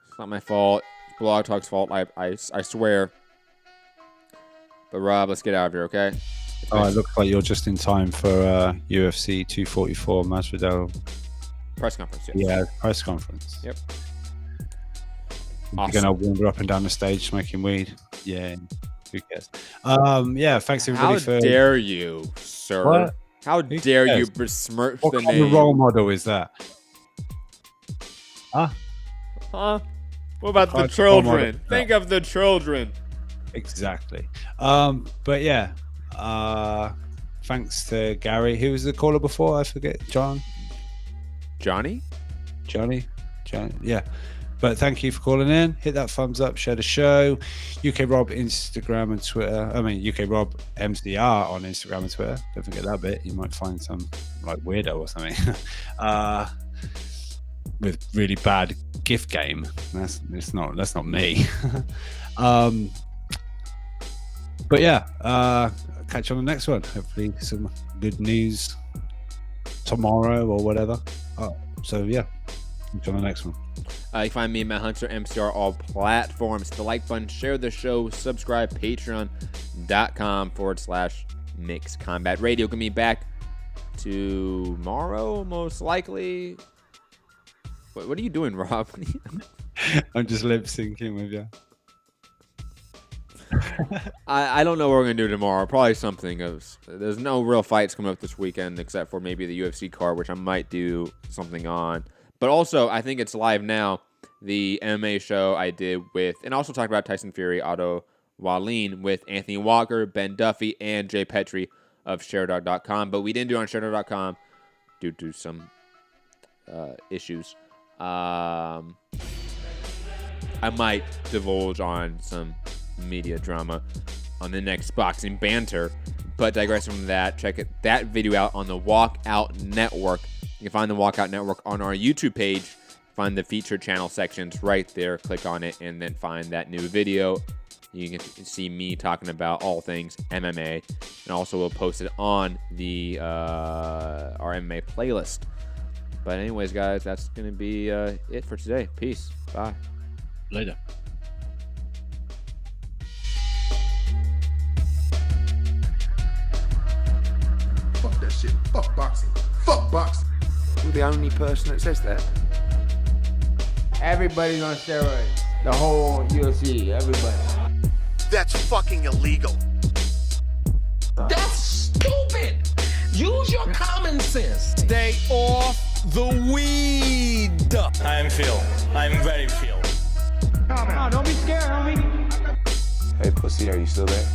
Speaker 10: It's not my fault. It's Blog Talk's fault. I swear. But Rob, let's get out of here, okay?
Speaker 11: It looks like you're just in time for UFC 244 Masvidal
Speaker 10: press conference. Yes.
Speaker 11: Yeah, press conference.
Speaker 10: Yep.
Speaker 11: Awesome. You're gonna wander up and down the stage smoking weed. Yeah. Who cares? Yeah. Thanks everybody for.
Speaker 10: How dare you, sir?
Speaker 11: What?
Speaker 10: How dare you besmirch
Speaker 11: what
Speaker 10: the
Speaker 11: kind
Speaker 10: name?
Speaker 11: of role model is that?
Speaker 10: Huh? What about the children? Think of the children.
Speaker 11: Exactly. But yeah. Thanks to Gary. Who was the caller before? I forget. Johnny. Yeah. But thank you for calling in. Hit that thumbs up, share the show. UK Rob Instagram and Twitter. I mean, UK Rob MCR on Instagram and Twitter. Don't forget that bit. You might find some like weirdo or something with really bad gift game. That's not me. But yeah, catch you on the next one. Hopefully some good news tomorrow or whatever. So yeah, catch you on the next one.
Speaker 10: You can find me, Matt Hunter, MCR, all platforms. Hit the like button, share the show, subscribe, patreon.com/Mix Combat Radio. Gonna be back tomorrow, most likely. What are you doing, Rob?
Speaker 11: I'm just lip syncing with you.
Speaker 10: I don't know what we're going to do tomorrow. Probably something. There's no real fights coming up this weekend except for maybe the UFC card, which I might do something on. But also, I think it's live now, the MMA show I did with, and also talked about Tyson Fury, Otto Wallin with Anthony Walker, Ben Duffy, and Jay Petrie of ShareDog.com. But we didn't do it on ShareDog.com due to some issues. I might divulge on some media drama on the next Boxing Banter. But digressing from that, check that video out on the Walkout Network. You can find the Walkout Network on our YouTube page. Find the featured channel sections right there. Click on it and then find that new video. You can see me talking about all things MMA. And also we'll post it on the our MMA playlist. But anyways, guys, that's going to be it for today. Peace. Bye.
Speaker 11: Later.
Speaker 6: Fuck that shit. Fuck boxing. Fuck boxing.
Speaker 7: You're the only person that says that.
Speaker 15: Everybody's on steroids. The whole UFC, everybody.
Speaker 16: That's fucking illegal.
Speaker 8: That's stupid. Use your common sense. Stay off the weed.
Speaker 17: I'm Phil. I'm very Phil.
Speaker 8: No, don't be scared, homie.
Speaker 16: Hey, pussy, are you still there?